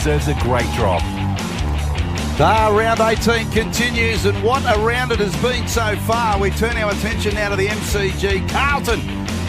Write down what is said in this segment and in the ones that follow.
deserves a great drop. Round 18 continues, and what a round it has been so far. We turn our attention now to the MCG. Carlton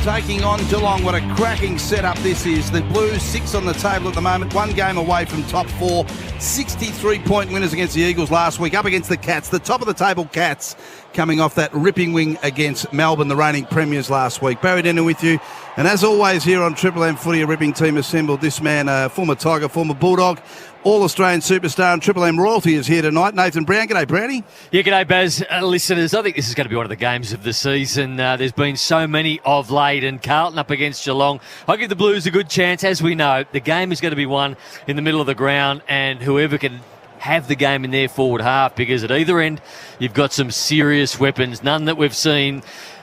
taking on Geelong. What a cracking setup this is. The Blues 6 on the table at the moment, 1 game away from top 4. 63-point winners against the Eagles last week, up against the Cats, the top of the table Cats, coming off that ripping wing against Melbourne, the reigning premiers last week. Barry Denner with you, and as always here on Triple M Footy, a ripping team assembled. This man, former Tiger, former Bulldog, All-Australian superstar and Triple M royalty is here tonight. Nathan Brown. G'day, Brownie. Yeah, g'day, Baz. Listeners, I think this is going to be one of the games of the season. There's been so many of late, and Carlton up against Geelong. I give the Blues a good chance. As we know, the game is going to be won in the middle of the ground, and whoever can have the game in their forward half, because at either end you've got some serious weapons, none that we've seen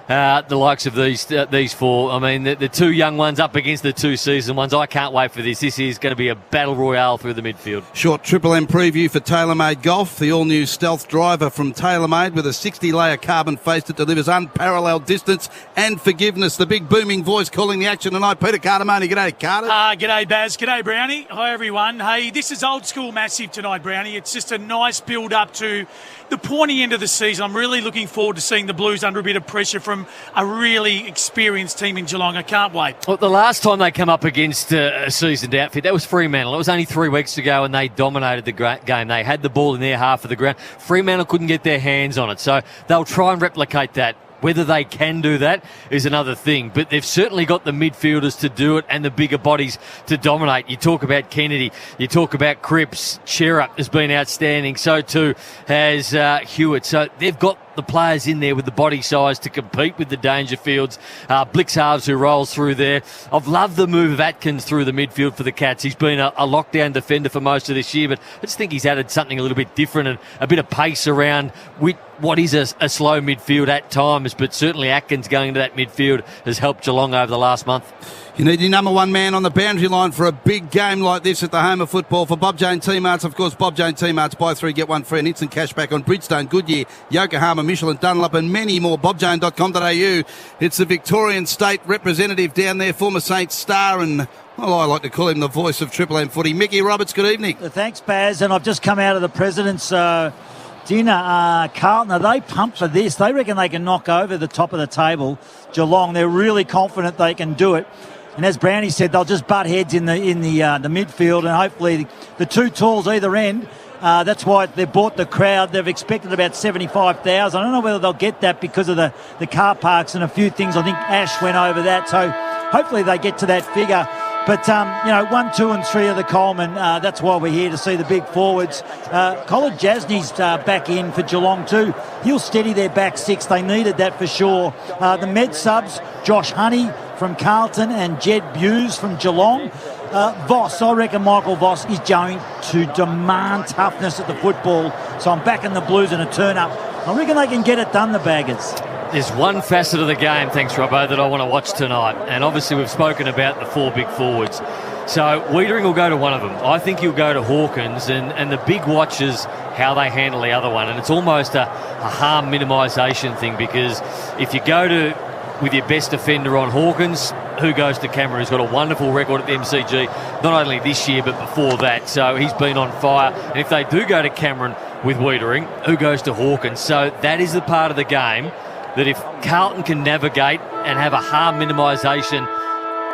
the likes of these four. I mean, the two young ones up against the two seasoned ones. I can't wait for this. This is going to be a battle royale through the midfield. Short Triple M preview for TaylorMade Golf, the all-new stealth driver from TaylorMade with a 60-layer carbon face that delivers unparalleled distance and forgiveness. The big booming voice calling the action tonight, Peter Cardamone. G'day, Carter. G'day, Baz. G'day, Brownie. Hi, everyone. Hey, this is old school massive tonight, Brownie. It's just a nice build-up to the pointy end of the season. I'm really looking forward to seeing the Blues under a bit of pressure from a really experienced team in Geelong. I can't wait. Well, the last time they come up against a seasoned outfit, that was Fremantle. It was only 3 weeks ago, and they dominated the game. They had the ball in their half of the ground. Fremantle couldn't get their hands on it, so they'll try and replicate that. Whether they can do that is another thing, but they've certainly got the midfielders to do it and the bigger bodies to dominate. You talk about Kennedy, you talk about Cripps, Sherrup has been outstanding, so too has Hewitt. So they've got the players in there with the body size to compete with the Dangerfields. Blixhalves who rolls through there. I've loved the move of Atkins through the midfield for the Cats. He's been a lockdown defender for most of this year, but I just think he's added something a little bit different and a bit of pace around what is a slow midfield at times, but certainly Atkins going into that midfield has helped Geelong over the last month. You need your number one man on the boundary line for a big game like this at the home of football. For Bob Jane T-Marts, of course, Bob Jane T-Marts, buy 3, get 1 free, and instant cash back on Bridgestone, Goodyear, Yokohama, Michelin, Dunlop, and many more. BobJane.com.au. It's the Victorian State representative down there, former Saints star, and well, I like to call him the voice of Triple M footy. Mickey Roberts, good evening. Thanks, Baz, and I've just come out of the President's dinner. Carlton, are they pumped for this? They reckon they can knock over the top of the table, Geelong. They're really confident they can do it. And as Brownie said, they'll just butt heads in the midfield, and hopefully the two talls either end. That's why they've bought the crowd. They've expected about 75,000. I don't know whether they'll get that because of the car parks and a few things. I think Ash went over that, so hopefully they get to that figure. But, 1, 2 and 3 of the Coleman, that's why we're here to see the big forwards. Colin Jasney's back in for Geelong too. He'll steady their back six. They needed that for sure. The med subs, Josh Honey from Carlton and Jed Buse from Geelong. Voss, I reckon Michael Voss is going to demand toughness at the football. So I'm backing the Blues in a turn-up. I reckon they can get it done, the Baggers. There's one facet of the game, thanks Robbo, that I want to watch tonight. And obviously we've spoken about the 4 big forwards. So Wiedering will go to one of them. I think he'll go to Hawkins, and the big watch is how they handle the other one. And it's almost a harm minimisation thing, because if you go with your best defender on Hawkins, who goes to Cameron, who's got a wonderful record at the MCG, not only this year but before that. So he's been on fire. And if they do go to Cameron with Wiedering, who goes to Hawkins? So that is the part of the game that if Carlton can navigate and have a harm minimisation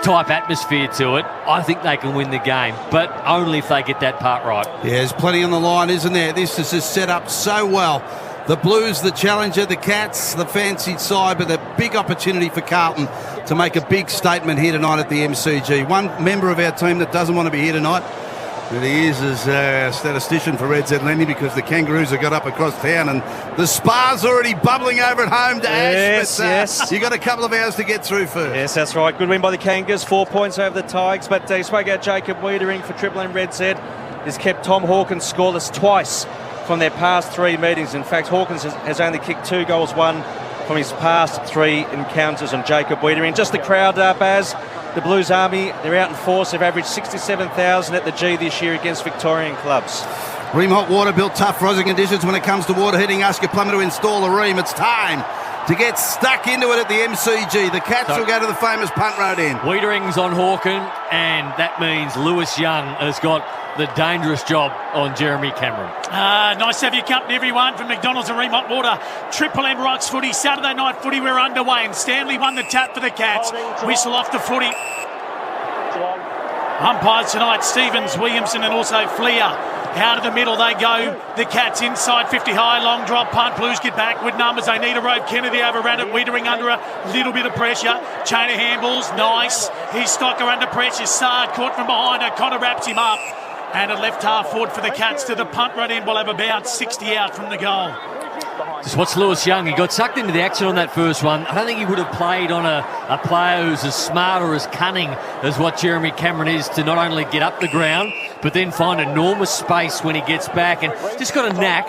type atmosphere to it, I think they can win the game, but only if they get that part right. Yeah, there's plenty on the line, isn't there? This is just set up so well. The Blues, the challenger, the Cats, the fancied side, but a big opportunity for Carlton to make a big statement here tonight at the MCG. One member of our team that doesn't want to be here tonight, and he is a statistician for Red Z Lending, because the Kangaroos have got up across town and the Spa's already bubbling over at home to Ash. Yes. You've got a couple of hours to get through first. Yes, that's right. Good win by the Kangas, 4 points over the Tigers. But you spoke about Jacob Wiedering for Triple M Red Z. He's kept Tom Hawkins scoreless twice from their past 3 meetings. In fact, Hawkins has only kicked 2 goals, 1 from his past 3 encounters on Jacob Wiedering. Just the crowd, Baz. The Blues Army, they're out in force. They've averaged 67,000 at the G this year against Victorian clubs. Ream Hot Water built tough frozen conditions when it comes to water heating. Ask your plumber to install a Ream. It's time to get stuck into it at the MCG. The Cats will go to the famous punt road end. Wiedering's on Hawken, and that means Lewis Young has got the dangerous job on Jeremy Cameron. Nice to have your company, everyone, from McDonald's and Remont Water. Triple M Rocks footy, Saturday night footy, we're underway, and Stanley won the tap for the Cats. Whistle off the footy. Umpires tonight, Stevens, Williamson and also Fleer. Out of the middle they go. The Cats inside 50 high, long drop punt. Blues get back with numbers. They need a rope. Kennedy overran it. Wiedering under a little bit of pressure. Chain of handballs, nice. He's Stocker under pressure. Sard caught from behind. O'Connor wraps him up. And a left half forward for the Cats to the punt run in. We'll have about 60 out from the goal. Just watch Lewis Young. He got sucked into the action on that first one. I don't think he would have played on a player who's as smart or as cunning as what Jeremy Cameron is to not only get up the ground, but then find enormous space when he gets back, and just got a knack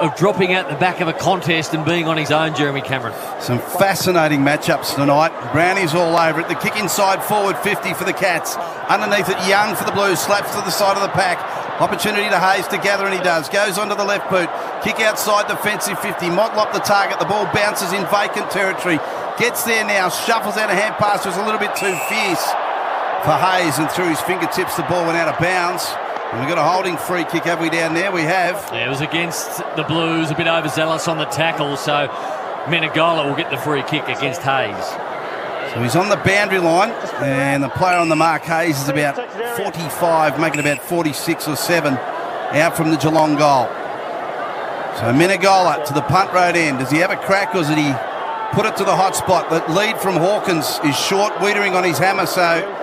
of dropping out the back of a contest and being on his own, Jeremy Cameron. Some fascinating matchups tonight. Brownie's all over it. The kick inside forward 50 for the Cats. Underneath it, Young for the Blues. Slaps to the side of the pack. Opportunity to Hayes to gather, and he does. Goes onto the left boot. Kick outside defensive 50. Motlop the target. The ball bounces in vacant territory. Gets there now. Shuffles out a hand pass. Was a little bit too fierce for Hayes, and through his fingertips the ball went out of bounds. And we've got a holding free kick, have we, down there? We have. Yeah, it was against the Blues, a bit overzealous on the tackle, so Menegola will get the free kick against Hayes. So he's on the boundary line, and the player on the mark, Hayes, is about 45, making about 46 or 7 out from the Geelong goal. So Menegola to the punt road end. Does he have a crack, or did he put it to the hot spot? The lead from Hawkins is short, Wiedering on his hammer, so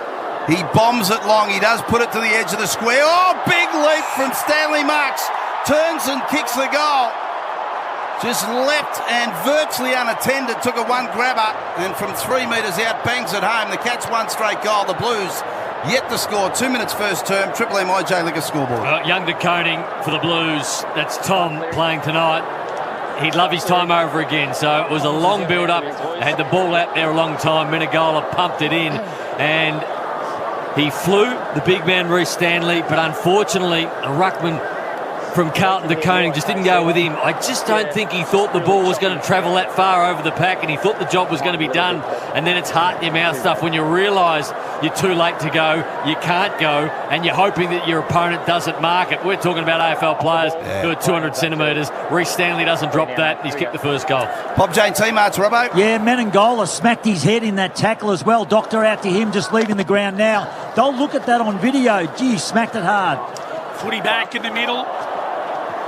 he bombs it long. He does put it to the edge of the square. Oh, big leap from Stanley Marks. Turns and kicks the goal. Just leapt and virtually unattended. Took a one grabber and from 3 metres out bangs it home. The Cats one straight goal. The Blues yet to score. 2 minutes first term. Triple M IJ Liquor scoreboard. Young de Koning for the Blues. That's Tom playing tonight. He'd love his time over again. So it was a long build-up. They had the ball out there a long time. Menegola pumped it in, and he flew, the big man Reece Stanley, but unfortunately a ruckman from Carlton de Koning just didn't go with him. I just don't think he thought the ball was going to travel that far over the pack, and he thought the job was going to be done. And then it's heart in your mouth stuff when you realise you're too late to go, you can't go, and you're hoping that your opponent doesn't mark it. We're talking about AFL players who are 200 centimetres. Reece Stanley doesn't drop that. He's kicked the first goal. Bob Jane T-Marts, Robbo. Yeah, Menegola smacked his head in that tackle as well. Doctor out to him, just leaving the ground now. Don't look at that on video. Gee, smacked it hard. Footy back in the middle.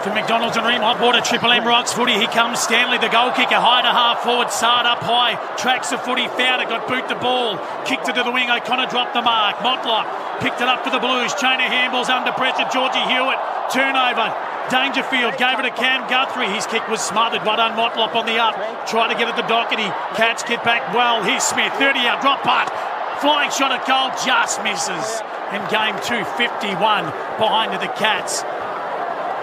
From McDonald's and Remont Water, Triple M Rocks footy. Here comes Stanley, the goal kicker, high to half forward, Sard up high, tracks the footy, found it, got boot the ball, kicked it to the wing, O'Connor dropped the mark, Motlop picked it up for the Blues, chain of handballs under pressure, Georgie Hewitt, turnover, Dangerfield gave it to Cam Guthrie, his kick was smothered, well done Motlop on the up, tried to get it to Doherty, Cats get back well, here's Smith, 30 out, drop punt, flying shot at goal, just misses, and game 2:51 behind to the Cats.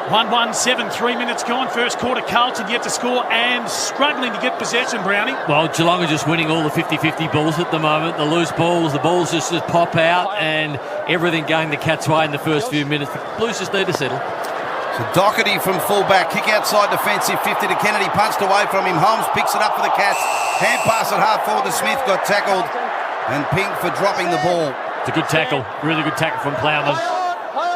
1-1-7, 3 minutes gone. First quarter, Carlton yet to score and struggling to get possession, Brownie. Well, Geelong are just winning all the 50-50 balls at the moment. The loose balls, the balls just pop out, and everything going the Cats' way in the first few minutes. The Blues just need to settle. So Doherty from full-back, kick outside defensive, 50 to Kennedy, punched away from him. Holmes picks it up for the Cats. Hand pass at half forward to Smith, got tackled, and pinged for dropping the ball. It's a good tackle, really good tackle from Plowman.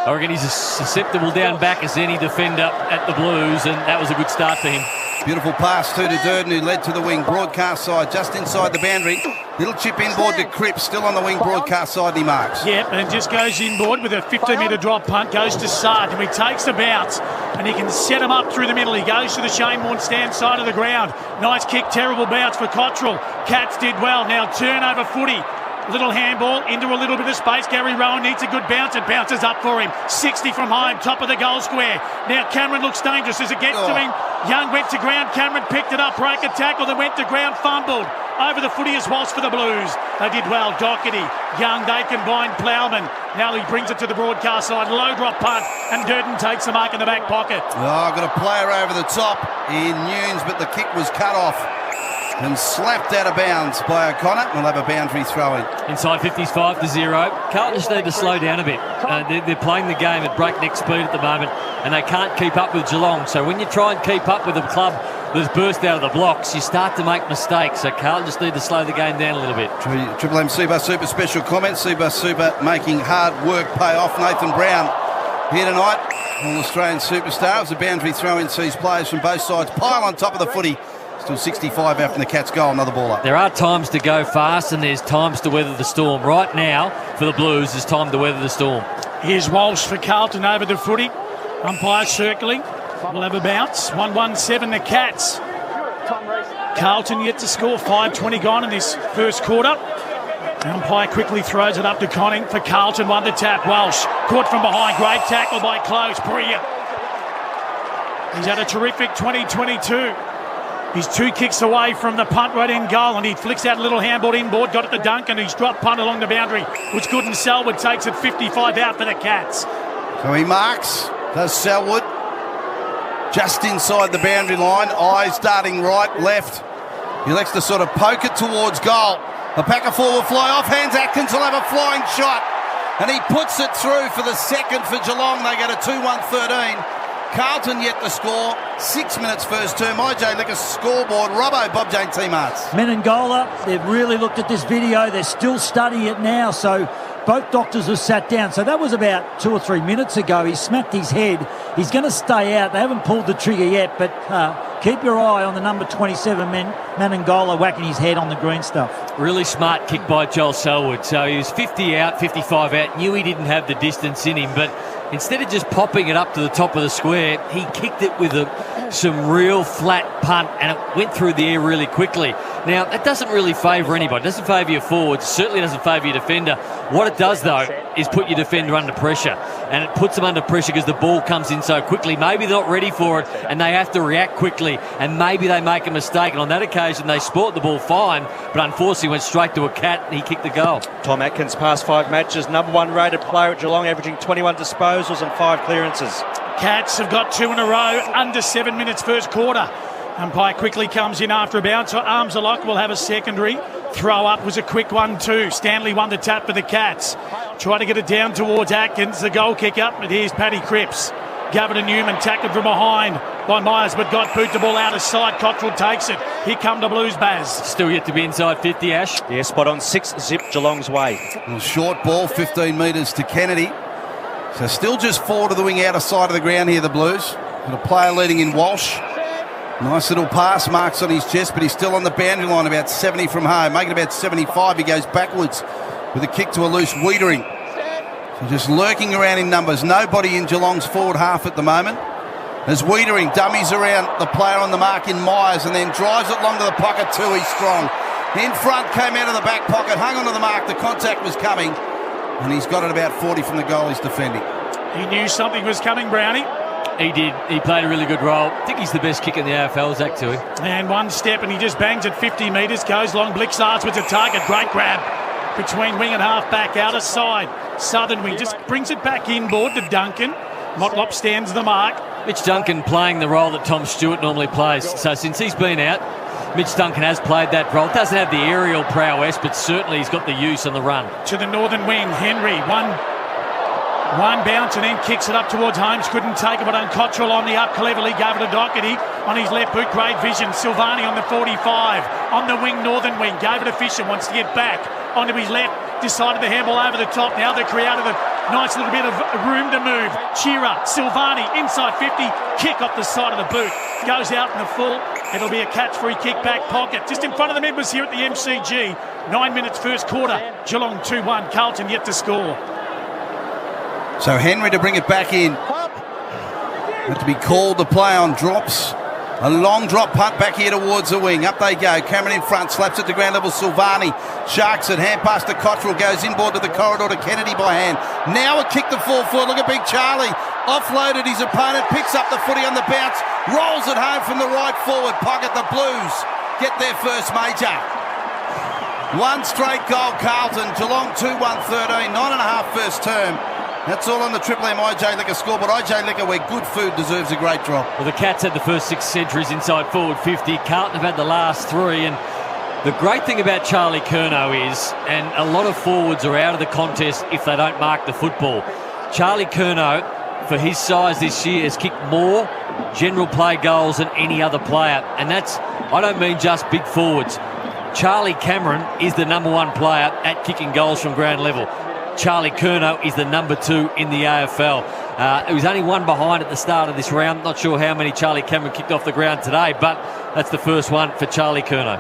I reckon he's as susceptible down back as any defender at the Blues, and that was a good start for him. Beautiful pass too to Durden, who led to the wing. Broadcast side, just inside the boundary. Little chip inboard to Cripps, still on the wing, broadcast side, he marks. Yep, and just goes inboard with a 50-metre drop punt, goes to Sard, and he takes the bounce, and he can set him up through the middle. He goes to the Shane Warne stand side of the ground. Nice kick, terrible bounce for Cottrell. Cats did well. Now turnover footy. Little handball into a little bit of space. Gary Rowan needs a good bounce. It bounces up for him. 60 from home, top of the goal square. Now Cameron looks dangerous as it gets to him. Young went to ground. Cameron picked it up, break a tackle, then went to ground, fumbled. Over the footy is Walsh for the Blues. They did well. Doherty, Young, they combined. Plowman. Now he brings it to the broadcast side. Low drop punt, and Durden takes the mark in the back pocket. Oh, got a player over the top in Nunes, but the kick was cut off and slapped out of bounds by O'Connor. We'll have a boundary throw in. Inside 50s 5-0. Carlton just need to slow down a bit. They're playing the game at breakneck speed at the moment, and they can't keep up with Geelong. So when you try and keep up with a club that's burst out of the blocks, you start to make mistakes. So Carlton just need to slow the game down a little bit. Triple M Seabus Super special comments. Seabus Super making hard work pay off. Nathan Brown here tonight, an Australian superstar. It was a boundary throw-in, sees players from both sides pile on top of the footy. Still 65 out from the Cats' goal, another ball up. There are times to go fast and there's times to weather the storm. Right now, for the Blues, it's time to weather the storm. Here's Walsh for Carlton over the footy. Umpire circling. We'll have a bounce. 1-1-7 the Cats. Carlton yet to score. 5:20 gone in this first quarter. The umpire quickly throws it up to Conning for Carlton. Won the tap. Walsh caught from behind. Great tackle by Close. Brilliant. He's had a terrific 2022. He's 2 kicks away from the punt right in goal, and he flicks out a little handball inboard, got it to Duncan. He's dropped punt along the boundary, which good, and Selwood takes it 55 out for the Cats. So he marks, does Selwood, just inside the boundary line, eyes darting right, left. He elects to sort of poke it towards goal. A packer four will fly off, hands Atkins will have a flying shot, and he puts it through for the second for Geelong. They get a 2-1-13. Carlton yet to score. 6 minutes first term. IJ Licker scoreboard. Robbo, Bob Jane Team Arts. Menengola, they've really looked at this video. They're still studying it now. So both doctors have sat down. So that was about 2 or 3 minutes ago. He smacked his head. He's going to stay out. They haven't pulled the trigger yet. But keep your eye on the number 27, Menengola, whacking his head on the green stuff. Really smart kick by Joel Selwood. So he was 50 out, 55 out. Knew he didn't have the distance in him. But instead of just popping it up to the top of the square, he kicked it with some real flat punt, and it went through the air really quickly. Now, that doesn't really favour anybody. It doesn't favour your forwards. Certainly doesn't favour your defender. What it does, though, is put your defender under pressure. And it puts them under pressure because the ball comes in so quickly. Maybe they're not ready for it, and they have to react quickly. And maybe they make a mistake. And on that occasion, they sport the ball fine, but unfortunately went straight to a cat, and he kicked the goal. Tom Atkins, past 5 matches, number 1 rated player at Geelong, averaging 21 disposals and 5 clearances. Cats have got 2 in a row, under 7 minutes first quarter. Umpire quickly comes in after a bounce. Arms are locked. We'll have a secondary. Throw up was a quick one too. Stanley won the tap for the Cats. Try to get it down towards Atkins, the goal kick up, but here's Paddy Cripps. Gave it to Newman, tackled from behind by Myers, but got boot the ball out of sight. Cottrell takes it. Here come the Blues, Baz. Still yet to be inside 50, Ash. Yeah, spot on. 6 zip Geelong's way. Well, short ball, 15 metres to Kennedy. So still just 4 to the wing outer side of the ground here, the Blues. And a player leading in Walsh. Nice little pass, marks on his chest, but he's still on the boundary line, about 70 from home. Making about 75, he goes backwards with a kick to a loose Wiedering. So just lurking around in numbers. Nobody in Geelong's forward half at the moment. As Wiedering dummies around the player on the mark in Myers and then drives it long to the pocket too. He's strong. In front, came out of the back pocket, hung onto the mark. The contact was coming, and he's got it about 40 from the goal he's defending. He knew something was coming, Brownie. He did. He played a really good role. I think he's the best kicker in the AFL, Zach, too. And one step, and he just bangs at 50 metres, goes long. Blixards with a target. Great grab between wing and half back, outer side. Southern wing just brings it back inboard to Duncan. Motlop stands the mark. Mitch Duncan playing the role that Tom Stewart normally plays. So since he's been out, Mitch Duncan has played that role. Doesn't have the aerial prowess, but certainly he's got the use on the run. To the northern wing, Henry, one bounce and then kicks it up towards Holmes. Couldn't take it, but on Cottrell on the up cleverly. Gave it to Doherty on his left boot. Great vision. Silvani on the 45. On the wing, northern wing. Gave it to Fisher. Wants to get back onto his left. Decided the handball over the top. Now they've created a nice little bit of room to move. Shearer, Silvani, inside 50. Kick off the side of the boot. Goes out in the full. It'll be a catch-free kick back pocket. Just in front of the members here at the MCG. 9 minutes first quarter. Geelong 2-1. Carlton yet to score. So Henry to bring it back in. Had to be called to play on drops. A long drop punt back here towards the wing. Up they go. Cameron in front. Slaps it to ground level. Silvani. Sharks it. Hand pass to Cottrell. Goes inboard to the corridor to Kennedy by hand. Now a kick to full forward. Look at Big Charlie. Offloaded his opponent. Picks up the footy on the bounce. Rolls it home from the right forward pocket. The Blues get their first major. One straight goal, Carlton. Geelong 2-1-13. 9.5 first term. That's all on the Triple M IJ Licker scoreboard. IJ Licker, where good food deserves a great drop. Well, the Cats had the first 6 centuries inside forward 50. Carlton have had the last 3. And the great thing about Charlie Curnow is, and a lot of forwards are out of the contest if they don't mark the football. Charlie Curnow for his size this year, has kicked more general play goals than any other player. And that's, I don't mean just big forwards. Charlie Cameron is the number 1 player at kicking goals from ground level. Charlie Curnow is the number 2 in the AFL. It was only 1 behind at the start of this round. Not sure how many Charlie Cameron kicked off the ground today, but that's the first one for Charlie Curnow.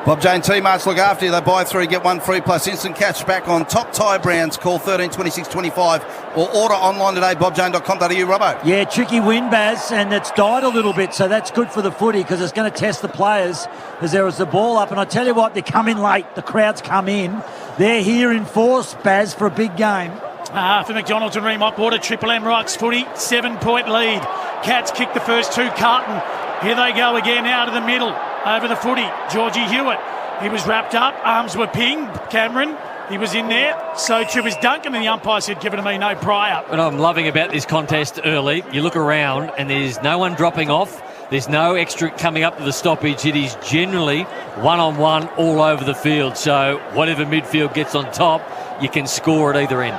Bob Jane T-Marts look after you. They buy 3, get 1 free plus instant cash back on top Thai brands. Call 13 26 25 or order online today, bobjane.com.au. Robbo. Yeah, tricky win, Baz, and it's died a little bit, so that's good for the footy because it's going to test the players as there is the ball up. And I tell you what, they come in late. The crowds come in. They're here in force, Baz, for a big game. For McDonald's and Remont Water, Triple M Rocks footy, 7-point lead. Cats kick the first 2, Carlton. Here they go again out of the middle, over the footy. Georgie Hewitt, he was wrapped up, arms were pinged. Cameron, he was in there. So too was Duncan, and the umpire said, given to me, no prior. What I'm loving about this contest early, you look around and there's no one dropping off. There's no extra coming up to the stoppage. It is generally one-on-one all over the field. So whatever midfield gets on top, you can score at either end.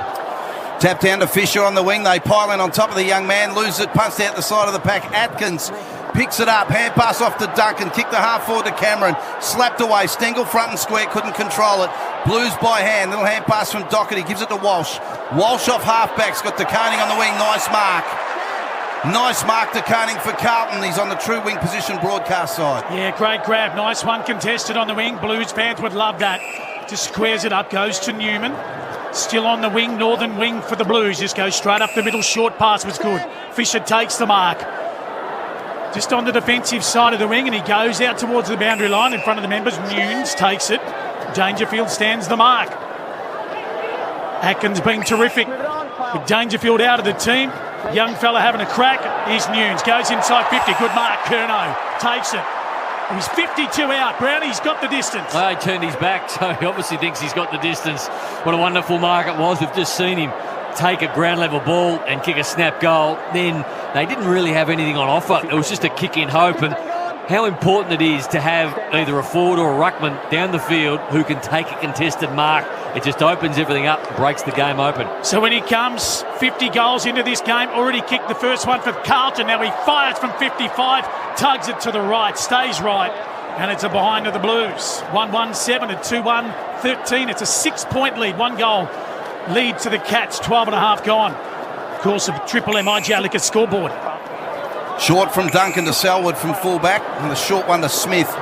Tap down to Fisher on the wing. They pile in on top of the young man. Loses it, punched out the side of the pack. Atkins picks it up. Hand pass off to Duncan. Kick the half forward to Cameron. Slapped away. Stengel front and square. Couldn't control it. Blues by hand. Little hand pass from Doherty. Gives it to Walsh. Walsh off halfbacks. Got DeConing on the wing. Nice mark. Nice mark DeConing for Carlton. He's on the true wing position broadcast side. Yeah, great grab. Nice one contested on the wing. Blues fans would love that. Just squares it up. Goes to Newman. Still on the wing, northern wing for the Blues. Just goes straight up the middle. Short pass was good. Fisher takes the mark. Just on the defensive side of the wing, and he goes out towards the boundary line in front of the members. Nunes takes it. Dangerfield stands the mark. Atkins been terrific. With Dangerfield out of the team. Young fella having a crack. Here's Nunes. Goes inside 50. Good mark. Curnow takes it. He's 52 out. Brownie's got the distance. He turned his back, so he obviously thinks he's got the distance. What a wonderful mark it was. We've just seen him take a ground level ball and kick a snap goal. Then they didn't really have anything on offer. It was just a kick in hope. And how important it is to have either a forward or a ruckman down the field who can take a contested mark. It just opens everything up, breaks the game open. So when he comes 50 goals into this game, already kicked the first one for Carlton. Now he fires from 55, tugs it to the right, stays right, and it's a behind of the Blues. 1-1-7 at 2-1-13. It's a 6-point lead, 1 goal lead to the Cats, 12 and a half gone. Of course, a Triple M IGA Liquor scoreboard. Short from Duncan to Selwood from fullback, and the short one to Smith.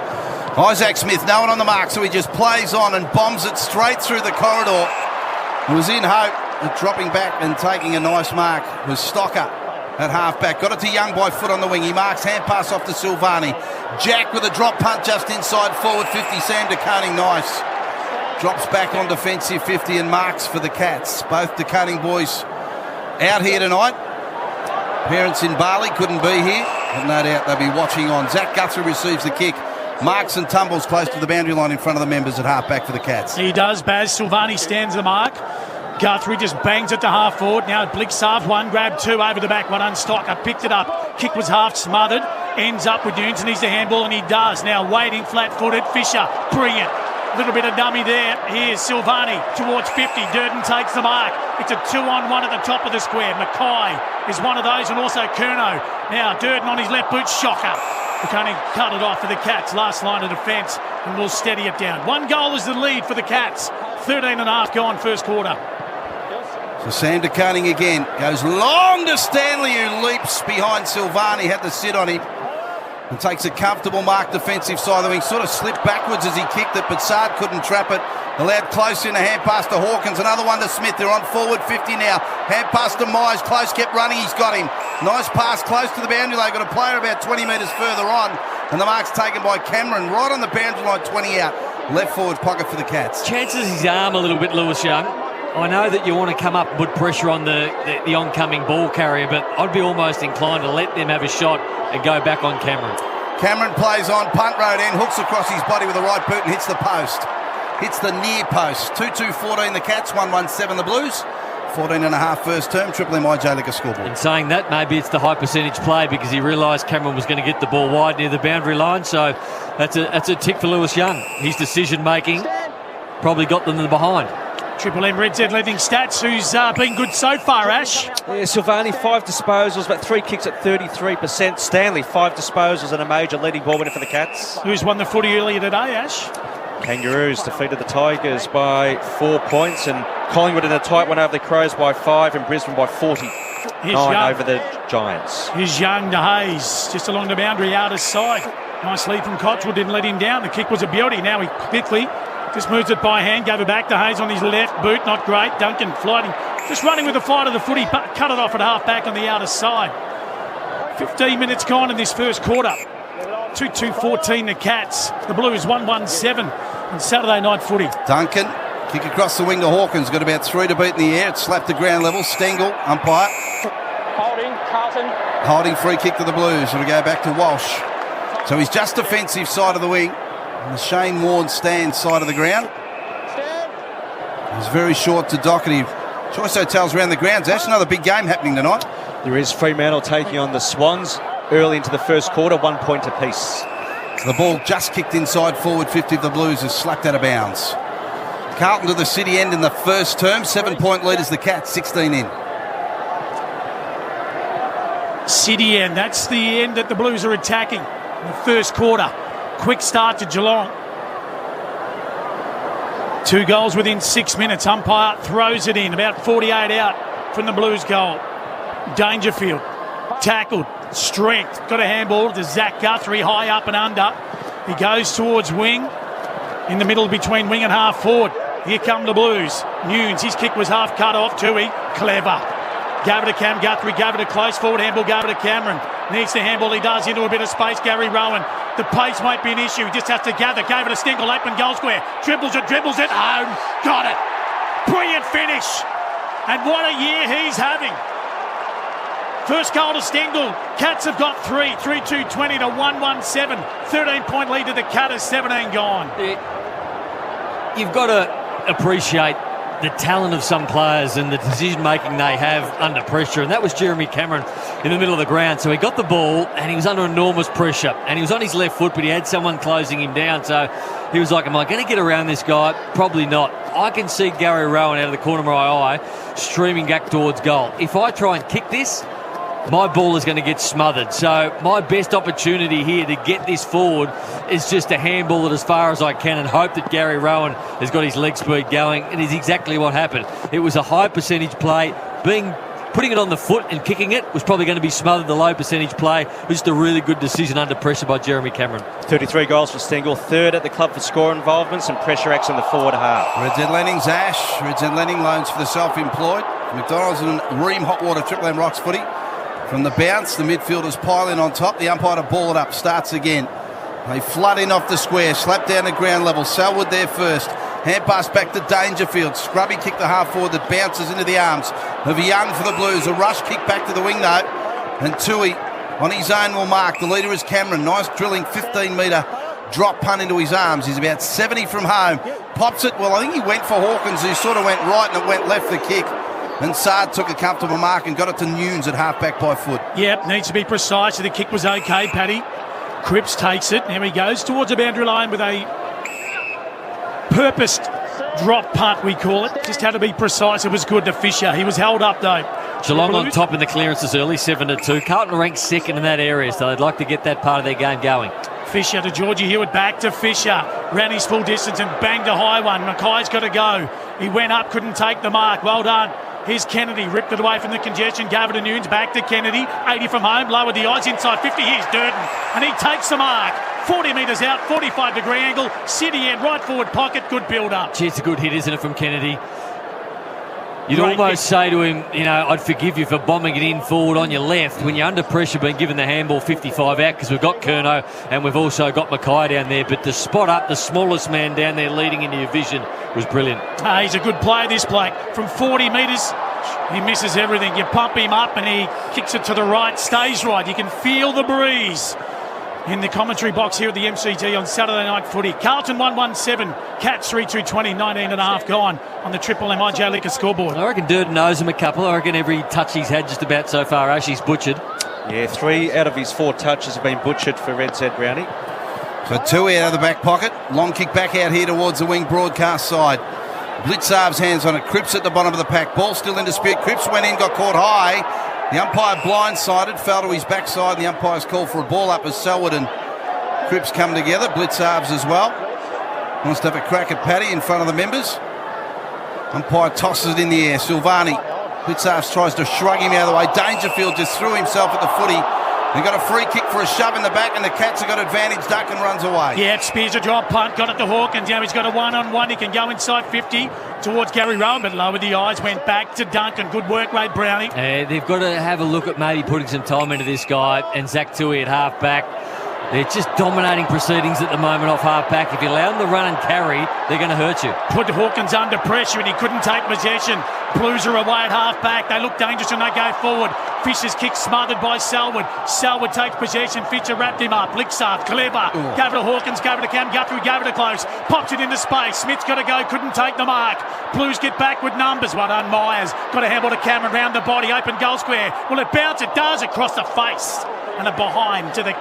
Isaac Smith, no one on the mark, so he just plays on and bombs it straight through the corridor. He was in hope of dropping back and taking a nice mark. It was Stocker at halfback. Got it to Young by foot on the wing. He marks, hand pass off to Silvani. Jack with a drop punt just inside forward 50. Sam DeConing, nice. Drops back on defensive 50 and marks for the Cats. Both DeConing boys out here tonight. Parents in Bali couldn't be here, but no doubt they'll be watching on. Zach Guthrie receives the kick. Marks and tumbles close to the boundary line in front of the members at halfback for the Cats. He does, Baz. Silvani stands the mark. Guthrie just bangs it to half forward. Now Blixarve, 1, grab 2 over the back, 1 unstock. I picked it up. Kick was half smothered. Ends up with Nunes and needs the handball, and he does. Now waiting flat-footed. Fisher, brilliant. Little bit of dummy there. Here's Silvani towards 50. Durden takes the mark. It's a 2-on-1 at the top of the square. Mackay is one of those, and also Curnow. Now Durden on his left boot. Shocker. DeConing cut it off for the Cats. Last line of defence, and we'll steady it down. 1 goal is the lead for the Cats. 13 and a half gone first quarter. So Sam DeConing again goes long to Stanley, who leaps behind Silvani. Had to sit on him. And takes a comfortable mark defensive side of the wing. Sort of slipped backwards as he kicked it, but Sard couldn't trap it. Allowed close in a hand pass to Hawkins. Another one to Smith. They're on forward 50 now. Hand pass to Myers. Close, kept running. He's got him. Nice pass close to the boundary line. Got a player about 20 metres further on. And the mark's taken by Cameron right on the boundary line, 20 out. Left forward pocket for the Cats. Chances his arm a little bit, Lewis Young. I know that you want to come up and put pressure on the oncoming ball carrier, but I'd be almost inclined to let them have a shot and go back on Cameron. Cameron plays on, punt road end, hooks across his body with the right boot and hits the post. Hits the near post. 2-2-14 the Cats, 1-1-7 the Blues. 14 and a half first term, Triple M IGA Liquor scoreboard. In saying that, maybe it's the high percentage play because he realised Cameron was going to get the ball wide near the boundary line, so that's a tick for Lewis Young. His decision making probably got them in the behind. Triple M Red Z leading stats, who's been good so far, Ash. Yeah, Silvani, 5 disposals, but 3 kicks at 33%. Stanley, 5 disposals and a major leading ball winner for the Cats. Who's won the footy earlier today, Ash? Kangaroos defeated the Tigers by 4 points, and Collingwood in a tight one over the Crows by 5, and Brisbane by 49 over the Giants. Here's Young to Hayes, just along the boundary, out of sight. Nice lead from Cottrell, didn't let him down. The kick was a beauty. Now he quickly just moves it by hand, gave it back to Hayes on his left boot, not great. Duncan flighting, just running with the flight of the footy, cut it off at half back on the outer side. 15 minutes gone in this first quarter. 2-2-14 the Cats. The Blues 1-1-7 on Saturday night footy. Duncan, kick across the wing to Hawkins. Got about 3 to beat in the air. It slapped the ground level. Stengel, umpire. Holding, free kick to the Blues. It'll go back to Walsh. So he's just defensive side of the wing. And the Shane Warne stand side of the ground. He's very short to Doherty. Choice Hotels around the grounds. That's another big game happening tonight. There is Fremantle taking on the Swans early into the first quarter, 1 point apiece. So the ball just kicked inside forward 50 of the Blues has slapped out of bounds. Carlton to the city end in the first term. 7-point lead as the Cats, 16 in. City end, that's the end that the Blues are attacking in the first quarter. Quick start to Geelong. 2 goals within 6 minutes. Umpire throws it in, about 48 out from the Blues goal. Dangerfield, tackled, strength, got a handball to Zach Guthrie, high up and under. He goes towards wing, in the middle between wing and half forward. Here come the Blues. Nunes, his kick was half cut off. Tui, clever. Gave it to Cam Guthrie, gave it a close forward handball, gave it to Cameron. Needs the handball, he does, into a bit of space. Gary Rowan, the pace won't be an issue, he just has to gather. Gave it to Stengel, open goal square. Dribbles it, home. Got it. Brilliant finish. And what a year he's having. First goal to Stengel. Cats have got 3. 3-2-20 to 1-1-7. 13-point lead to the Catters, 17 gone. You've got to appreciate the talent of some players and the decision-making they have under pressure, and that was Jeremy Cameron in the middle of the ground. So he got the ball and he was under enormous pressure, and he was on his left foot, but he had someone closing him down. So he was like, am I going to get around this guy? Probably not. I can see Gary Rowan out of the corner of my eye streaming back towards goal. If I try and kick this, my ball is going to get smothered. So my best opportunity here to get this forward is just to handball it as far as I can and hope that Gary Rowan has got his leg speed going. It is exactly what happened. It was a high percentage play. Putting it on the foot and kicking it was probably going to be smothered. The low percentage play was just a really good decision under pressure by Jeremy Cameron. 33 goals for Stengel, 3rd at the club for score involvements and pressure acts in the forward half. Red Z Lending's Ash. Red Z Lending loans for the self-employed. McDonald's and Ream Hot Water Triple M Rocks footy. From the bounce, the midfielders pile in on top. The umpire to ball it up. Starts again. They flood in off the square. Slap down at ground level. Selwood there first. Hand pass back to Dangerfield. Scrubby kick to half forward that bounces into the arms of Young for the Blues. A rush kick back to the wing though. And Tui on his own will mark. The leader is Cameron. Nice drilling 15-metre drop punt into his arms. He's about 70 from home. Pops it. Well, I think he went for Hawkins, who sort of went right and it went left the kick. And Saad took a comfortable mark and got it to Nunes at half-back by foot. Yep, needs to be precise. The kick was okay, Paddy. Cripps takes it. Now he goes towards the boundary line with a purposed drop punt, we call it. Just had to be precise. It was good to Fisher. He was held up, though. Geelong on top in the clearances early, 7-2. Carlton ranks 2nd in that area, so they'd like to get that part of their game going. Fisher to Georgie Hewitt, back to Fisher. Ran his full distance and banged a high one. Mackay's got to go. He went up, couldn't take the mark. Well done. Here's Kennedy, ripped it away from the congestion, gave it to Nunes, back to Kennedy, 80 from home, lowered the odds, inside 50, here's Durden, and he takes the mark, 40 metres out, 45-degree angle, city end, right forward pocket, good build-up. Gee, it's a good hit, isn't it, from Kennedy? You'd almost say to him, you know, I'd forgive you for bombing it in forward on your left when you're under pressure being given the handball 55 out, because we've got Curnow and we've also got Mackay down there, but to spot up the smallest man down there leading into your vision was brilliant. He's a good player, this bloke. From 40 metres, he misses everything. You pump him up and he kicks it to the right, stays right. You can feel the breeze in the commentary box here at the MCG on Saturday night footy. Carlton 1-1-7, Cats 3-2-20, 19 and a half gone on the Triple M IJ Liquor scoreboard. I reckon Durden knows him a couple. I reckon every touch he's had just about so far, Ashley's butchered. Yeah, 3 out of his 4 touches have been butchered for Red Z Brownie. So 2 out of the back pocket. Long kick back out here towards the wing broadcast side. Blitzarv's hands on it. Cripps at the bottom of the pack. Ball still in dispute. Cripps went in, got caught high. The umpire blindsided, fell to his backside. The umpire's called for a ball up as Selwood and Cripps come together. Blitzarv's as well. Wants to have a crack at Paddy in front of the members. Umpire tosses it in the air. Silvani. Blitzarv's tries to shrug him out of the way. Dangerfield just threw himself at the footy. They got a free kick for a shove in the back, and the Cats have got advantage. Duncan runs away. Yeah, Spears a drop punt, got it to Hawkins. Now he's got a one-on-one. He can go inside 50 towards Gary Rowan, but lowered the eyes, went back to Duncan. Good work rate, Brownie. They've got to have a look at maybe putting some time into this guy, and Zach Tui at half-back. They're just dominating proceedings at the moment off half-back. If you allow them to run and carry, they're going to hurt you. Put Hawkins under pressure and he couldn't take possession. Blues are away at half-back. They look dangerous and they go forward. Fisher's kick smothered by Selwood. Selwood takes possession. Fisher wrapped him up. Blitzarv, clever. Gave it to Hawkins, gave it to Cam Guthrie, gave it to Close. Pops it into space. Smith's got to go, couldn't take the mark. Blues get back with numbers. Well done, Myers. Got a handball to Cameron round the body. Open goal square. Will it bounce? It does across the face. And a behind to the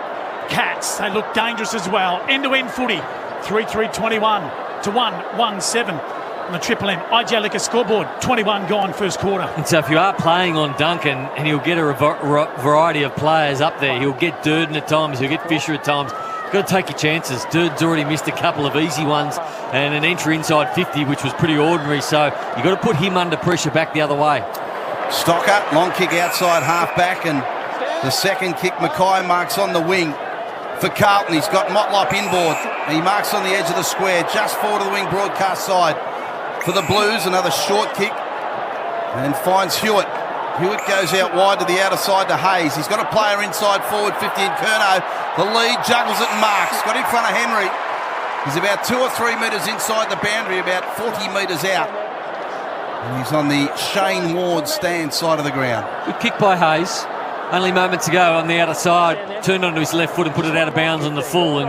Cats. They look dangerous as well. End-to-end footy. 3-3-21 to 1-1-7 on the Triple M IJ Liquor scoreboard. 21 gone first quarter. And so if you are playing on Duncan, and he'll get a variety of players up there, he'll get Durden at times, he'll get Fisher at times. You've got to take your chances. Durden's already missed a couple of easy ones and an entry inside 50, which was pretty ordinary. So you've got to put him under pressure back the other way. Stocker, long kick outside half-back, and the second kick Mackay marks on the wing. For Carlton, he's got Motlop inboard. He marks on the edge of the square, just forward of the wing broadcast side. For the Blues, another short kick, and finds Hewitt. Hewitt goes out wide to the outer side to Hayes. He's got a player inside forward 50 in Curnow. The lead juggles it and marks. Got in front of Henry. He's about 2 or 3 metres inside the boundary, about 40 metres out. And he's on the Shane Ward stand side of the ground. Good kick by Hayes. Only moments ago on the outer side, turned onto his left foot and put it out of bounds on the full and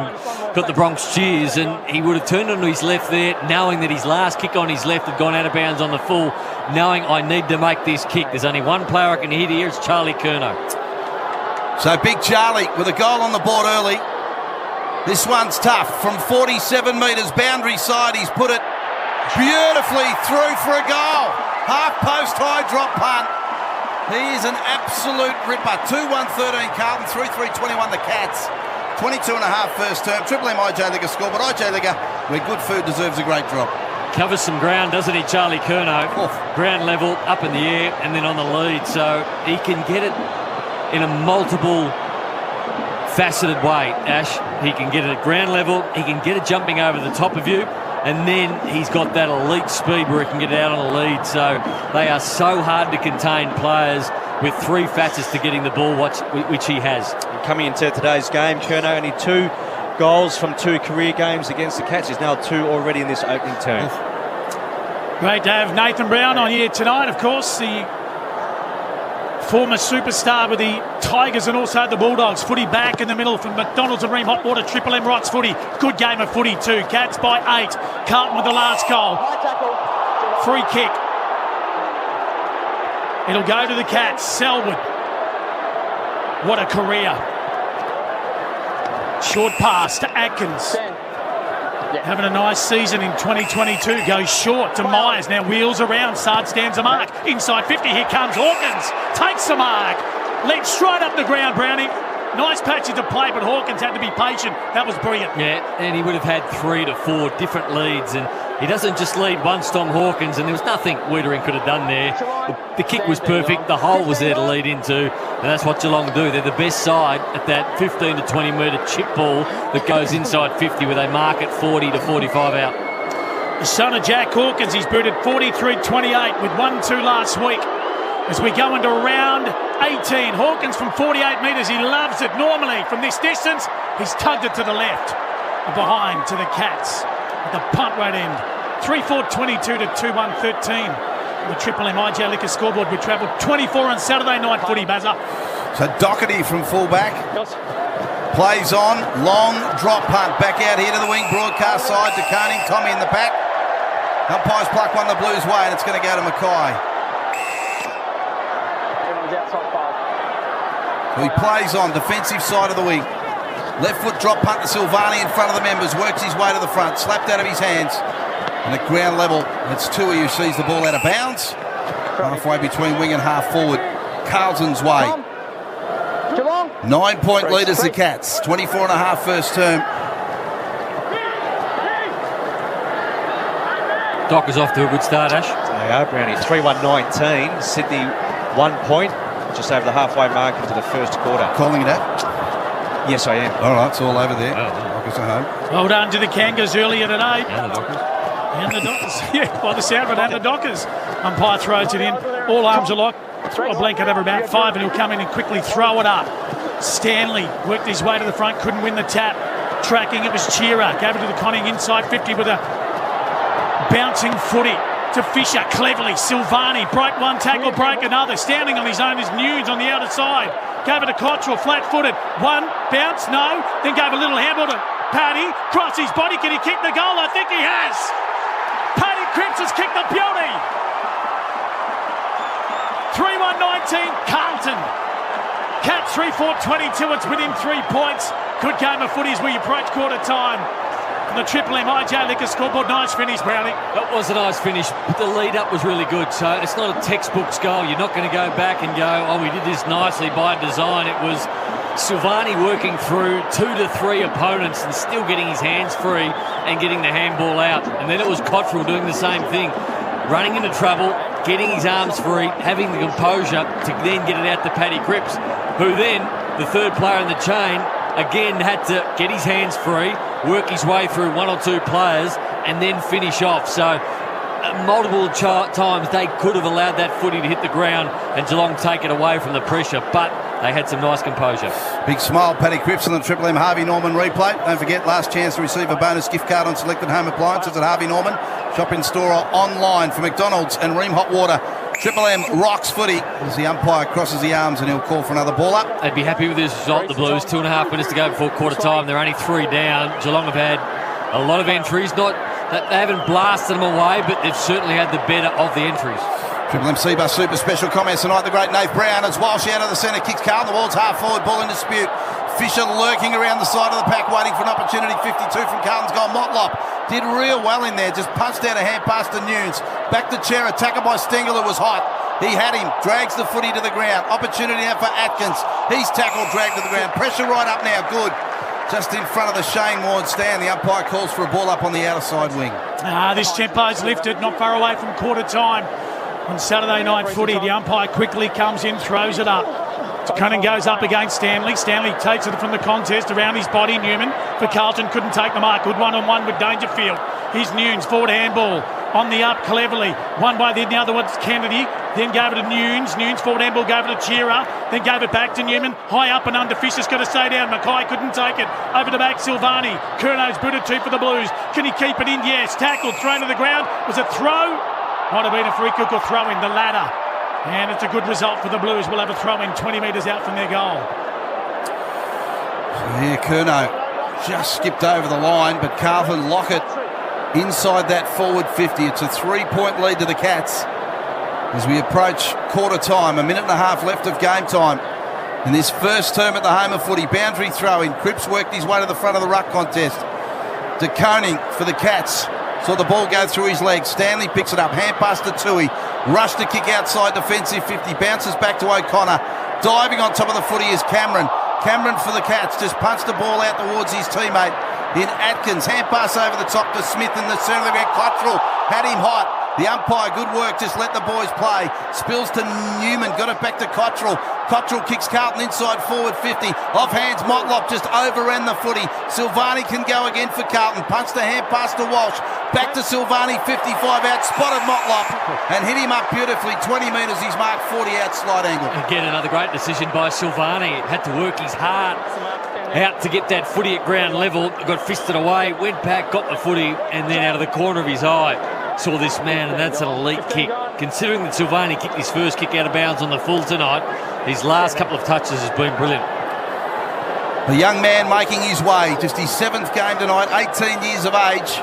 got the Bronx cheers, and he would have turned onto his left there, knowing that his last kick on his left had gone out of bounds on the full, knowing I need to make this kick. There's only one player I can hit here, it's Charlie Curnow. So Big Charlie with a goal on the board early. This one's tough. From 47 metres boundary side, he's put it beautifully through for a goal. Half post high drop punt. He is an absolute ripper. 2-1-13 Carlton, 3-3-21 the Cats. 22 and a half first term. Triple M IJ Liquor score, but IJ Liquor, where good food deserves a great drop. Covers some ground, doesn't he, Charlie Curnow? Ground level, up in the air, and then on the lead. So he can get it in a multiple faceted way, Ash. He can get it at ground level, he can get it jumping over the top of you, and then he's got that elite speed where he can get it out on a lead. So they are so hard to contain players with three facets to getting the ball, which he has. And coming into today's game, Curnow only 2 goals from 2 career games against the Cats. He's now 2 already in this opening term. Great to have Nathan Brown on here tonight, of course, the former superstar with the Tigers and also the Bulldogs. Footy back in the middle from McDonald's and Ream Hotwater. Triple M Rocks footy. Good game of footy too. Cats by 8. Carlton with the last goal. Free kick. It'll go to the Cats. Selwood. What a career. Short pass to Atkins. Having a nice season in 2022. Goes short to Myers. Now wheels around. Sard stands a mark. Inside 50. Here comes Hawkins. Takes the mark. Led straight up the ground, Brownie. Nice patches to play, but Hawkins had to be patient. That was brilliant. Yeah, and he would have had 3 to 4 different leads, and he doesn't just lead once, Tom Hawkins, and there was nothing Wiedering could have done there. The kick was perfect. The hole was there to lead into, and that's what Geelong do. They're the best side at that 15 to 20 metre chip ball that goes inside 50, where they mark it 40 to 45 out. The son of Jack Hawkins, he's booted 43-28 with 1-2 last week. As we go into round 18, Hawkins from 48 metres, he loves it normally. From this distance, he's tugged it to the left. Behind to the Cats at the punt right end. 3-4-22 to 2-1-13. The Triple M IJ Liquor scoreboard. We travelled 24 on Saturday night footy, Bazza. So Doherty from fullback. Plays on, long drop punt. Back out here to the wing broadcast side to Carney. Tommy in the pack. Umpires pluck one the Blues way, and it's going to go to Mackay. So he plays on, defensive side of the wing. Left foot drop punt to Silvani in front of the members. Works his way to the front. Slapped out of his hands. And at ground level, it's Tui who sees the ball out of bounds. Halfway between wing and half forward. Carlton's way. 9-point leaders the Cats. 24 and a half first term. Dockers off to a good start, Ash. They are, Brownie. 3-1-19. Sydney 1 point. Just over the halfway mark into the first quarter. Calling it out? Yes, I am. All right, it's all over there. Oh. Dockers are home. Well done to the Kangas earlier today. And the Dockers. And the Dockers. Yeah, by the sound of it, and the Dockers. Umpire throws it in. All arms are locked. A blanket over about 5, and he'll come in and quickly throw it up. Stanley worked his way to the front, couldn't win the tap. Tracking, it was Shearer. Gave it to the Conning inside 50 with a bouncing footy to Fisher. Cleverly, Silvani. Broke one tackle, broke another. Standing on his own is Nunes on the outer side. Gave it to Cottrell, flat-footed. One, bounce, no. Then gave a little handball to Paddy. Cross his body. Can he kick the goal? I think he has. Paddy Cripps has kicked the beauty. 3-1-19, Carlton. Cats 3-4-22, it's within 3 points. Good game of footy as we approach quarter time. And the Triple M IJ Liquor scoreboard, nice finish, Brownie. That was a nice finish, but the lead-up was really good. So it's not a textbook goal. You're not going to go back and go, oh, we did this nicely by design. It was Silvani working through 2 to 3 opponents and still getting his hands free and getting the handball out. And then it was Cottrell doing the same thing, running into trouble, getting his arms free, having the composure to then get it out to Paddy Cripps, who then, the third player in the chain, again had to get his hands free, work his way through 1 or 2 players, and then finish off. So multiple times they could have allowed that footy to hit the ground and Geelong take it away from the pressure, but they had some nice composure. Big smile, Paddy Cripps on the Triple M Harvey Norman replay. Don't forget, last chance to receive a bonus gift card on selected home appliances at Harvey Norman. Shop in store or online for McDonald's and Ream Hot Water. Triple M rocks footy as the umpire crosses the arms and he'll call for another ball up. They'd be happy with this result, the Blues. 2.5 minutes to go before quarter time. They're only 3 down. Geelong have had a lot of entries. Not that they haven't blasted them away, but they've certainly had the better of the entries. Triple M Seabus Super Special comments tonight. The great Nath Brown as Walsh out of the centre kicks Carlton towards half forward, ball in dispute. Fisher lurking around the side of the pack, waiting for an opportunity. 52 from Carlton's goal. Motlop did real well in there, just punched out a hand pass to Nunes. Back to Chera, tackled by Stengel, who was hot. He had him, drags the footy to the ground. Opportunity now for Atkins. He's tackled, dragged to the ground. Pressure right up now, good. Just in front of the Shane Warne stand. The umpire calls for a ball up on the outer side wing. This tempo's lifted, not far away from quarter time. On Saturday night footy, the umpire quickly comes in, throws it up. Cunning goes up against Stanley. Stanley takes it from the contest around his body. Newman for Carlton couldn't take the mark. Good one-on-one with Dangerfield. Here's Nunes, forward handball. On the up, cleverly. One by the other one's Kennedy. Then gave it to Nunes. Nunes forward handball, gave it to Shearer. Then gave it back to Newman. High up and under. Fisher's got to stay down. Mackay couldn't take it. Over the back, Silvani. Curno's booted 2 for the Blues. Can he keep it in? Yes. Tackled, thrown to the ground. Was it throw? Might have been a free kick or throw in the ladder. And it's a good result for the Blues. We'll have a throw in 20 metres out from their goal. So here, Curnow just skipped over the line, but Carlton lock it inside that forward 50. It's a 3-point lead to the Cats as we approach quarter time. 1.5 minutes left of game time in this first term at the home of footy. Boundary throw in. Cripps worked his way to the front of the ruck contest. De Koning for the Cats. Saw the ball go through his legs. Stanley picks it up. Hand pass to Tui. Rush to kick outside defensive 50. Bounces back to O'Connor. Diving on top of the footy is Cameron. Cameron for the Cats. Just punched the ball out towards his teammate in Atkins. Hand pass over the top to Smith in the centre of the ground. Cottrell had him hot. The umpire, good work, just let the boys play. Spills to Newman, got it back to Cottrell. Cottrell kicks Carlton inside forward 50. Off hands, Motlop just overran the footy. Silvani can go again for Carlton. Punch the hand pass to Walsh. Back to Silvani, 55 out. Spotted Motlop and hit him up beautifully. 20 metres, he's marked 40 out, slight angle. Again, another great decision by Silvani. Had to work his heart out to get that footy at ground level. Got fisted away, went back, got the footy, and then out of the corner of his eye saw this man, and that's an elite kick. Considering that Silvani kicked his first kick out of bounds on the full tonight, his last couple of touches has been brilliant. The young man making his way, just his 7th game tonight, 18 years of age,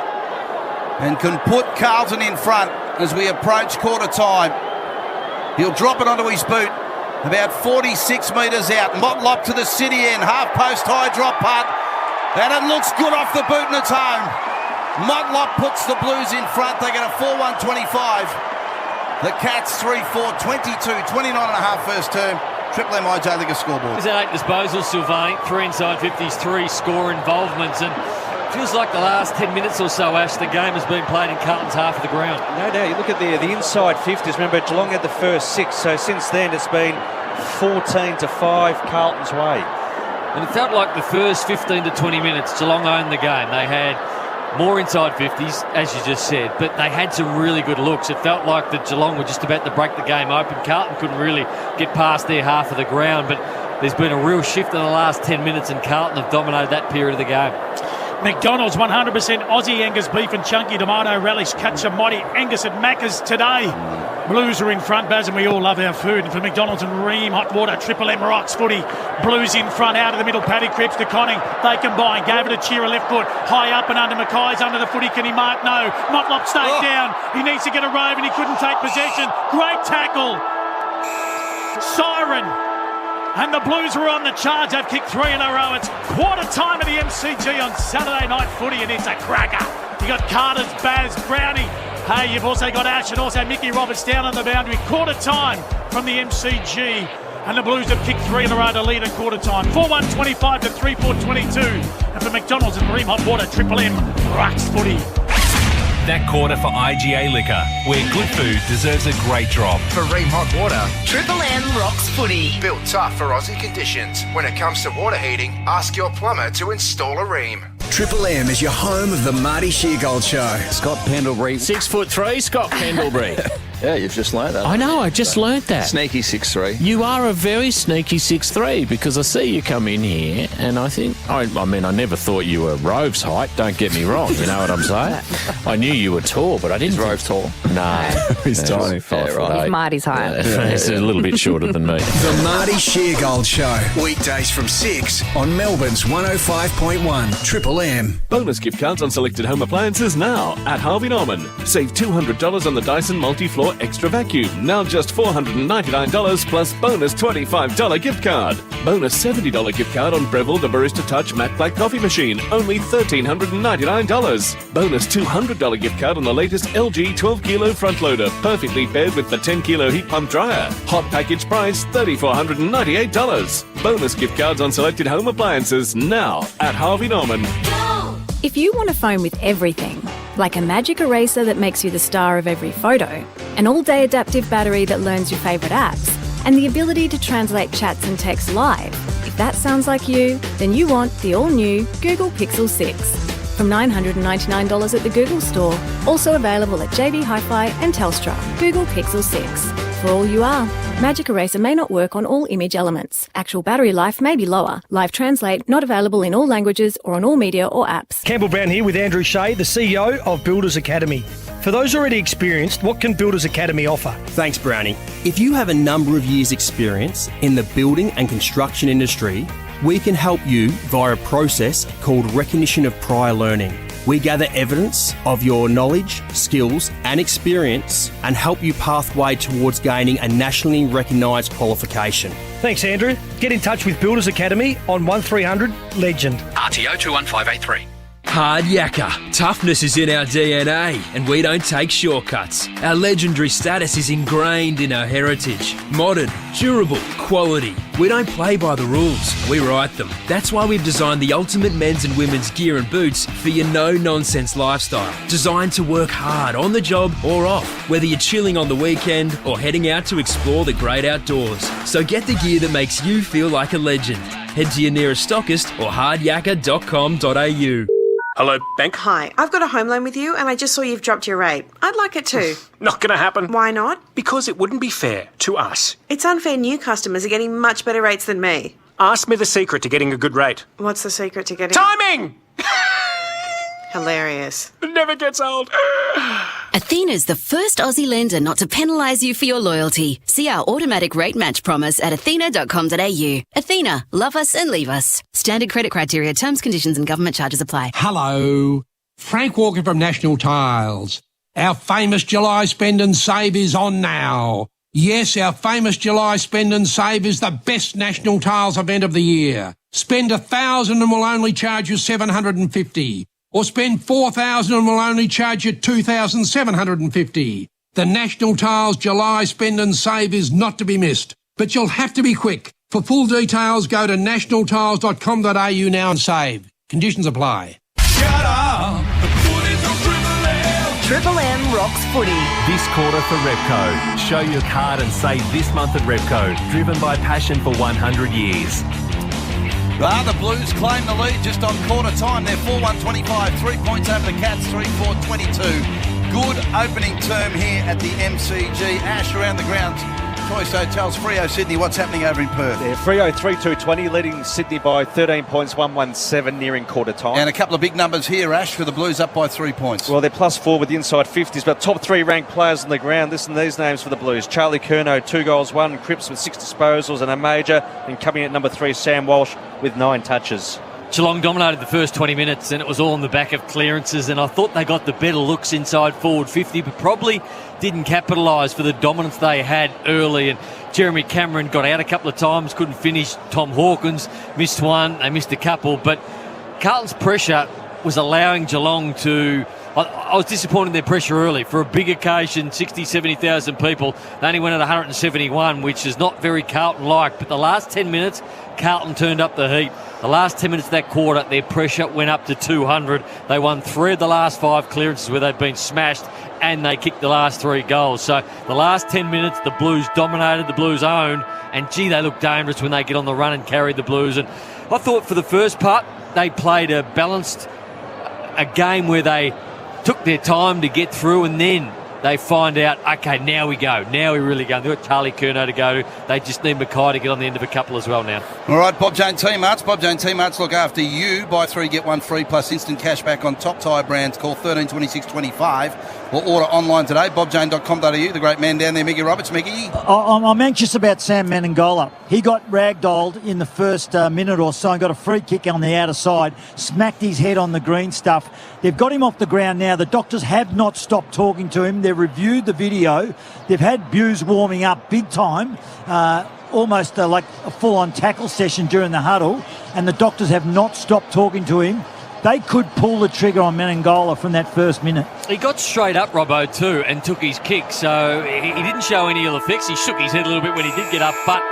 and can put Carlton in front as we approach quarter time. He'll drop it onto his boot, about 46 metres out. Motlop to the city end, half post high drop putt, and it looks good off the boot and it's home. Motlop puts the Blues in front. They get a 4-1-25. The Cats 3-4, 22-29 and a half first term. Triple M IJ Liga scoreboard. He's at 8 disposals, Sylvain. 3 inside 50s, 3 score involvements. And feels like the last 10 minutes or so, Ash, the game has been played in Carlton's half of the ground. No doubt. You look at the inside 50s. Remember, Geelong had the first 6. So since then, it's been 14-5 Carlton's way. And it felt like the first 15 to 20 minutes, Geelong owned the game. They had more inside 50s, as you just said, but they had some really good looks. It felt like that Geelong were just about to break the game open. Carlton couldn't really get past their half of the ground, but there's been a real shift in the last 10 minutes, and Carlton have dominated that period of the game. McDonald's 100% Aussie Angus beef and chunky tomato relish. Catch a mighty Angus at Macca's today. Blues are in front, Baz, and we all love our food. And for McDonald's and Ream Hot Water, Triple M rocks footy. Blues in front, out of the middle, Paddy creeps to Conning. They combine, gave it a cheer, a left foot, high up and under. Mackay's under the footy, can he mark? No. Motlop stayed down. He needs to get a rove and he couldn't take possession. Great tackle. Siren. And the Blues were on the charge. They've kicked 3 in a row. It's quarter time of the MCG on Saturday night footy, and it's a cracker. You got Carter's, Baz, Brownie. Hey, you've also got Ash and also Mickey Roberts down on the boundary. Quarter time from the MCG. And the Blues have kicked 3 in a row to lead at quarter time. 4-1-25 to 3-4-22. And for McDonald's and Ream Hot Water, Triple M rocks footy. That quarter for IGA Liquor, where good food deserves a great drop. For Ream Hot Water, Triple M rocks footy. built tough for Aussie conditions. When it comes to water heating, ask your plumber to install a Ream. Triple M is your home of the Marty Sheargold Show. Scott Pendlebury. 6'3", Scott Pendlebury. Yeah, you've just learnt that. I know, I just learnt that. Sneaky 6'3". You are a very sneaky 6'3", because I see you come in here and I think, I mean, I never thought you were Rove's height, don't get me wrong, you know what I'm saying? I knew you were tall, but I didn't... Is Rove tall? No. He's tiny. 5'8". He's Marty's height. He's a little bit shorter than me. The Marty Sheargold Show. Weekdays from 6 on Melbourne's 105.1 Triple M. Bonus gift cards on selected home appliances now at Harvey Norman. Save $200 on the Dyson Multi-Floor Extra Vacuum. Now just $499 plus bonus $25 gift card. Bonus $70 gift card on Breville the Barista Touch Matte Black Coffee Machine. Only $1,399. Bonus $200 gift card on the latest LG 12 kilo front loader. Perfectly paired with the 10 kilo heat pump dryer. Hot package price $3,498. Bonus gift cards on selected home appliances now at Harvey Norman. If you want a phone with everything, like a magic eraser that makes you the star of every photo, an all-day adaptive battery that learns your favourite apps, and the ability to translate chats and texts live, if that sounds like you, then you want the all-new Google Pixel 6. From $999 at the Google Store, also available at JB Hi-Fi and Telstra. Google Pixel 6. For all you are. Magic Eraser may not work on all image elements. Actual battery life may be lower. Live Translate not available in all languages or on all media or apps. Campbell Brown here with Andrew Shea, the CEO of Builders Academy. For those already experienced, what can Builders Academy offer? Thanks, Brownie. If you have a number of years' experience in the building and construction industry, we can help you via a process called recognition of prior learning. We gather evidence of your knowledge, skills and experience and help you pathway towards gaining a nationally recognised qualification. Thanks, Andrew. Get in touch with Builders Academy on 1300 Legend. RTO 21583. Hard yakka. Toughness is in our DNA, and we don't take shortcuts. Our legendary status is ingrained in our heritage. Modern, durable, quality. We don't play by the rules, we write them. That's why we've designed the ultimate men's and women's gear and boots for your no-nonsense lifestyle. Designed to work hard on the job or off, whether you're chilling on the weekend or heading out to explore the great outdoors. So get the gear that makes you feel like a legend. Head to your nearest stockist or hardyakka.com.au. Hello, bank. Hi, I've got a home loan with you and I just saw you've dropped your rate. I'd like it too. Not going to happen. Why not? Because it wouldn't be fair to us. It's unfair new customers are getting much better rates than me. Ask me the secret to getting a good rate. What's the secret to getting... Timing! Hilarious. It never gets old. Athena's the first Aussie lender not to penalise you for your loyalty. See our automatic rate match promise at athena.com.au. Athena, love us and leave us. Standard credit criteria, terms, conditions and government charges apply. Hello. Frank Walker from National Tiles. Our famous July Spend and Save is on now. Yes, our famous July Spend and Save is the best National Tiles event of the year. Spend $1,000 and we'll only charge you $750. or spend $4,000 and we'll only charge you $2,750. The National Tiles July Spend and Save is not to be missed, but you'll have to be quick. For full details, go to nationaltiles.com.au now and save. Conditions apply. Triple M rocks footy. This quarter for Repco. Show your card and save this month at Repco. Driven by passion for 100 years. The Blues claim the lead just on quarter time. They're 4-1-25. 3 points over the Cats, 3-4-22. Good opening term here at the MCG. Ash around the ground. Choice Hotels, Freo Sydney. What's happening over in Perth? Yeah, Freo 3-2-20, leading Sydney by 13 points, 1-1-7, nearing quarter time. And a couple of big numbers here, Ash, for the Blues up by 3 points. Well, they're +4 with the inside 50s, but top 3 ranked players on the ground. Listen to these names for the Blues. Charlie Curnow, 2 goals, 1. Cripps with 6 disposals and a major. And coming at number 3, Sam Walsh with 9 touches. Geelong dominated the first 20 minutes and it was all on the back of clearances, and I thought they got the better looks inside forward 50, but probably didn't capitalise for the dominance they had early. And Jeremy Cameron got out a couple of times, couldn't finish. Tom Hawkins missed one, they missed a couple, but Carlton's pressure was allowing Geelong to... I was disappointed in their pressure early. For a big occasion, 60, 70,000 people, they only went at 171, which is not very Carlton-like. But the last 10 minutes, Carlton turned up the heat. The last 10 minutes of that quarter, their pressure went up to 200. They won 3 of the last 5 clearances where they'd been smashed, and they kicked the last 3 goals. So the last 10 minutes, the Blues dominated, the Blues owned, and gee, they look dangerous when they get on the run and carry the Blues. And I thought for the first part, they played a balanced a game where they took their time to get through, and then they find out, okay, now we go. Now we really go. They've got Charlie Curnow to go to. They just need Mackay to get on the end of a couple as well now. All right, Bob Jane T-Marts. Bob Jane T-Marts look after you. Buy 3, get 1 free, plus instant cash back on top tyre brands. Call 13 26 25 or order online today. bobjane.com.au. The great man down there, Mickey Roberts. Mickey? I'm anxious about Sam Menengola. He got ragdolled in the first minute or so and got a free kick on the outer side, smacked his head on the green stuff. They've got him off the ground now. The doctors have not stopped talking to him. They've reviewed the video. They've had Buse warming up big time, almost like a full-on tackle session during the huddle, and the doctors have not stopped talking to him. They could pull the trigger on Menengola from that first minute. He got straight up, Robbo, too, and took his kick, so he didn't show any ill effects. He shook his head a little bit when he did get up, but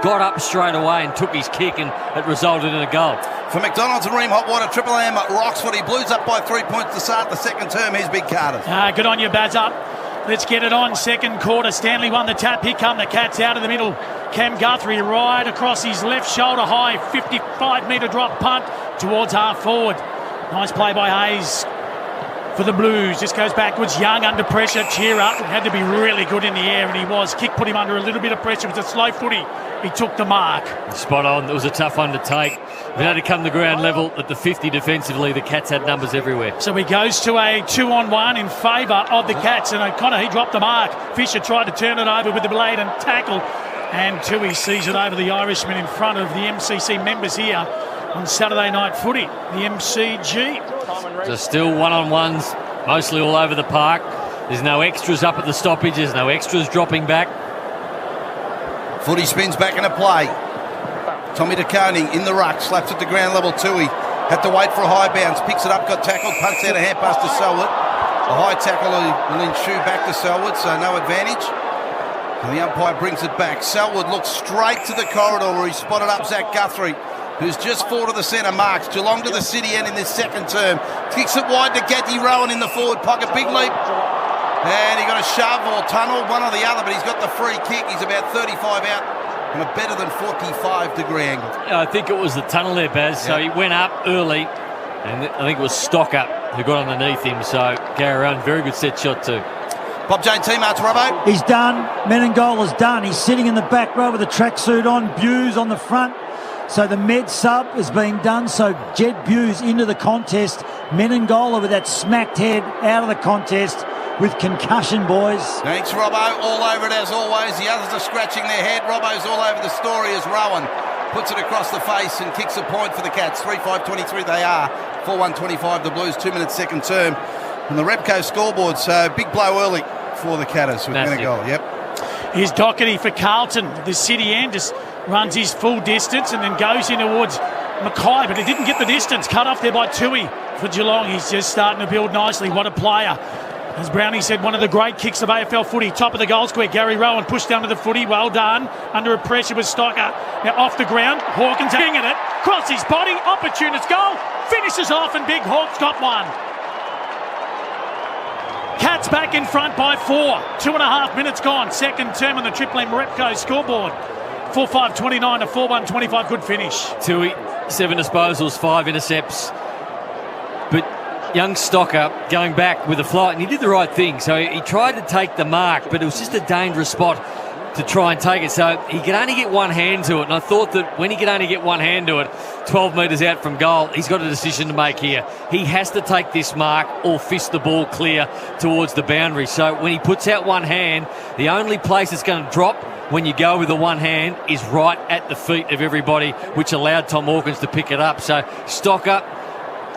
got up straight away and took his kick, and it resulted in a goal. For McDonald's and Ream Hot Water, Triple M at Roxford. He Blues up by 3 points to start the second term. Here's Big Carter. Good on you, Bazza. Let's get it on. Second quarter. Stanley won the tap. Here come the Cats out of the middle. Cam Guthrie right across his left shoulder high. 55-metre drop punt towards half forward. Nice play by Hayes for the Blues. Just goes backwards. Young under pressure. Cheer up. Had to be really good in the air, and he was. Kick put him under a little bit of pressure. It was a slow footy. He took the mark. Spot on. It was a tough one to take. If it had to come to ground level at the 50 defensively, the Cats had numbers everywhere. So he goes to a 2-on-1 in favour of the Cats, and O'Connor, he dropped the mark. Fisher tried to turn it over with the blade and tackle, and Tui sees it over the Irishman in front of the MCC members here on Saturday Night Footy, the MCG. So still one-on-ones, mostly all over the park. There's no extras up at the stoppage. There's no extras dropping back. Footy spins back into play. Tommy DeConing in the ruck, slaps at the ground level. Tui had to wait for a high bounce, picks it up, got tackled, punts out a hand pass to Selwood. A high tackle will ensue back to Selwood, so no advantage. And the umpire brings it back. Selwood looks straight to the corridor where he spotted up Zach Guthrie, who's just forward of the centre marks. Geelong to the city end in this second term. Kicks it wide to Gatty Rowan in the forward pocket. Big leap. And he got a shove or tunnel, one or the other, but he's got the free kick. He's about 35 out on a better than 45-degree angle. Yeah, I think it was the tunnel there, Baz. So he went up early, and I think it was Stocker who got underneath him. So Gary Rowan, very good set shot too. Bob Jane T-Marts, Robbo. He's done. Menengola's done. He's sitting in the back row with the tracksuit on. Buse on the front. So the med sub is being done. So Jed Buse into the contest. Menengola with that smacked head out of the contest with concussion, boys. Thanks, Robbo. All over it as always. The others are scratching their head. Robbo's all over the story as Rowan puts it across the face and kicks a point for the Cats. 3-5-23 they are. 4-1-25 the Blues. 2 minutes second term. And the Repco scoreboard. So big blow early for the Catters with Menengola. Yep. Here's Doherty for Carlton. The city end just runs his full distance and then goes in towards Mackay, but he didn't get the distance. Cut off there by Tui for Geelong. He's just starting to build nicely. What a player. As Brownie said, one of the great kicks of AFL footy. Top of the goal square, Gary Rowan pushed down to the footy. Well done. Under a pressure with Stocker. Now off the ground. Hawkins hanging it. Cross his body. Opportunist goal. Finishes off and Big Hawk's got one. Cats back in front by 4. 2.5 minutes gone. Second term on the Triple M Repco scoreboard. 4-5-29 to 4-1-25. Good finish. Tui, 7 disposals, 5 intercepts. But young Stocker going back with a flight, and he did the right thing. So he tried to take the mark, but it was just a dangerous spot to try and take it. So he could only get one hand to it, and I thought that when he could only get one hand to it, 12 metres out from goal, he's got a decision to make here. He has to take this mark or fist the ball clear towards the boundary. So when he puts out one hand, the only place it's going to drop when you go with the one hand is right at the feet of everybody, which allowed Tom Hawkins to pick it up. So Stocker,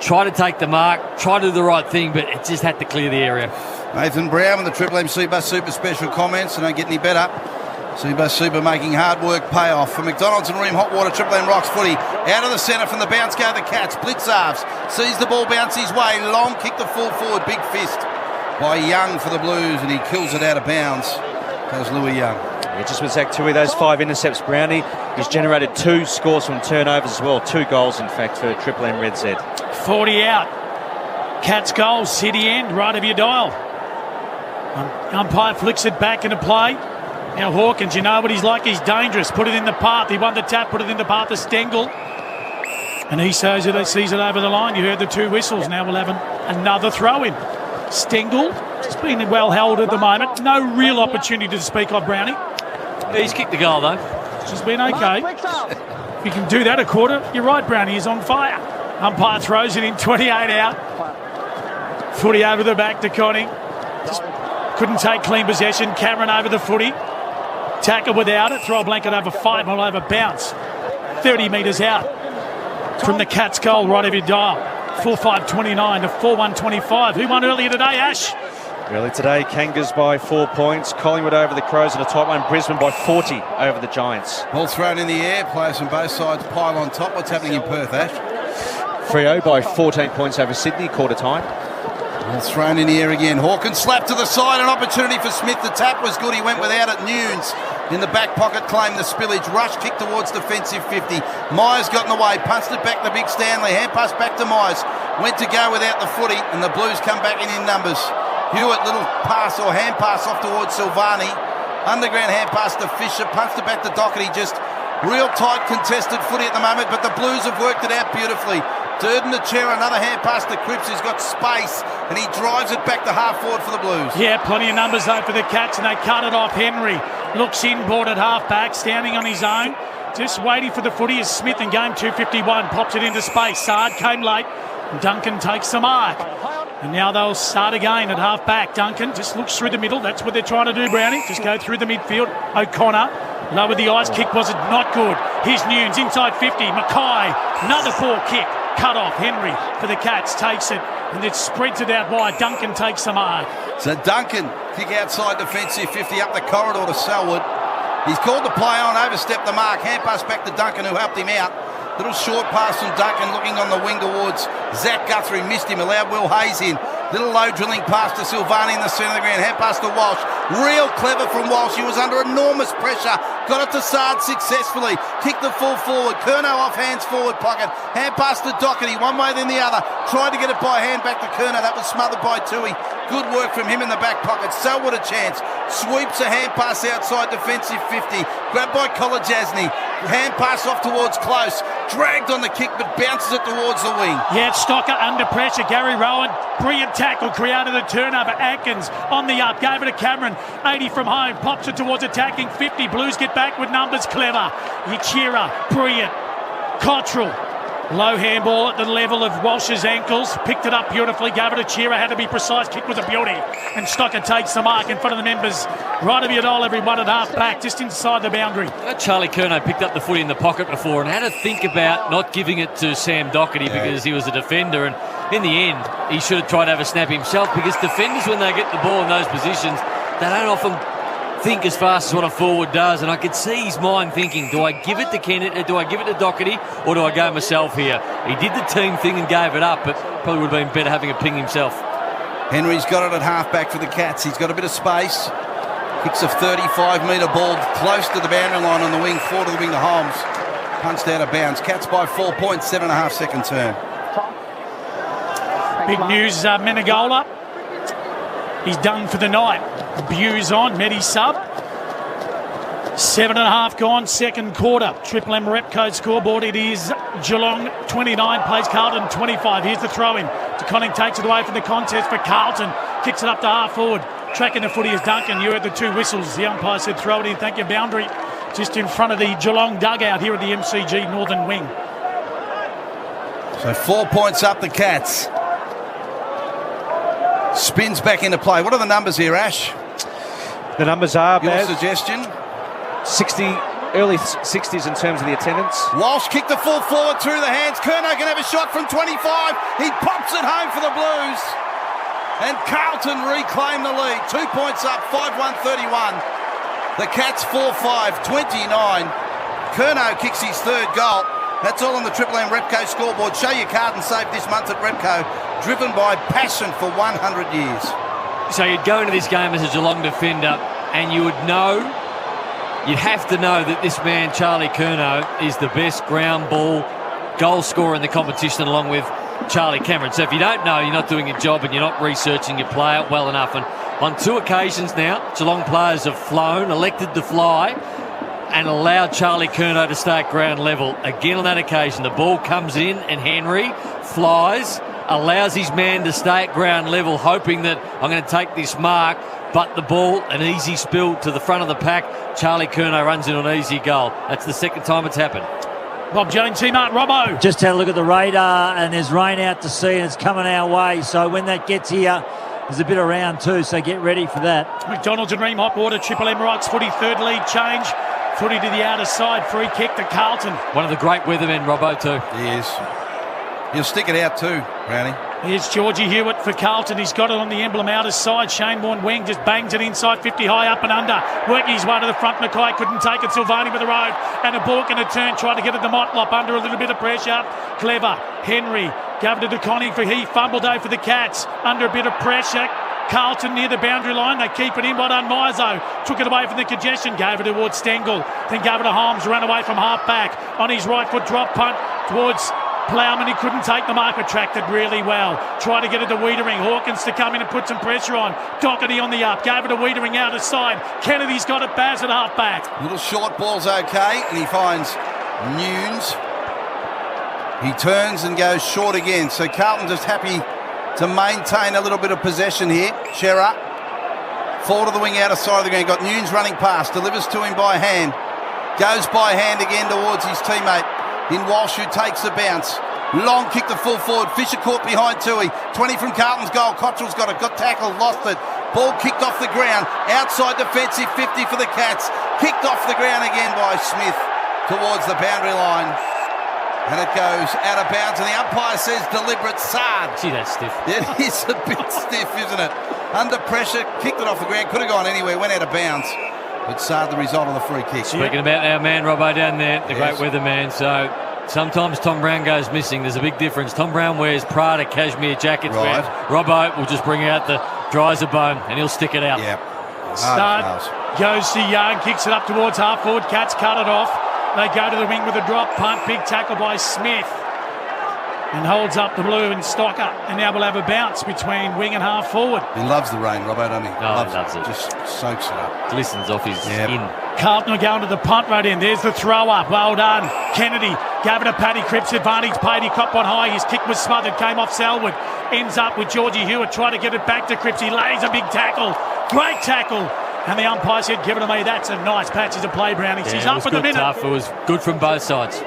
try to take the mark, try to do the right thing, but it just had to clear the area. Nathan Brown with the Triple M Seabus Super special comments, and don't get any better. Seabus Super making hard work pay off. For McDonald's and Ream Hot Water, Triple M Rocks footy. Out of the centre from the bounce go the Cats. Blitzarves sees the ball bounce his way. Long kick the full forward. Big fist by Young for the Blues, and he kills it out of bounds. Goes Louis Young. Yeah, just with Zach Tui, those 5 intercepts, Brownie. He's generated 2 scores from turnovers as well. 2 goals, in fact, for Triple M Red Z. 40 out. Cats goal, City end, right of your dial. Umpire flicks it back into play. Now Hawkins, you know what he's like. He's dangerous. Put it in the path. He won the tap, put it in the path of Stengel. And he sees it over the line. You heard the 2 whistles. Now we'll have another throw in. Stengel, just been well held at the moment. No real opportunity to speak of, Brownie. He's kicked the goal, though. She's been okay. If you can do that a quarter, you're right, Brownie is on fire. Umpire throws it in, 28 out. Footy over the back to Connie. Just couldn't take clean possession. Cameron over the footy. Tackle without it. Throw a blanket over 5, all over bounce. 30 metres out from the Cats goal, right of your dial. 4-5-29 to 4-1-25. Who won earlier today, Ash? Early today, Kangas by 4 points. Collingwood over the Crows in a tight one. Brisbane by 40 over the Giants. Ball thrown in the air. Players from both sides pile on top. What's happening in Perth, Ash? Freo by 14 points over Sydney, quarter time. Ball thrown in the air again. Hawkins slapped to the side. An opportunity for Smith. The tap was good. He went without it. Nunes in the back pocket claimed the spillage. Rush kick towards defensive 50. Myers got in the way. Punched it back to Big Stanley. Hand pass back to Myers. Went to go without the footy, and the Blues come back in numbers. Hewitt, little pass or hand pass off towards Silvani. Underground hand pass to Fisher. Punched it back to Doherty. Just real tight contested footy at the moment, but the Blues have worked it out beautifully. Durden to Chera, another hand pass to Cripps, who's got space, and he drives it back to half forward for the Blues. Yeah, plenty of numbers though for the Cats, and they cut it off. Henry looks inboard at half back, standing on his own, just waiting for the footy as Smith in game 251 pops it into space. Sard came late, and Duncan takes the mark. And now they'll start again at half back. Duncan just looks through the middle. That's what they're trying to do, Brownie. Just go through the midfield. O'Connor lowered the ice kick. Was it not good? Here's Nunes inside 50. Mackay, another poor kick. Cut off. Henry for the Cats takes it. And it spreads it out wide. Duncan takes the mark. So Duncan, kick outside defensive 50 up the corridor to Selwood. He's called the play on, overstepped the mark. Hand pass back to Duncan, who helped him out. Little short pass from Duncan looking on the wing towards Zach Guthrie. Missed him, allowed Will Hayes in. Little low drilling pass to Silvani in the centre of the ground. Hand pass to Walsh. Real clever from Walsh. He was under enormous pressure. Got it to Sard successfully. Kicked the full forward. Curnow off hands forward pocket. Hand pass to Doherty. One way then the other. Tried to get it by hand back to Curnow. That was smothered by Tui. Good work from him in the back pocket. Selwood a chance. Sweeps a hand pass outside defensive 50. Grabbed by Kolajasny. Hand pass off towards Close. Dragged on the kick but bounces it towards the wing. Yeah, Stocker under pressure. Gary Rowan, brilliant tackle, created a turnover. Atkins on the up, gave it to Cameron. 80 from home, pops it towards attacking 50. Blues get back with numbers. Clever. Yachira, brilliant. Cottrell. Low handball at the level of Walsh's ankles. Picked it up beautifully. Gave it to Chera. Had to be precise. Kick was a beauty. And Stocker takes the mark in front of the members. Right of your goal, everyone at half back, just inside the boundary. Charlie Curnow picked up the footy in the pocket before and had to think about not giving it to Sam Doherty because he was a defender. And in the end, he should have tried to have a snap himself because defenders, when they get the ball in those positions, they don't often think as fast as what a forward does, and I could see his mind thinking, do I give it to Kennedy, do I give it to Doherty, or do I go myself here? He did the team thing and gave it up, but probably would have been better having a ping himself. Henry's got it at half-back for the Cats. He's got a bit of space. Kicks a 35-metre ball close to the boundary line on the wing, 4 to the wing to Holmes. Punched out of bounds. Cats by 4 points, 7.5 second term. Big news, Menegola. He's done for the night. Bew's on, Medi sub. 7.5 gone, second quarter. Triple M Repco scoreboard. It is Geelong 29, plays Carlton 25. Here's the throw-in. DeConning takes it away from the contest for Carlton. Kicks it up to half forward. Tracking the footy is Duncan. You heard the 2 whistles. The umpire said throw it in, thank you, boundary. Just in front of the Geelong dugout here at the MCG Northern Wing. So 4 points up the Cats. Spins back into play. What are the numbers here, Ash? The numbers are, Your Baz, suggestion? 60, early 60s in terms of the attendance. Walsh kicked the full forward through the hands. Curnow can have a shot from 25. He pops it home for the Blues. And Carlton reclaim the lead. 2 points up, 5-1-31. The Cats 4-5, 29. Curnow kicks his third goal. That's all on the Triple M Repco scoreboard. Show your card and save this month at Repco. Driven by passion for 100 years. So you'd go into this game as a Geelong defender and you would know, you'd have to know that this man, Charlie Curnow, is the best ground ball goal scorer in the competition along with Charlie Cameron. So if you don't know, you're not doing your job and you're not researching your player well enough. And on 2 occasions now, Geelong players have flown, elected to fly, and allowed Charlie Curnow to stay at ground level. Again on that occasion, the ball comes in and Henry flies, allows his man to stay at ground level, hoping that I'm going to take this mark, but the ball, an easy spill to the front of the pack. Charlie Curnow runs in on an easy goal. That's the second time it's happened. Bob Jones, T-Mart, Robbo. Just had a look at the radar and there's rain out to sea and it's coming our way. So when that gets here, there's a bit of round 2, so get ready for that. McDonald's and Ream Hotwater, Triple M Rocks, footy, third lead change. Footy to the outer side, free kick to Carlton. One of the great weathermen, Robbo, too. He is. He'll stick it out too, Brownie. Here's Georgie Hewitt for Carlton. He's got it on the emblem outer side. Shane Warne Weng just bangs it inside 50 high up and under. Working his way to the front. Mackay couldn't take it. Silvani with the road. And a ball can turn. Tried to get it to Motlop under a little bit of pressure. Clever. Henry gave it to DeConning for he fumbled over for the Cats. Under a bit of pressure. Carlton near the boundary line. They keep it in. Well done, Mizo. Took it away from the congestion. Gave it towards Stengel. Then gave it to Holmes. Ran away from half back. On his right foot drop punt towards Plowman. He couldn't take the mark. Attracted really well. Tried to get it to Wiedering. Hawkins to come in and put some pressure on. Doherty on the up. Gave it to Wiedering out of side. Kennedy's got it. Baz at half back. Little short ball's okay. And he finds Nunes. He turns and goes short again. So Carlton just happy to maintain a little bit of possession here. Shearer, 4 to the wing outer side of the ground. Got Nunes running past, delivers to him by hand. Goes by hand again towards his teammate in Walsh, who takes the bounce. Long kick to full forward. Fisher caught behind Tui. 20 from Carlton's goal. Cottrell's got it. Got tackled, lost it. Ball kicked off the ground. Outside defensive 50 for the Cats. Kicked off the ground again by Smith towards the boundary line. And it goes out of bounds, and the umpire says deliberate sard. Gee, that's stiff. It is a bit stiff, isn't it? Under pressure, kicked it off the ground, could have gone anywhere, went out of bounds. But sard the result of the free kick. Speaking about our man Robbo down there, the great weatherman. So sometimes Tom Brown goes missing. There's a big difference. Tom Brown wears Prada cashmere jackets. Right. Robbo will just bring out the dry as a bone, and he'll stick it out. Yep. Start goes to Young, kicks it up towards half forward. Cats cut it off. They go to the wing with a drop punt. Big tackle by Smith. And holds up the blue and Stocker. And now we'll have a bounce between wing and half forward. He loves the rain, Robbo, doesn't he? Oh, he loves it. Just soaks it up. Glistens off his skin. Carlton are going to the punt right in. There's the throw up. Well done. Kennedy gave it to Paddy Cripps. Advantage paid. He caught one high. His kick was smothered. Came off Selwood. Ends up with Georgie Hewitt trying to get it back to Cripps. He lays a big tackle. Great tackle. And the umpire said, give it to me. That's a nice patches of play, Brownie. He's up for the minute. Tough. It was good from both sides.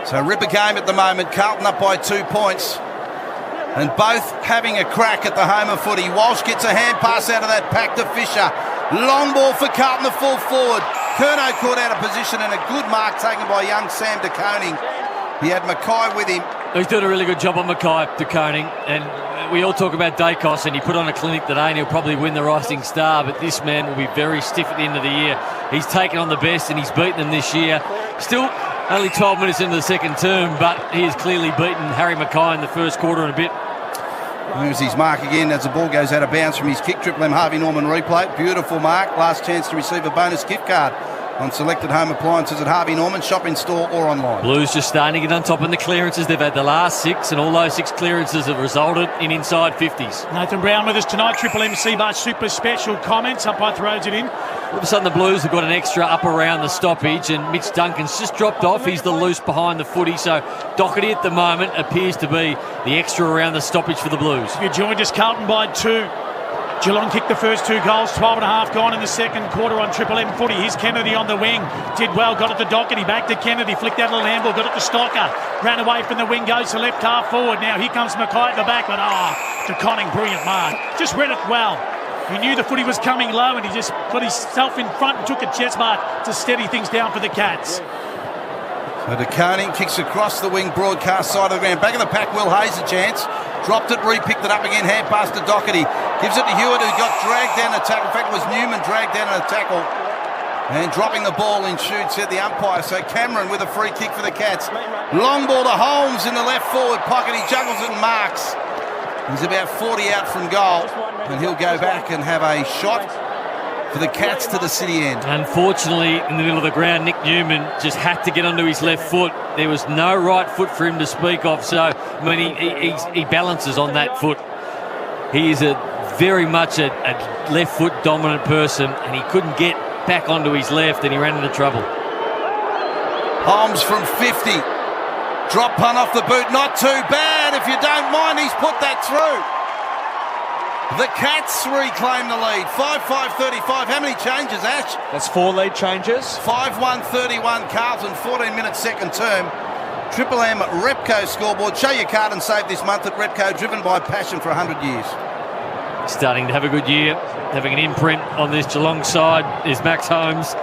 So ripper game at the moment. Carlton up by 2 points. And both having a crack at the home of footy. Walsh gets a hand pass out of that pack to Fisher. Long ball for Carlton to full forward. Curnow caught out of position and a good mark taken by young Sam DeConing. He had Mackay with him. He's doing a really good job on Mackay, de Koning, and we all talk about Dacos, and he put on a clinic today, and he'll probably win the Rising Star, but this man will be very stiff at the end of the year. He's taken on the best, and he's beaten them this year. Still only 12 minutes into the second term, but he has clearly beaten Harry Mackay in the first quarter and a bit. There's his mark again as the ball goes out of bounds from his kick. Triple M Harvey Norman replay. Beautiful mark. Last chance to receive a bonus gift card on selected home appliances at Harvey Norman, shop in store or online. Blues just starting to get on top in the clearances. They've had the last 6, and all those 6 clearances have resulted in inside 50s. Nathan Brown with us tonight. Triple M C-Bar Super Special comments. Umpire throws it in. All of a sudden the Blues have got an extra up around the stoppage, and Mitch Duncan's just dropped off. He's the loose behind the footy, so Doherty at the moment appears to be the extra around the stoppage for the Blues. You joined us, Carlton by 2. Geelong kicked the first 2 goals, 12 and a half gone in the second quarter on Triple M footy. Here's Kennedy on the wing. Did well, got it to Doherty, back to Kennedy, flicked out a little handball, got it to Stocker. Ran away from the wing, goes to left half forward. Now here comes Mackay at the back, but de Koning, brilliant mark. Just read it well. He knew the footy was coming low, and he just put himself in front and took a chest mark to steady things down for the Cats. So de Koning kicks across the wing, broadcast side of the ground. Back in the pack, Will Hayes a chance. Dropped it, re-picked it up again, hand pass to Doherty. Gives it to Hewitt, who got dragged down a tackle. In fact, it was Newman dragged down a tackle. And dropping the ball in shoot, said the umpire. So Cameron with a free kick for the Cats. Long ball to Holmes in the left forward pocket. He juggles it and marks. He's about 40 out from goal. And he'll go back and have a shot for the Cats to the city end. Unfortunately, in the middle of the ground, Nick Newman just had to get onto his left foot. There was no right foot for him to speak of, so I mean, he balances on that foot. He is very much a left foot dominant person, and he couldn't get back onto his left, and he ran into trouble. Holmes from 50. Drop punt off the boot, not too bad if you don't mind. He's put that through. The Cats reclaim the lead. 5-5-35. How many changes, Ash? That's 4 lead changes. 5-1-31 Carlton, 14 minutes second term. Triple M Repco scoreboard. Show your card and save this month at Repco, driven by passion for 100 years. Starting to have a good year, having an imprint on this Geelong side is Max Holmes.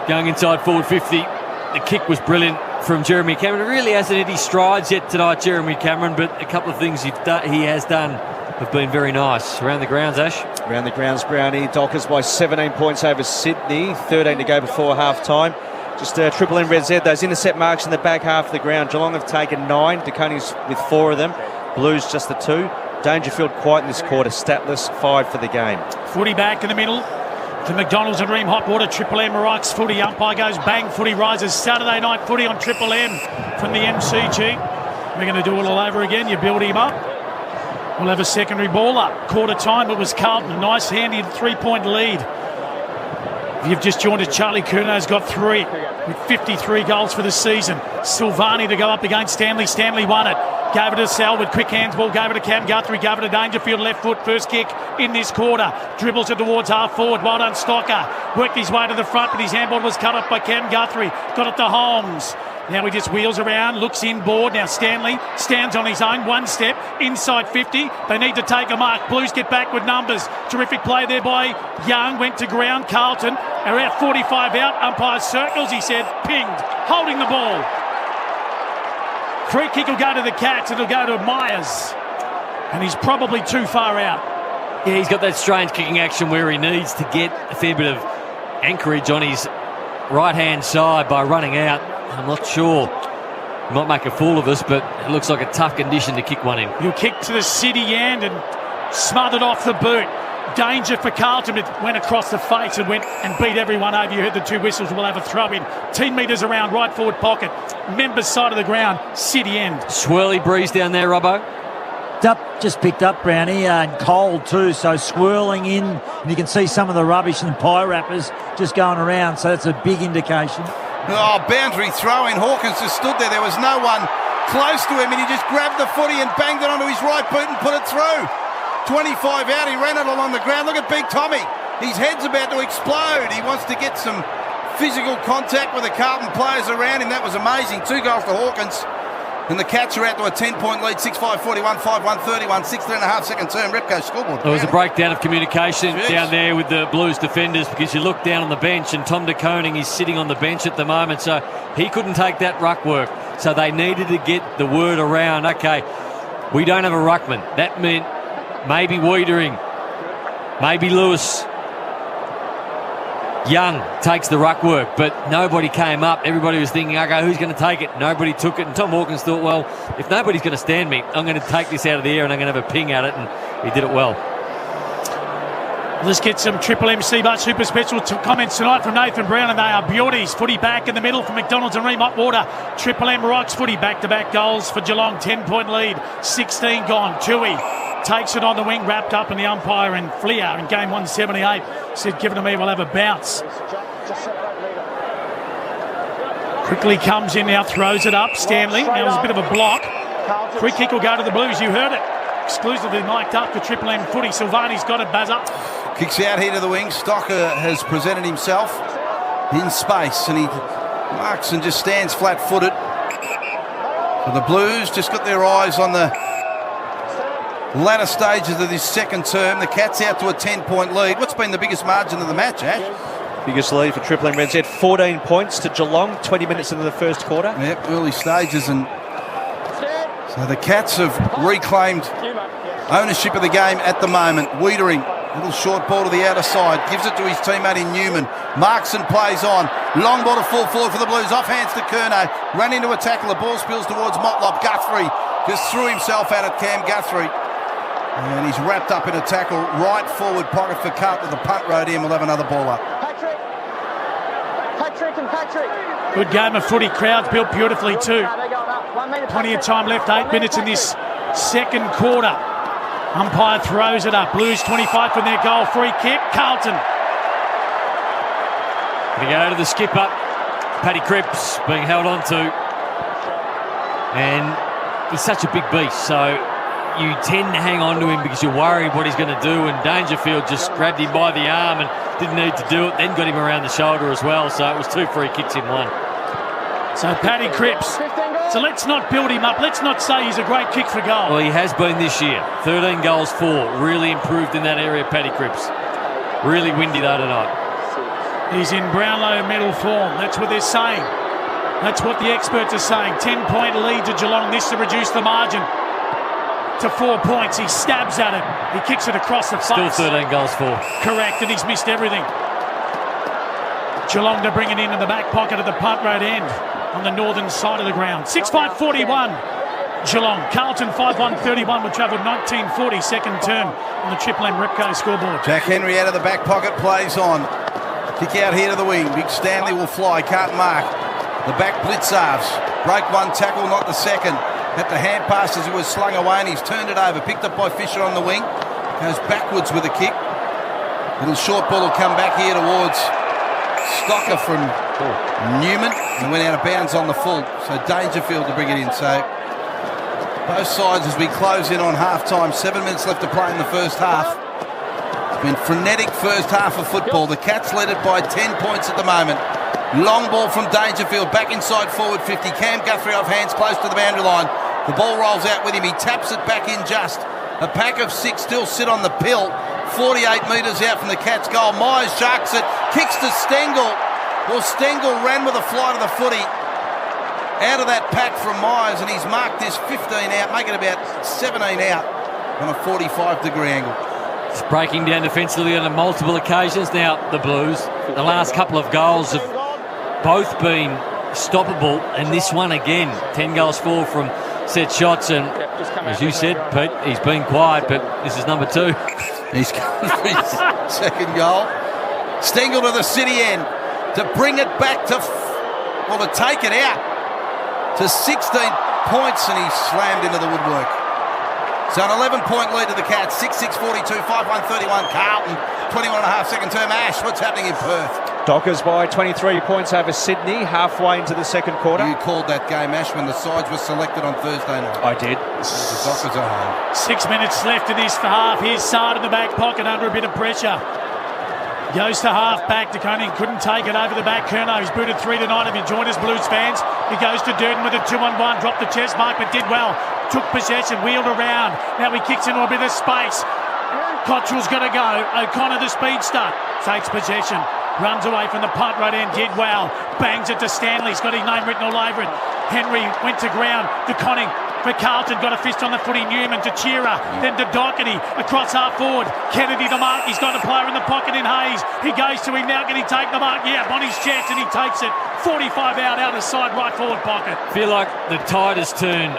Going inside forward 50. The kick was brilliant from Jeremy Cameron. It really hasn't hit his strides yet tonight, Jeremy Cameron, but a couple of things he has done have been very nice. Around the grounds, Ash? Around the grounds, Brownie. Dockers by 17 points over Sydney. 13 to go before half-time. Just Triple M Red Z, those intercept marks in the back half of the ground. Geelong have taken 9. de Koning's with 4 of them. Blues just the 2. Dangerfield quiet in this quarter. Statless 5 for the game. Footy back in the middle. To McDonald's and Ream Hotwater. Triple M Rikes footy. Umpire goes bang. Footy rises. Saturday night footy on Triple M from the MCG. We're going to do it all over again. You build him up. We'll have a secondary ball up. Quarter time, it was Carlton. Nice handy 3-point lead. If you've just joined us, Charlie Curno's got 3 with 53 goals for the season. Silvani to go up against Stanley. Stanley won it. Gave it to Selwood. Quick handsball. Gave it to Cam Guthrie. Gave it to Dangerfield. Left foot. First kick in this quarter. Dribbles it towards half forward. Well done, Stocker. Worked his way to the front, but his handball was cut off by Cam Guthrie. Got it to Holmes. Now he just wheels around, looks inboard. Now Stanley stands on his own, 1 step, inside 50. They need to take a mark. Blues get back with numbers. Terrific play there by Young. Went to ground. Carlton are out 45 out. Umpire circles, he said, pinged, holding the ball. Free kick will go to the Cats. It'll go to Myers. And he's probably too far out. Yeah, he's got that strange kicking action where he needs to get a fair bit of anchorage on his right-hand side by running out. I'm not sure. He might make a fool of us, but it looks like a tough condition to kick one in. He'll kick to the city end and smothered off the boot. Danger for Carlton. It went across the face and went and beat everyone over. You heard the 2 whistles. We'll have a throw in. 10 metres around, right forward pocket. Members side of the ground, city end. Swirly breeze down there, Robbo. Just picked up, Brownie, and cold too, so swirling in, and you can see some of the rubbish and pie wrappers just going around, so that's a big indication. Oh, boundary throw in. Hawkins just stood there. There was no one close to him, and he just grabbed the footy and banged it onto his right boot and put it through. 25 out, he ran it along the ground. Look at Big Tommy. His head's about to explode. He wants to get some physical contact with the Carlton players around him. That was amazing. 2 goals to Hawkins. And the Cats are out to a 10-point lead, 6-5-41, 5-1-31, 6.5 second term. Repco scoreboard. There was a breakdown of communication down there with the Blues defenders, because you look down on the bench and Tom de Koning is sitting on the bench at the moment, so he couldn't take that ruck work. So they needed to get the word around, okay, we don't have a ruckman. That meant maybe Wiedering, maybe Lewis. Young takes the ruck work, but nobody came up. Everybody was thinking, okay, who's going to take it? Nobody took it. And Tom Hawkins thought, well, if nobody's going to stand me, I'm going to take this out of the air and I'm going to have a ping at it. And he did it well. Let's get some Triple M Seabart Super Special comments tonight from Nathan Brown, and they are beauties. Footy back in the middle for McDonald's and Remont Water. Triple M rocks footy, back-to-back goals for Geelong. 10-point lead, 16 gone. Tui takes it on the wing, wrapped up, and the umpire in Fleer in game 178 said, give it to me, we'll have a bounce. Quickly comes in now, throws it up. Stanley, now there's a bit of a block. Free kick will go to the Blues, you heard it. Exclusively mic'd up for Triple M footy. Silvani's got it, buzzer. Kicks out here to the wing. Stocker has presented himself in space, and he marks and just stands flat-footed. So the Blues just got their eyes on the latter stages of this second term. The Cats out to a 10-point lead. What's been the biggest margin of the match, Ash? Biggest lead for Triple M Red Z, 14 points to Geelong, 20 minutes into the first quarter. Yep, early stages, and so the Cats have reclaimed ownership of the game at the moment. Wiedering, little short ball to the outer side, gives it to his teammate in Newman. Markson plays on. Long ball to full forward for the Blues. Off hands to Curnow. Run into a tackle. The ball spills towards Motlop. Guthrie just threw himself out at Cam Guthrie. And he's wrapped up in a tackle. Right forward pocket for Carlton. The punt road in. We'll have another ball up. Patrick. Good game of footy. Crowds built beautifully too. Plenty of time left. 8 minutes in this second quarter. Umpire throws it up. Blues 25 from their goal. Free kick. Carlton. Going to go to the skipper. Paddy Cripps being held on to. And he's such a big beast, so you tend to hang on to him because you're worried what he's going to do, and Dangerfield just grabbed him by the arm and didn't need to do it, then got him around the shoulder as well, so it was 2 free kicks in one. So Paddy Cripps. So let's not build him up. Let's not say he's a great kick for goal. Well, he has been this year. 13 goals, 4. Really improved in that area, Paddy Cripps. Really windy though tonight. He's in Brownlow medal form. That's what they're saying. That's what the experts are saying. 10-point lead to Geelong. This to reduce the margin to 4 points. He stabs at it. He kicks it across the face. Still 13 goals, 4. Correct, and he's missed everything. Geelong to bring it into the back pocket of the punt road end on the northern side of the ground. 6-5-41. Geelong. Carlton 5-1-31 will travel 1940 second term on the Triple M Repco scoreboard. Jack Henry out of the back pocket, plays on. Kick out here to the wing. Big Stanley will fly, can't mark. The back blitzarves. Break one tackle, not the second. Had the hand pass as he was slung away, and he's turned it over. Picked up by Fisher on the wing. Goes backwards with a kick. Little short ball will come back here towards Stocker from Newman, and went out of bounds on the full. So Dangerfield to bring it in. So both sides as we close in on half-time. 7 minutes left to play in the first half. It's been frenetic first half of football. The Cats led it by 10 points at the moment. Long ball from Dangerfield, back inside forward 50. Cam Guthrie off hands close to the boundary line. The ball rolls out with him. He taps it back in just. A pack of 6 still sit on the pill. 48 metres out from the Cats' goal. Myers sharks it, kicks to Stengel. Well, Stengel ran with a fly to the footy out of that pack from Myers, and he's marked this 15 out, making about 17 out on a 45-degree angle. It's breaking down defensively on multiple occasions. Now, the Blues, the last couple of goals have both been stoppable, and this one again, 10 goals 4 from set shots, and as you said, Pete, he's been quiet, but this is number 2. He's going for his second goal. Stengel to the city end to bring it back to, to take it out to 16 points, and he's slammed into the woodwork. So an 11-point lead to the Cats, 6-6-42, 5-1-31, Carlton, 21.5 second term. Ash, what's happening in Perth? Dockers by 23 points over Sydney, halfway into the second quarter. You called that game, Ash, when the sides were selected on Thursday night. I did. The Dockers are home. 6 minutes left in this half. Here's Sard in the back pocket under a bit of pressure. Goes to half back. De Koning couldn't take it over the back. Curnow, he's booted 3 tonight. Have you joined us, Blues fans? He goes to Durden with a 2-on-1. Dropped the chest mark, but did well. Took possession, wheeled around. Now he kicks into a bit of space. Cottrell's got to go. O'Connor, the speedster, takes possession. Runs away from the punt right end. Did well. Bangs it to Stanley. He's got his name written all over it. Henry went to ground. De Conning for Carlton, got a fist on the footy. Newman to Shearer, then to Doherty across half forward. Kennedy the mark. He's got a player in the pocket in Hayes. He goes to him now. Can he take the mark? Yeah, on his chest, and he takes it. 45 out of side right forward pocket. Feel like the tide has turned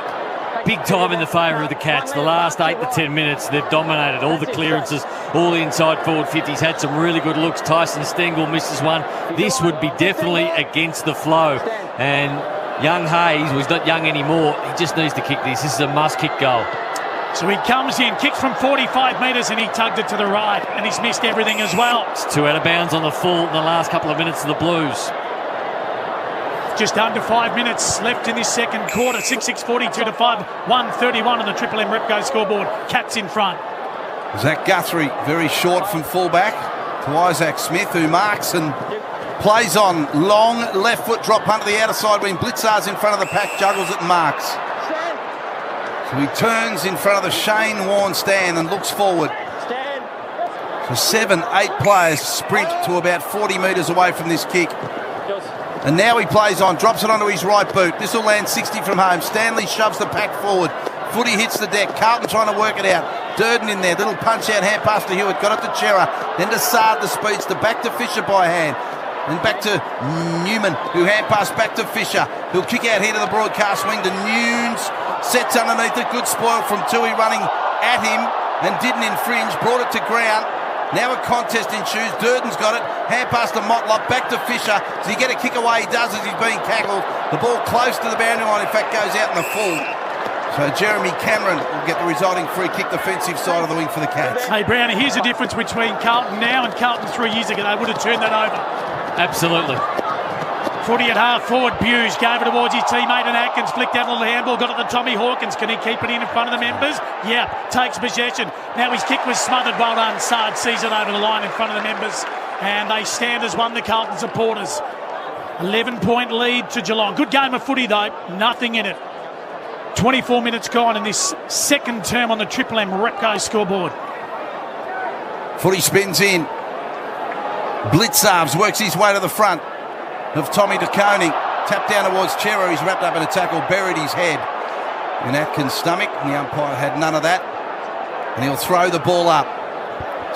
big time in the favour of the Cats. The last 8 to 10 minutes, they've dominated all the clearances, all the inside forward 50s. Had some really good looks. Tyson Stengel misses one. This would be definitely against the flow. And young Hayes, well, he's not young anymore. He just needs to kick this. This is a must-kick goal. So he comes in, kicks from 45 metres, and he tugged it to the right, and he's missed everything as well. It's 2 out of bounds on the full in the last couple of minutes of the Blues. Just under 5 minutes left in this second quarter. 6:42 to 5. 1:31 on the Triple M Repco scoreboard. Cats in front. Zach Guthrie, very short from fullback to Isaac Smith, who marks and plays on. Long left foot drop punt to the outer side when Blitzar's in front of the pack, juggles it and marks. So he turns in front of the Shane Warne stand and looks forward. So 7-8 players sprint to about 40 metres away from this kick. And now he plays on, drops it onto his right boot. This will land 60 from home. Stanley shoves the pack forward. Footy hits the deck. Carlton trying to work it out. Durden in there. Little punch-out hand pass to Hewitt. Got it to Chera. Then to Sard, the speedster. Back to Fisher by hand. And back to Newman, who hand passed back to Fisher. He'll kick out here to the broadcast wing to Nunes. Sets underneath it. Good spoil from Tui running at him and didn't infringe. Brought it to ground. Now a contest ensues. Durden's got it. Hand pass to Motlop. Back to Fisher. Does he get a kick away? He does as he's being tackled. The ball close to the boundary line. In fact, goes out in the full. So Jeremy Cameron will get the resulting free kick, defensive side of the wing for the Cats. Hey, Brownie, here's the difference between Carlton now and Carlton 3 years ago. They would have turned that over. Absolutely. Footy at half forward. Buse gave it towards his teammate and Atkins flicked out a little handball. Got it to Tommy Hawkins. Can he keep it in front of the members? Yeah. Takes possession. Now his kick was smothered. Well done. Sard sees it over the line in front of the members. And they stand as one, the Carlton supporters. 11-point lead to Geelong. Good game of footy though. Nothing in it. 24 minutes gone in this second term on the Triple M Repco scoreboard. Footy spins in. Blitzarves works his way to the front of Tommy De Koning. Tapped down towards Chera. He's wrapped up in a tackle, buried his head in Atkins' stomach. The umpire had none of that. And he'll throw the ball up.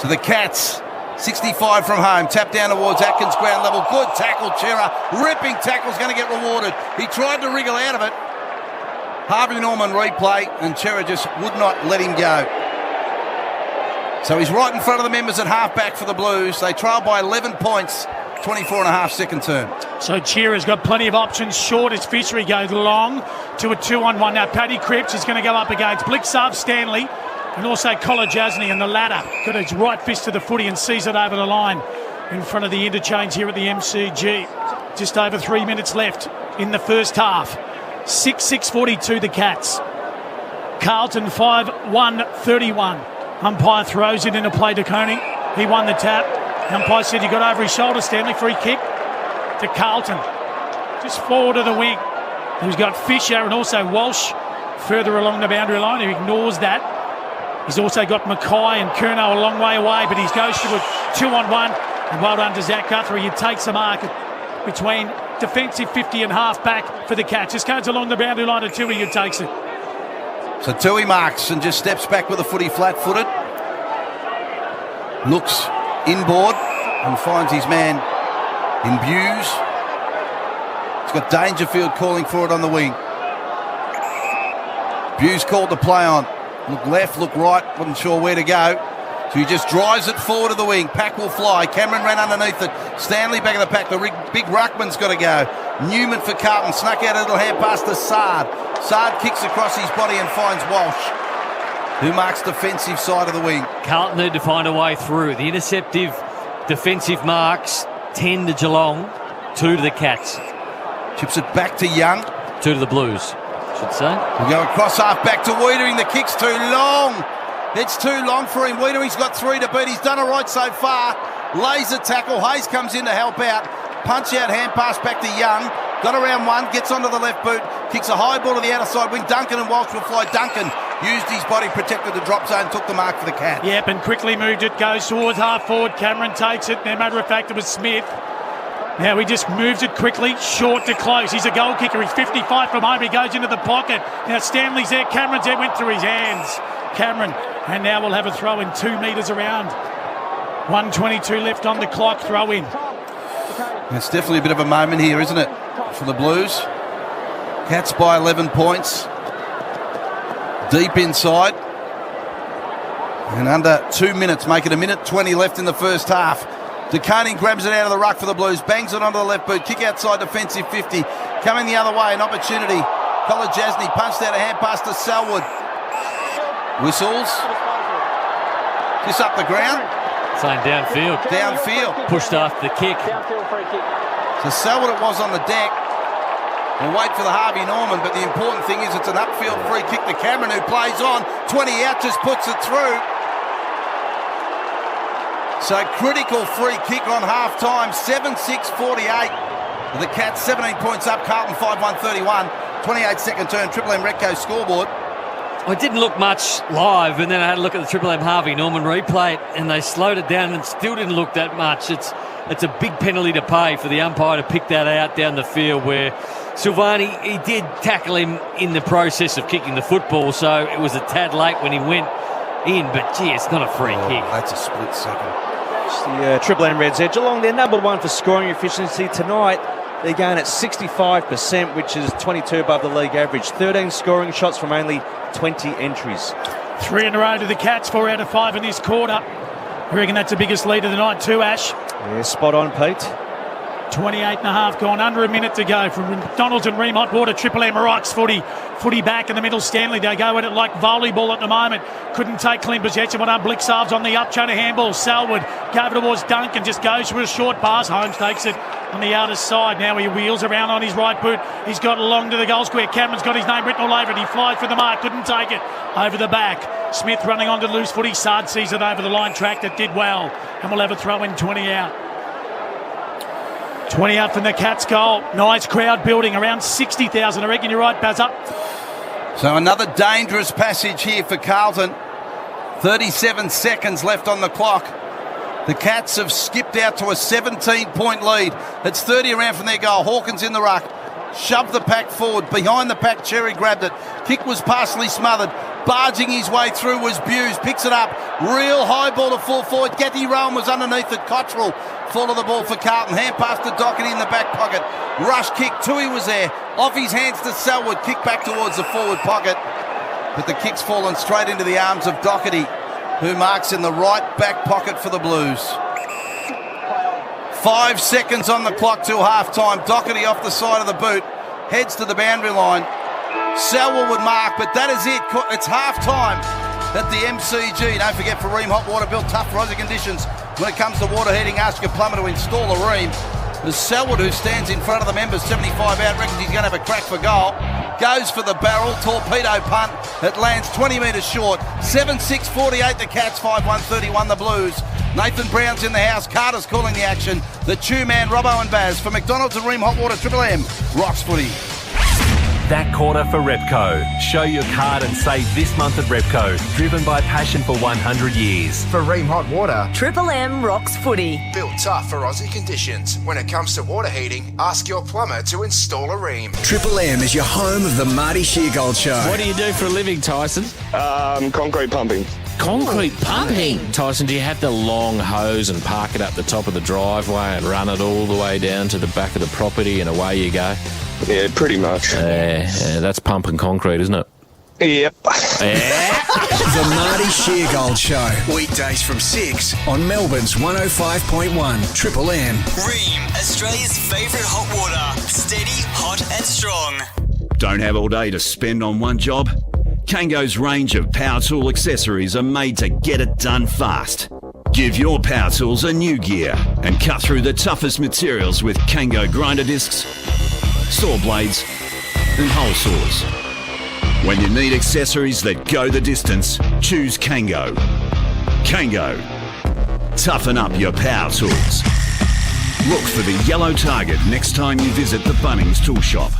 So the Cats, 65 from home, tapped down towards Atkins' ground level. Good tackle, Chera. Ripping tackle's going to get rewarded. He tried to wriggle out of it. Harvey Norman replay, and Chera just would not let him go. So he's right in front of the members at half-back for the Blues. They trail by 11 points, 24 and a half second term. So Chera's got plenty of options. Short as Fisher, he goes long to a 2-on-1. Now Paddy Cripps is going to go up against Blitzarve, Stanley, and also Kolajasny, and the latter got his right fist to the footy and sees it over the line in front of the interchange here at the MCG. Just over 3 minutes left in the first half. 6:42 the Cats. Carlton 5-1-31. Umpire throws it into play to Koning. He won the tap. The umpire said he got over his shoulder. Stanley, free kick to Carlton. Just forward of the wing. He's got Fisher and also Walsh further along the boundary line. He ignores that. He's also got Mackay and Curnow a long way away, but he goes to a 2-on-1. And well done to Zach Guthrie. He takes the mark between defensive 50 and half-back for the Cats. Just goes along the boundary line to Tui, who takes it. So Tui marks and just steps back with the footy flat-footed. Looks inboard and finds his man in Buse. He's got Dangerfield calling for it on the wing. Buse called the play on. Look left, look right, wasn't sure where to go. So he just drives it forward of the wing. Pack will fly. Cameron ran underneath it. Stanley back of the pack. The big ruckman's got to go. Newman for Carlton. Snuck out a little hand pass to Sard. Sard kicks across his body and finds Walsh, who marks defensive side of the wing. Carlton need to find a way through. The interceptive defensive marks 10 to Geelong, 2 to the Cats. Chips it back to Young. 2 to the Blues, should say. We'll go across half back to Wiedering. The kick's too long. It's too long for him. Wiedering's got 3 to beat. He's done it right so far. Laser tackle. Hayes comes in to help out. Punch out, hand pass back to Young. Got around one, gets onto the left boot. Kicks a high ball to the outer side wing. Duncan and Walsh will fly. Duncan used his body, protected the drop zone, took the mark for the Cats. Yep, and quickly moved it. Goes towards half forward. Cameron takes it. As a matter of fact, it was Smith. Now he just moves it quickly, short to close. He's a goal kicker. He's 55 from home. He goes into the pocket. Now Stanley's there. Cameron's there. Went through his hands. Cameron. And now we'll have a throw in 2 metres around. 1:22 left on the clock. Throw in. It's definitely a bit of a moment here, isn't it, for the Blues? Cats by 11 points. Deep inside. And under 2 minutes, make it 1:20 left in the first half. DeConing grabs it out of the ruck for the Blues, bangs it onto the left boot, kick outside defensive 50. Coming the other way, an opportunity. Colin Jasny punched out a hand pass to Selwood. Whistles. Just up the ground. Saying downfield. Downfield. Pushed after the kick. So Selwood it was on the deck. We'll wait for the Harvey Norman, but the important thing is it's an upfield free kick to Cameron, who plays on. 20 out, just puts it through. So critical free kick on half-time, 7-6-48. The Cats 17 points up, Carlton 5-1-31. 28-second turn, Triple M Redco scoreboard. It didn't look much live, and then I had a look at the Triple M Harvey Norman replay, and they slowed it down and it still didn't look that much. It's a big penalty to pay for the umpire to pick that out down the field, where Silvani, he did tackle him in the process of kicking the football, so it was a tad late when he went in, but gee, it's not a free kick. That's a split second. The Triple M Reds there. Geelong, they're number one for scoring efficiency tonight. They're going at 65%, which is 22 above the league average. 13 scoring shots from only 20 entries. 3 in a row to the Cats, 4 out of 5 in this quarter. I reckon that's the biggest lead of the night too, Ash. Yeah, spot on, Pete. 28 and a half gone, under a minute to go from McDonald's and Ream Hot Water. Triple M rocks footy back in the middle. Stanley, they go at it like volleyball at the moment. Couldn't take clean possession. One on Blitzarves on the up, trying to handball. Selwood gave it towards Duncan, just goes for a short pass. Holmes takes it on the outer side. Now he wheels around on his right boot. He's got along to the goal square. Cameron's got his name written all over it. He flies for the mark, couldn't take it. Over the back. Smith running onto loose footy. Sard sees it over the line, tracked it, did well. And we'll have a throw in, 20 out. 20 out from the Cats' goal. Nice crowd building, around 60,000. I reckon you're right, Bazza. So another dangerous passage here for Carlton. 37 seconds left on the clock. The Cats have skipped out to a 17-point lead. It's 30 around from their goal. Hawkins in the ruck. Shoved the pack forward. Behind the pack, Cherry grabbed it. Kick was partially smothered. Barging his way through was Buse. Picks it up. Real high ball to full forward. Getty Rowan was underneath it. Cottrell fall of the ball for Carlton. Hand pass to Doherty in the back pocket. Rush kick. Tui was there. Off his hands to Selwood. Kick back towards the forward pocket. But the kick's fallen straight into the arms of Doherty, who marks in the right back pocket for the Blues. 5 seconds on the clock till half-time. Doherty off the side of the boot. Heads to the boundary line. Selwood would mark, but that is it. It's half-time at the MCG. Don't forget, for Ream Hot Water, built tough for Aussie conditions. When it comes to water heating, ask your plumber to install a Ream. There's Selwood, who stands in front of the members, 75 out, reckons he's going to have a crack for goal. Goes for the barrel, torpedo punt. It lands 20 metres short. 7-6-48 the Cats, 5-1-31 the Blues. Nathan Brown's in the house. Carter's calling the action. The two-man, Robbo and Baz. For McDonald's and Ream Hot Water, Triple M. Rocks footy. That quarter for Repco. Show your card and save this month at Repco. Driven by passion for 100 years. For Ream Hot Water, Triple M rocks footy. Built tough for Aussie conditions. When it comes to water heating, ask your plumber to install a Ream. Triple M is your home of the Marty Sheargold Show. What do you do for a living, Tyson? Concrete pumping. Concrete pumping? Tyson, do you have the long hose and park it up the top of the driveway and run it all the way down to the back of the property and away you go? Yeah, pretty much. That's pumping concrete, isn't it? Yep. The Marty Sheargold Show. Weekdays from 6 on Melbourne's 105.1 Triple M. Ream, Australia's favourite hot water. Steady, hot and strong. Don't have all day to spend on one job? Kango's range of power tool accessories are made to get it done fast. Give your power tools a new gear and cut through the toughest materials with Kango grinder discs, saw blades and hole saws. When you need accessories that go the distance, choose Kango. Kango. Toughen up your power tools. Look for the yellow target next time you visit the Bunnings Tool Shop.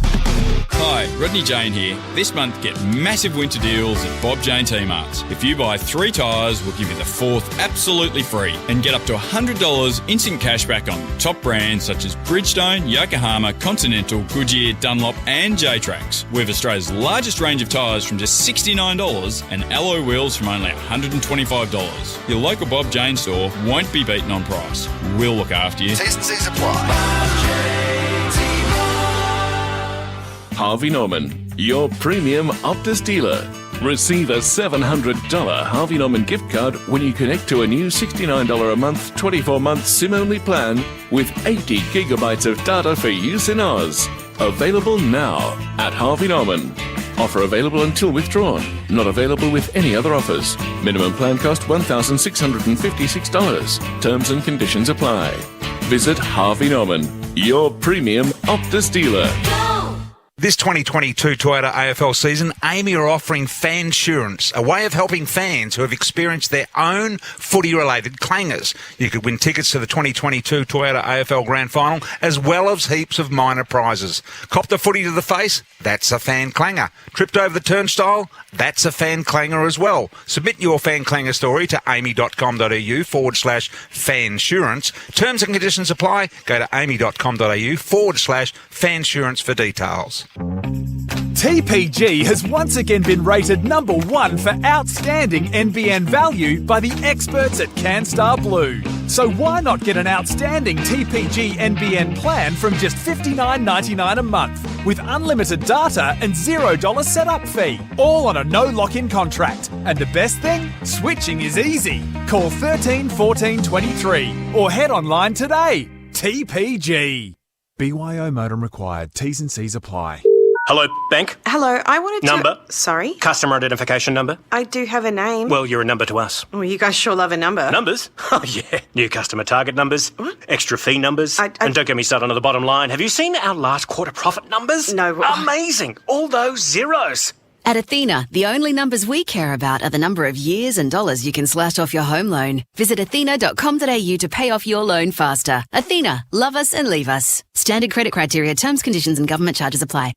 Hi, Rodney Jane here. This month, get massive winter deals at Bob Jane T-Marts. If you buy 3 tyres, we'll give you the 4th absolutely free and get up to $100 instant cashback on top brands such as Bridgestone, Yokohama, Continental, Goodyear, Dunlop and J-Trax. We have Australia's largest range of tyres from just $69 and alloy wheels from only $125. Your local Bob Jane store won't be beaten on price. We'll look after you. T&Cs apply. Harvey Norman, your premium Optus dealer. Receive a $700 Harvey Norman gift card when you connect to a new $69 a month, 24-month SIM-only plan with 80 gigabytes of data for use in Oz. Available now at Harvey Norman. Offer available until withdrawn. Not available with any other offers. Minimum plan cost $1,656. Terms and conditions apply. Visit Harvey Norman, your premium Optus dealer. This 2022 Toyota AFL season, Amy are offering Fansurance, a way of helping fans who have experienced their own footy-related clangers. You could win tickets to the 2022 Toyota AFL Grand Final, as well as heaps of minor prizes. Copped a footy to the face? That's a fan clanger. Tripped over the turnstile? That's a fan clanger as well. Submit your fan clanger story to amy.com.au/fansurance. Terms and conditions apply. Go to amy.com.au/fansurance for details. TPG has once again been rated number 1 for outstanding NBN value by the experts at CanStar Blue. So why not get an outstanding TPG NBN plan from just $59.99 a month with unlimited data and $0 setup fee, all on a no lock-in contract. And the best thing? Switching is easy. Call 13 14 23 or head online today. TPG. BYO modem required. T's and C's apply. Hello, bank. Hello, I wanted to... Number. Sorry? Customer identification number. I do have a name. Well, you're a number to us. Well, you guys sure love a number. Numbers? Oh, yeah. New customer target numbers. What? Extra fee numbers. And don't get me started on the bottom line. Have you seen our last quarter profit numbers? No. Amazing. All those zeros. At Athena, the only numbers we care about are the number of years and dollars you can slash off your home loan. Visit athena.com.au to pay off your loan faster. Athena, love us and leave us. Standard credit criteria, terms, conditions and government charges apply.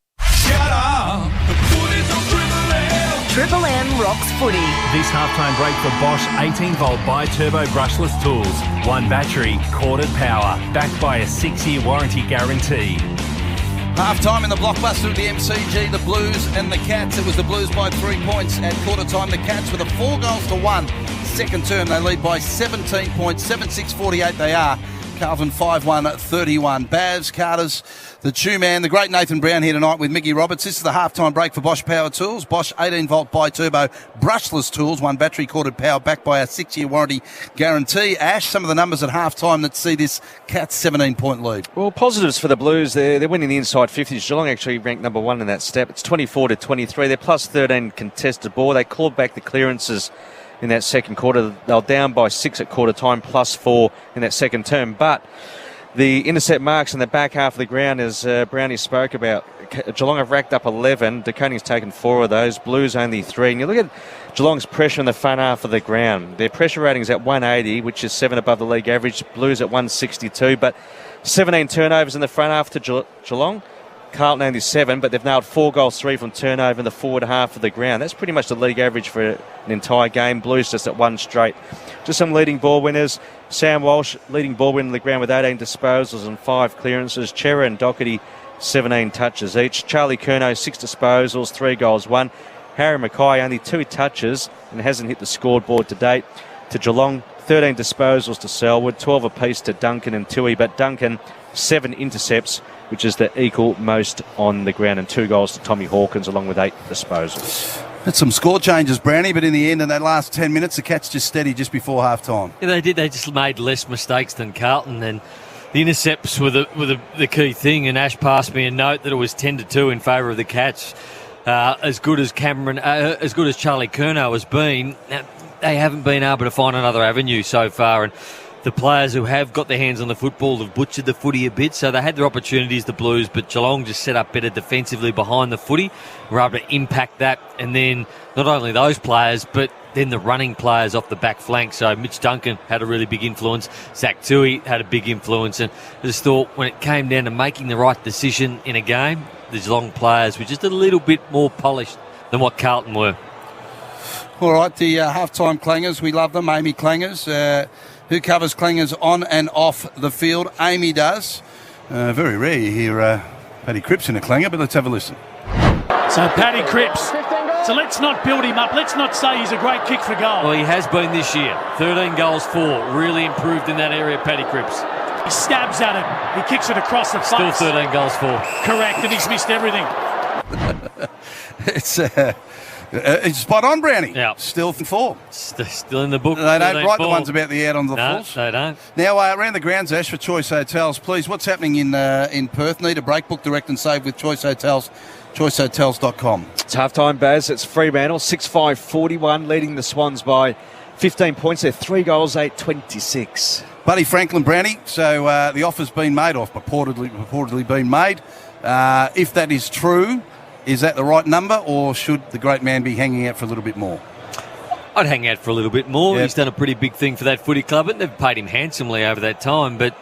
Triple M rocks footy. This halftime break for Bosch 18-volt bi-turbo brushless tools. 1 battery, corded power, backed by a 6-year warranty guarantee. Half-time in the blockbuster of the MCG, the Blues and the Cats. It was the Blues by 3 points at quarter-time. The Cats with a 4-1. Second term, they lead by 17 points. 7-6-48 they are. Carlton 5-1-31. Bavs, Carters, the Two-Man, the great Nathan Brown here tonight with Mickey Roberts. This is the halftime break for Bosch Power Tools. Bosch 18-volt bi-turbo brushless tools, 1 battery corded power backed by a 6-year warranty guarantee. Ash, some of the numbers at halftime that see this Cats 17-point lead. Well, positives for the Blues. They're winning the inside 50s. Geelong actually ranked number 1 in that step. It's 24-23. They're plus 13 contested ball. They clawed back the clearances in that second quarter. They were down by 6 at quarter time, plus 4 in that second term. But the intercept marks in the back half of the ground, as Brownie spoke about, Geelong have racked up 11. Daconing's taken 4 of those. Blues only 3. And you look at Geelong's pressure in the front half of the ground. Their pressure rating is at 180, which is 7 above the league average. Blues at 162. But 17 turnovers in the front half to Geelong. Carlton only 7, but they've nailed 4 goals, 3 from turnover in the forward half of the ground. That's pretty much the league average for an entire game. Blues just at 1 straight. Just some leading ball winners. Sam Walsh, leading ball winner in the ground with 18 disposals and 5 clearances. Chera and Doherty, 17 touches each. Charlie Curnow, 6 disposals, 3 goals, 1. Harry Mackay, only 2 touches and hasn't hit the scoreboard to date. To Geelong, 13 disposals to Selwood, 12 apiece to Duncan and Tui, but Duncan, 7 intercepts, which is the equal most on the ground, and 2 goals to Tommy Hawkins, along with 8 disposals. Had some score changes, Brownie, but in the end, in that last 10 minutes, the Cats just steady just before half-time. Yeah, they did. They just made less mistakes than Carlton, and the intercepts were the key thing. And Ash passed me a note that it was 10-2 in favour of the Cats. As good as Charlie Curnow has been, they haven't been able to find another avenue so far. And the players who have got their hands on the football have butchered the footy a bit, so they had their opportunities, the Blues, but Geelong just set up better defensively behind the footy, were able to impact that, and then not only those players, but then the running players off the back flank. So Mitch Duncan had a really big influence, Zach Tui had a big influence, and I just thought when it came down to making the right decision in a game, the Geelong players were just a little bit more polished than what Carlton were. All right, the halftime clangers, we love them. Amy Clangers, who covers clangers on and off the field? Amy does. Very rare you hear Paddy Cripps in a clanger, but let's have a listen. So Paddy Cripps. So let's not build him up. Let's not say he's a great kick for goal. Well, he has been this year. 13 goals for. Really improved in that area, Paddy Cripps. He stabs at it. He kicks it across the face. Still 13 goals for. Correct, and he's missed everything. It's spot on, Brownie. Yeah. Still 4. Still in the book. They don't write the ones about the out on the falls. No, they don't. Now, around the grounds, Ash, for Choice Hotels, please, what's happening in Perth? Need a break, book, direct and save with Choice Hotels, choicehotels.com. It's half-time, Baz. It's Fremantle, 6-5-41, leading the Swans by 15 points. They're 3 goals, 8-26. Buddy Franklin, Brownie, so the offer's been made off, purportedly been made. If that is true, is that the right number, or should the great man be hanging out for a little bit more? I'd hang out for a little bit more. Yep. He's done a pretty big thing for that footy club, and they've paid him handsomely over that time. But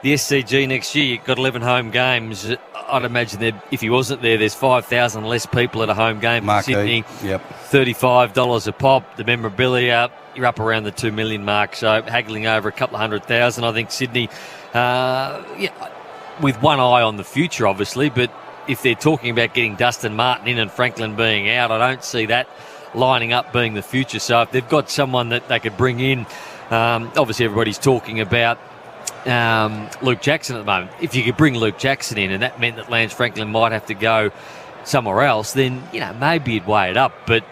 the SCG next year, you've got 11 home games. I'd imagine that if he wasn't there, there's 5,000 less people at a home game in Sydney. Yep. $35 a pop. The memorabilia, you're up around the $2 million mark. So haggling over a couple of 100,000. I think Sydney, with one eye on the future, obviously, but if they're talking about getting Dustin Martin in and Franklin being out, I don't see that lining up being the future. So if they've got someone that they could bring in, obviously everybody's talking about Luke Jackson at the moment. If you could bring Luke Jackson in and that meant that Lance Franklin might have to go somewhere else, then, maybe you'd weigh it up, but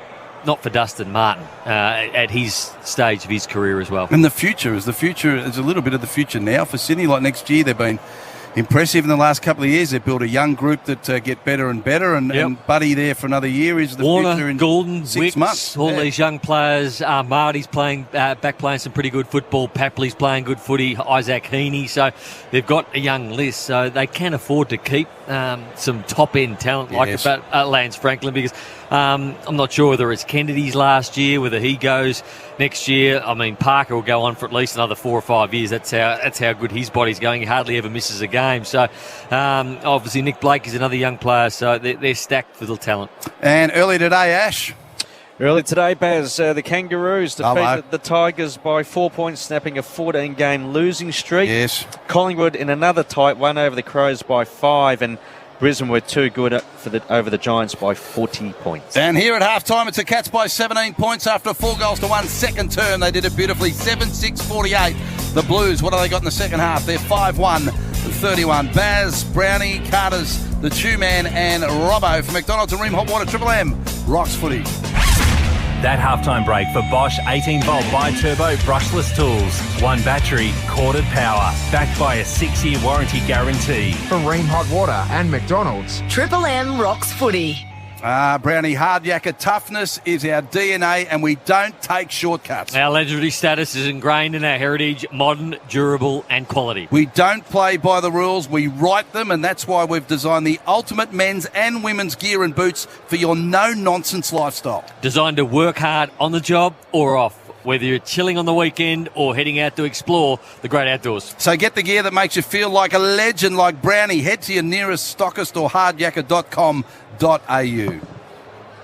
not for Dustin Martin at his stage of his career as well. And the future is a little bit of the future now for Sydney. Like next year, they've been impressive in the last couple of years. They've built a young group that get better and better, and Buddy there for another year is the Warner, future in Goulden, 6 Wicks, months. All these young players. Marty's playing some pretty good football. Papley's playing good footy. Isaac Heaney. So they've got a young list, so they can afford to keep some top-end talent like Lance Franklin, because I'm not sure whether it's Kennedy's last year, whether he goes next year. I mean, Parker will go on for at least another 4 or 5 years. That's how good his body's going. He hardly ever misses a game. So obviously Nick Blake is another young player, so they're stacked with the talent. And early today, Ash. Early today, Baz, the Kangaroos defeated the Tigers by 4 points, snapping a 14-game losing streak. Yes. Collingwood in another tight one over the Crows by 5, and Brisbane were too good over the Giants by 40 points. And here at halftime, it's the Cats by 17 points after 4 goals to 1 second term. They did it beautifully, 7-6-48. The Blues, what have they got in the second half? They're 5-1-31. Baz, Brownie, Carter's, the Chew Man, and Robbo for McDonald's and Ream Hot Water Triple M. Rocks footy. That halftime break for Bosch 18-volt bi-turbo brushless tools. 1 battery, corded power. Backed by a 6-year warranty guarantee. For Ream Hot Water and McDonald's. Triple M rocks footy. Brownie, hard yakka toughness is our DNA, and we don't take shortcuts. Our legendary status is ingrained in our heritage, modern, durable and quality. We don't play by the rules, we write them, and that's why we've designed the ultimate men's and women's gear and boots for your no-nonsense lifestyle. Designed to work hard on the job or off, whether you're chilling on the weekend or heading out to explore the great outdoors. So get the gear that makes you feel like a legend like Brownie. Head to your nearest stockist or hardyakka.com.au.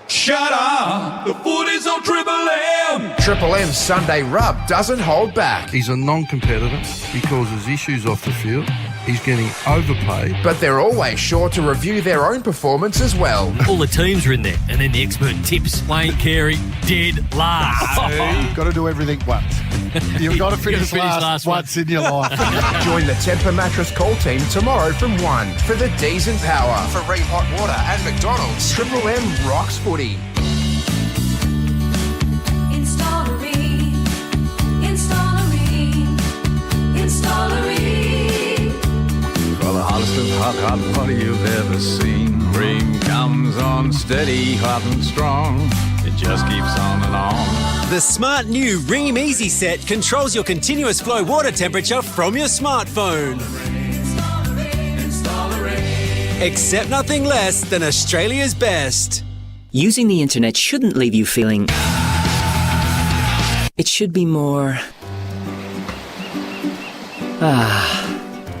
Shut up! The footy's on Triple M! Triple M's Sunday Rub doesn't hold back. He's a non-competitor. He causes issues off the field. He's getting overpaid. But they're always sure to review their own performance as well. All the teams are in there, and then the expert tips. Wayne Carey dead last. You've got to do everything once. You've got to finish last once in your life. Join the Temper Mattress call team tomorrow from 1 for the D's and Power. For Ream Hot Water and McDonald's. Triple M rocks footy. For the hottest of hot water you've ever seen. Ream comes on steady, hot and strong. it just keeps on and on. The smart new Ring Easy set controls your continuous flow water temperature from your smartphone. Accept nothing less than Australia's best. Using the internet shouldn't leave you feeling... It should be more...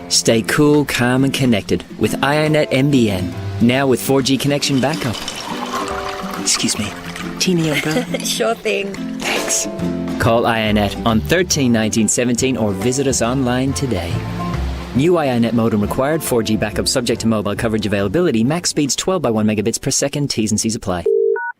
Stay cool, calm and connected with iiNet NBN. Now with 4G connection backup. Excuse me, teeny umbrella? Sure thing. Thanks. Call iiNet on 13 19 17 or visit us online today. New iiNet modem required, 4G backup subject to mobile coverage availability, max speeds 12 by 1 megabits per second, T's and C's apply.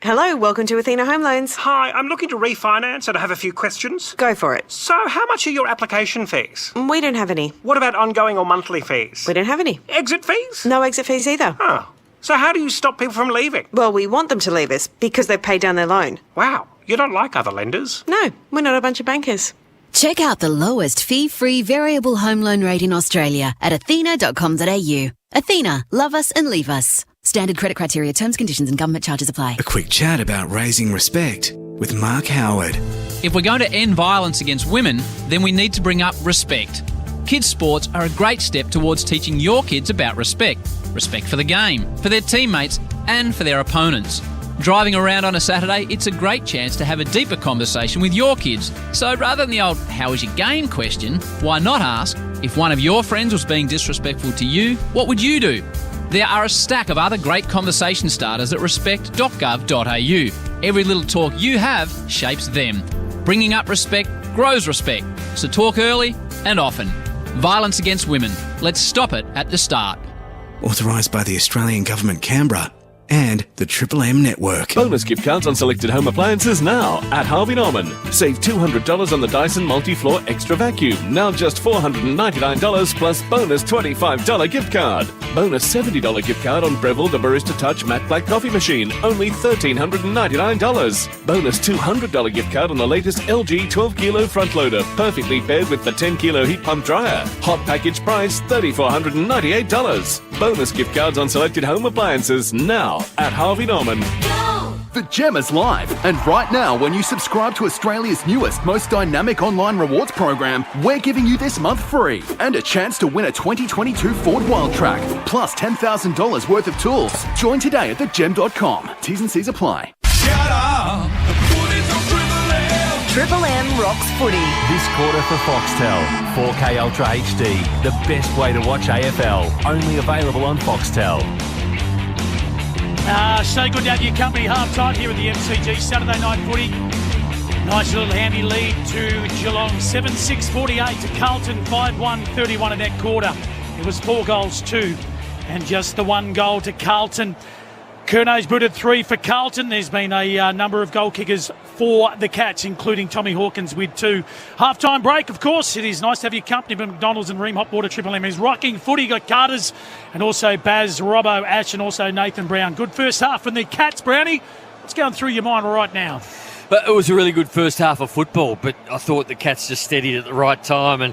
Hello, welcome to Athena Home Loans. Hi, I'm looking to refinance and I have a few questions. Go for it. So, how much are your application fees? We don't have any. What about ongoing or monthly fees? We don't have any. Exit fees? No exit fees either. Oh. So how do you stop people from leaving? Well, we want them to leave us because they've paid down their loan. Wow, you don't like other lenders? No, we're not a bunch of bankers. Check out the lowest fee-free variable home loan rate in Australia at athena.com.au. Athena, love us and leave us. Standard credit criteria, terms, conditions and government charges apply. A quick chat about raising respect with Mark Howard. If we're going to end violence against women, then we need to bring up respect. Kids' sports are a great step towards teaching your kids about respect. Respect for the game, for their teammates and for their opponents. Driving around on a Saturday, it's a great chance to have a deeper conversation with your kids. So rather than the old, how was your game question, why not ask, if one of your friends was being disrespectful to you, what would you do? There are a stack of other great conversation starters at respect.gov.au. Every little talk you have shapes them. Bringing up respect grows respect. So talk early and often. Violence against women. Let's stop it at the start. Authorised by the Australian Government, Canberra, and the Triple M Network. Bonus gift cards on selected home appliances now at Harvey Norman. Save $200 on the Dyson Multi-Floor Extra Vacuum. Now just $499 plus bonus $25 gift card. Bonus $70 gift card on Breville the Barista Touch Matte Black Coffee Machine. Only $1,399. Bonus $200 gift card on the latest LG 12 kilo front loader. Perfectly paired with the 10 kilo heat pump dryer. Hot package price $3,498. Bonus gift cards on selected home appliances now at Harvey Norman. The Gem is live, and right now, when you subscribe to Australia's newest, most dynamic online rewards program, we're giving you this month free and a chance to win a 2022 Ford Wildtrak, plus $10,000 worth of tools. Join today at thegem.com. T's and C's apply. Shut up! The footy's on Triple M! Triple M rocks footy. This quarter for Foxtel. 4K Ultra HD. The best way to watch AFL. Only available on Foxtel. So good to have your company half-time here at the MCG Saturday night footy. Nice little handy lead to Geelong, 7-6-48 to Carlton, 5-1-31 in that quarter. It was 4 goals, 2, and just the 1 goal to Carlton. Curnow's booted 3 for Carlton. There's been a number of goal kickers for the Cats, including Tommy Hawkins with 2. Half-time break, of course. It is nice to have your company, but McDonald's and Ream Hot Water Triple M is rocking footy. Got Carters and also Baz, Robbo, Ash and also Nathan Brown. Good first half from the Cats, Brownie. What's going through your mind right now? But it was a really good first half of football, but I thought the Cats just steadied at the right time, and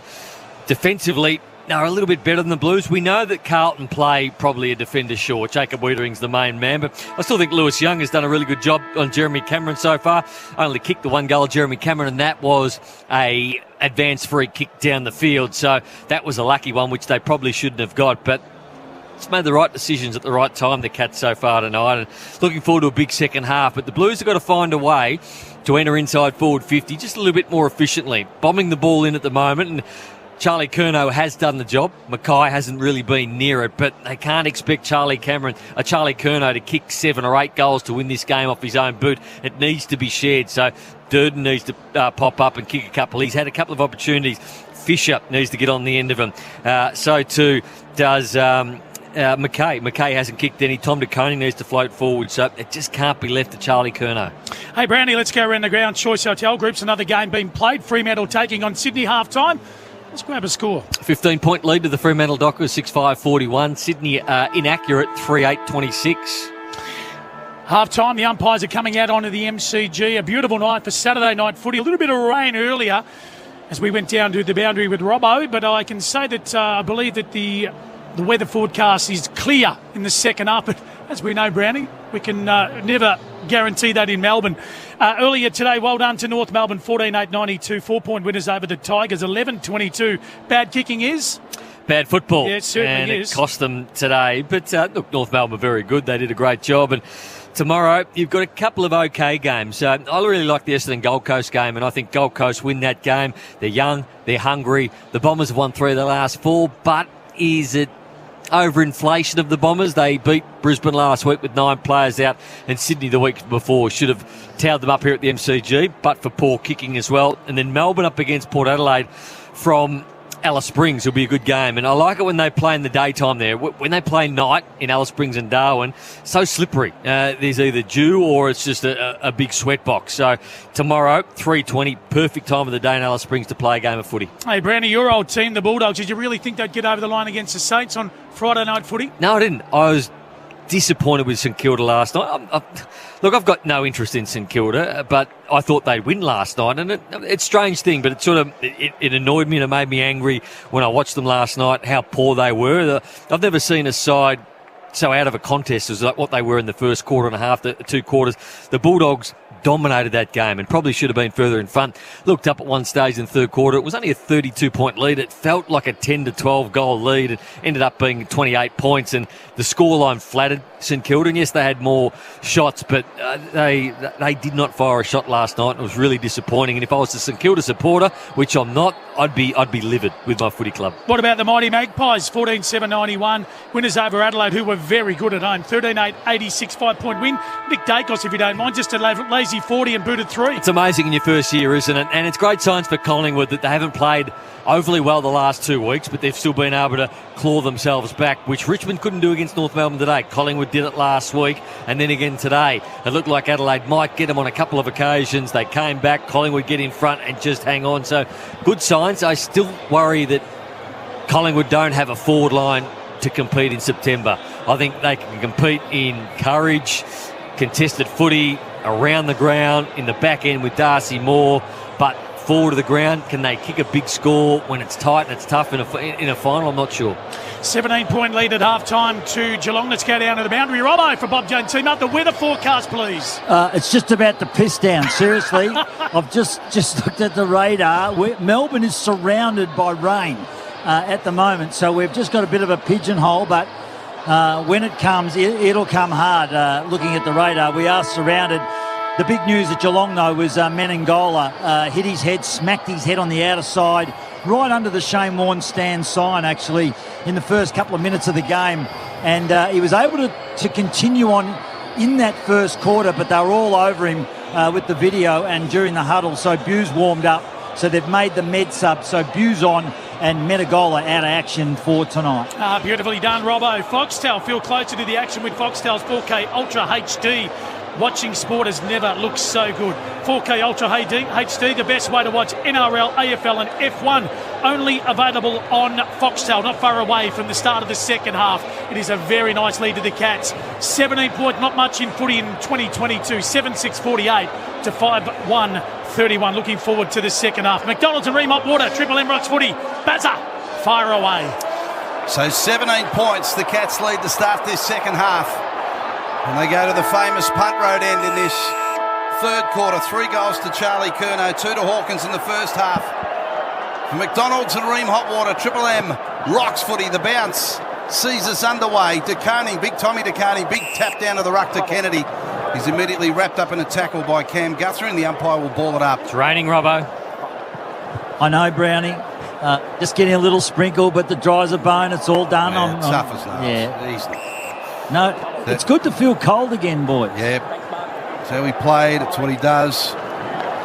defensively they're a little bit better than the Blues. We know that Carlton play probably a defender short. Jacob Wiedering's the main man, but I still think Lewis Young has done a really good job on Jeremy Cameron so far. Only kicked the 1 goal, Jeremy Cameron, and that was a advanced free kick down the field. So that was a lucky one, which they probably shouldn't have got. But it's made the right decisions at the right time, the Cats, so far tonight. And looking forward to a big second half. But the Blues have got to find a way to enter inside forward 50 just a little bit more efficiently. Bombing the ball in at the moment, and Charlie Curnow has done the job. Mackay hasn't really been near it, but they can't expect Charlie Curnow to kick 7 or 8 goals to win this game off his own boot. It needs to be shared. So Durden needs to pop up and kick a couple. He's had a couple of opportunities. Fisher needs to get on the end of them. So too does Mackay. Mackay hasn't kicked any. Tom DeConing needs to float forward. So it just can't be left to Charlie Curnow. Hey, Brownie, let's go around the ground. Choice Hotel Group's another game being played. Fremantle taking on Sydney half-time. Let's grab a score. 15-point lead to the Fremantle Dockers, 6-5-41. Sydney inaccurate, 3-8-26. Half-time, the umpires are coming out onto the MCG. A beautiful night for Saturday night footy. A little bit of rain earlier as we went down to the boundary with Robbo, but I can say that I believe that the The weather forecast is clear in the second half, but as we know, Brownie, we can never guarantee that in Melbourne. Earlier today, well done to North Melbourne, 14-8-92, 4-point winners over the Tigers, 11-22. Bad kicking is? Bad football. Yeah, it certainly is. It cost them today. But look, North Melbourne were very good. They did a great job. And tomorrow, you've got a couple of okay games. I really like the Essendon Gold Coast game, and I think Gold Coast win that game. They're young, they're hungry. The Bombers have won 3 of the last 4, but is it overinflation of the Bombers? They beat Brisbane last week with 9 players out, and Sydney the week before should have towed them up here at the MCG, but for poor kicking as well. And then Melbourne up against Port Adelaide from Alice Springs will be a good game, and I like it when they play in the daytime there. When they play night in Alice Springs and Darwin, so slippery. There's either dew or it's just a big sweat box. So tomorrow, 3:20, perfect time of the day in Alice Springs to play a game of footy. Hey, Brownie, your old team, the Bulldogs, did you really think they'd get over the line against the Saints on Friday night footy? No, I didn't. I was disappointed with St Kilda last night. Look, I've got no interest in St Kilda, but I thought they'd win last night, and it's a strange thing, but it annoyed me and it made me angry when I watched them last night, how poor they were. I've never seen a side so out of a contest as what they were in the first quarter and a half, the 2 quarters. The Bulldogs dominated that game and probably should have been further in front. Looked up at one stage in the third quarter. It was only a 32-point lead. It felt like a 10-12 goal lead. It ended up being 28 points, and the scoreline flattered St Kilda. And yes, they had more shots, but they did not fire a shot last night. It was really disappointing. And if I was a St Kilda supporter, which I'm not, I'd be livid with my footy club. What about the mighty Magpies? 14-7-91 winners over Adelaide, who were very good at home. 13-8-86 5-point win. Nick Dacos, if you don't mind, just a lazy 40 and booted 3. It's amazing in your first year, isn't it? And it's great signs for Collingwood that they haven't played overly well the last 2 weeks, but they've still been able to claw themselves back, which Richmond couldn't do against North Melbourne today. Collingwood did it last week, and then again today. It looked like Adelaide might get them on a couple of occasions. They came back, Collingwood get in front and just hang on. So good signs. I still worry that Collingwood don't have a forward line to compete in September. I think they can compete in courage, contested footy, around the ground, in the back end with Darcy Moore, but forward of the ground, can they kick a big score when it's tight and it's tough in a final? I'm not sure. 17-point lead at half-time to Geelong. Let's go down to the boundary. Robbo for Bob Jones team up. The weather forecast, please. It's just about to piss down, seriously. I've just looked at the radar. Melbourne is surrounded by rain at the moment, so we've just got a bit of a pigeonhole, but when it comes, it'll come hard. Looking at the radar, we are surrounded. The big news at Geelong, though, was Menengola hit his head, smacked his head on the outer side, right under the Shane Warne stand sign, actually, in the first couple of minutes of the game. And he was able to continue on in that first quarter, but they were all over him with the video and during the huddle. So Bewes warmed up. So they've made the med sub. So Bewes on and Menengola out of action for tonight. Beautifully done, Robbo. Foxtel, feel closer to the action with Foxtel's 4K Ultra HD. Watching sport has never looked so good. 4K Ultra HD, the best way to watch NRL, AFL and F1. Only available on Foxtel, not far away from the start of the second half. It is a very nice lead to the Cats. 17 point, not much in footy in 2022. 7-6-48 to 5-1-31. Looking forward to the second half. McDonald's and Ream Water, Triple M Rocks footy. Bazza, fire away. So 17 points, the Cats lead to start this second half. And they go to the famous punt road end in this third quarter. 3 goals to Charlie Curnow, 2 to Hawkins in the first half. For McDonald's and Ream Hotwater, Triple M, Rocks footy, the bounce sees us underway. DeCarney, big Tommy DeCarney, big tap down to the ruck to Kennedy. He's immediately wrapped up in a tackle by Cam Guthrie, and the umpire will ball it up. It's raining, Robbo. I know, Brownie. Just getting a little sprinkle, but the dry's a bone. It's all done. Yeah, tough as nails. Yeah. Easy. No, it's good to feel cold again, boys. Yeah. It's how he played. It's what he does.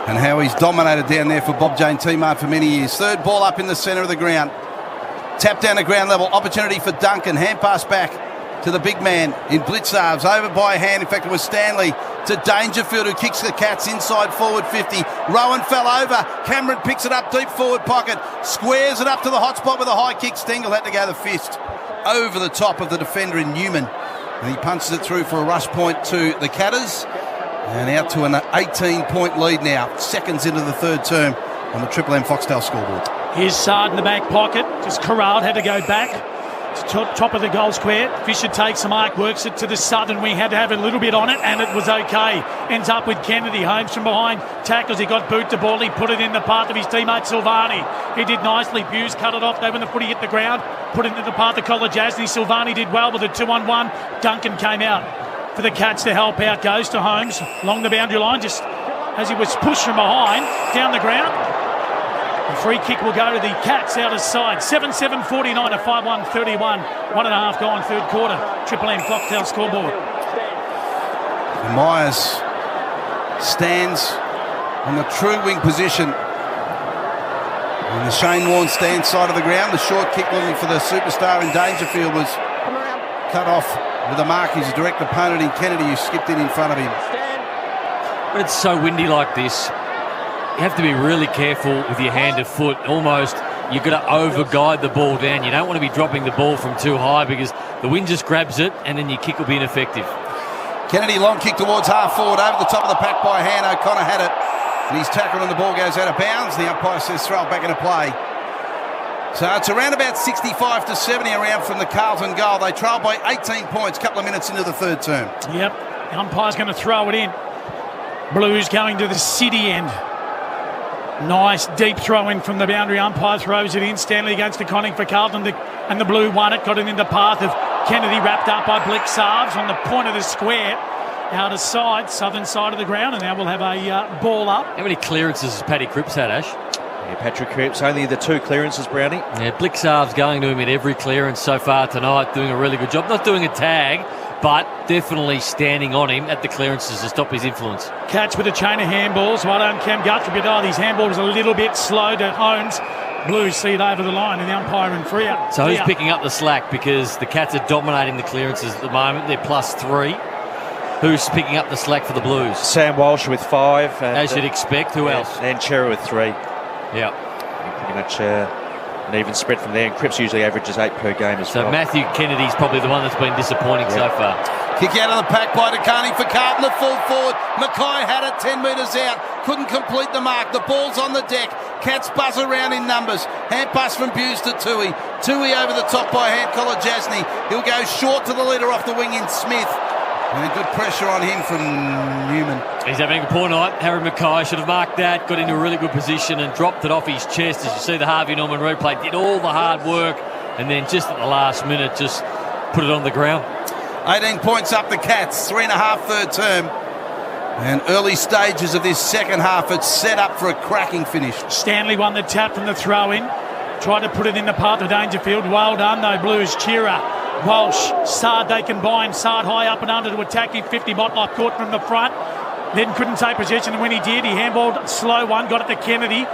And how he's dominated down there for Bob Jane T-Mart for many years. Third ball up in the centre of the ground. Tap down to ground level. Opportunity for Duncan. Hand pass back to the big man in Blitzarves. Over by a hand. In fact, it was Stanley to Dangerfield, who kicks the Cats inside forward 50. Rowan fell over. Cameron picks it up deep forward pocket. Squares it up to the hot spot with a high kick. Stengel had to go the fist over the top of the defender in Newman. And he punches it through for a rush point to the Catters. And out to an 18-point lead now. Seconds into the third term on the Triple M Foxtel scoreboard. Here's Sard in the back pocket. Just corralled, had to go back. top of the goal square. Fisher takes the mark, works it to the southern wing. Had to have a little bit on it, and it was okay. Ends up with Kennedy. Holmes from behind tackles. He got boot to ball. He put it in the path of his teammate Silvani. He did nicely. Hughes cut it off. Though when the footy hit the ground, put it into the path of Kolajasny. Silvani did well with a 2-on-1. Duncan came out for the Cats to help out. Goes to Holmes along the boundary line, just as he was pushed from behind down the ground. The free kick will go to the Cats out of side. 7-7-49 to 5-1-31. 1.5 gone third quarter. Triple M Foxtel scoreboard. Myers stands on the true wing position. And the Shane Warne stands side of the ground. The short kick looking for the superstar in Dangerfield was cut off with a mark. His direct opponent in Kennedy, who skipped in front of him. When it's so windy like this, you have to be really careful with your hand to foot. Almost, you've got to over-guide the ball down. You don't want to be dropping the ball from too high because the wind just grabs it and then your kick will be ineffective. Kennedy, long kick towards half forward, over the top of the pack by hand. O'Connor had it, and he's tackled and the ball goes out of bounds. The umpire says throw it back into play. So it's around about 65-70 around from the Carlton goal. They trail by 18 points, a couple of minutes into the third term. Yep, the umpire's going to throw it in. Blues going to the city end. Nice deep throw in from the boundary. Umpire throws it in. Stanley against the Conning for Carlton, and the Blue won it. Got it in the path of Kennedy, wrapped up by Blick Sarves on the point of the square. Out of side, southern side of the ground, and now we'll have a ball up. How many clearances has Paddy Cripps had, Ash? Yeah, Patrick Cripps, only the 2 clearances, Brownie. Yeah, Blick Sarves going to him at every clearance so far tonight, doing a really good job. Not doing a tag, but definitely standing on him at the clearances to stop his influence. Cats with a chain of handballs. Well done, Cam Guthrie. But his handball was a little bit slow to Owens. Blues see it over the line, and the umpire in free up. So who's picking up the slack? Because the Cats are dominating the clearances at the moment. They're +3. Who's picking up the slack for the Blues? Sam Walsh with 5. As you'd expect. Who else? And Cherry with 3. Yeah. Pretty much an even spread from there. And Cripps usually averages 8 per game as well. So Matthew Kennedy's probably the one that's been disappointing so far. Kick out of the pack by DeCarney for Carlton. The full forward. Mackay had it 10 metres out. Couldn't complete the mark. The ball's on the deck. Cats buzz around in numbers. Hand pass from Buse to Tui. Tui over the top by hand. Kolajasny. He'll go short to the leader off the wing in Smith. And good pressure on him from Newman. He's having a poor night. Harry Mackay should have marked that, got into a really good position and dropped it off his chest. As you see the Harvey Norman replay, did all the hard work and then just at the last minute just put it on the ground. 18 points up the Cats, 3.5 third term. And early stages of this second half, it's set up for a cracking finish. Stanley won the tap from the throw-in. Tried to put it in the path of Dangerfield. Well done, though, Blues. Shearer, Walsh, Sard, they combine. Sard high up and under to attack him. 50 Motlop caught from the front. Then couldn't take possession, and when he did, he handballed slow one, got it to Kennedy.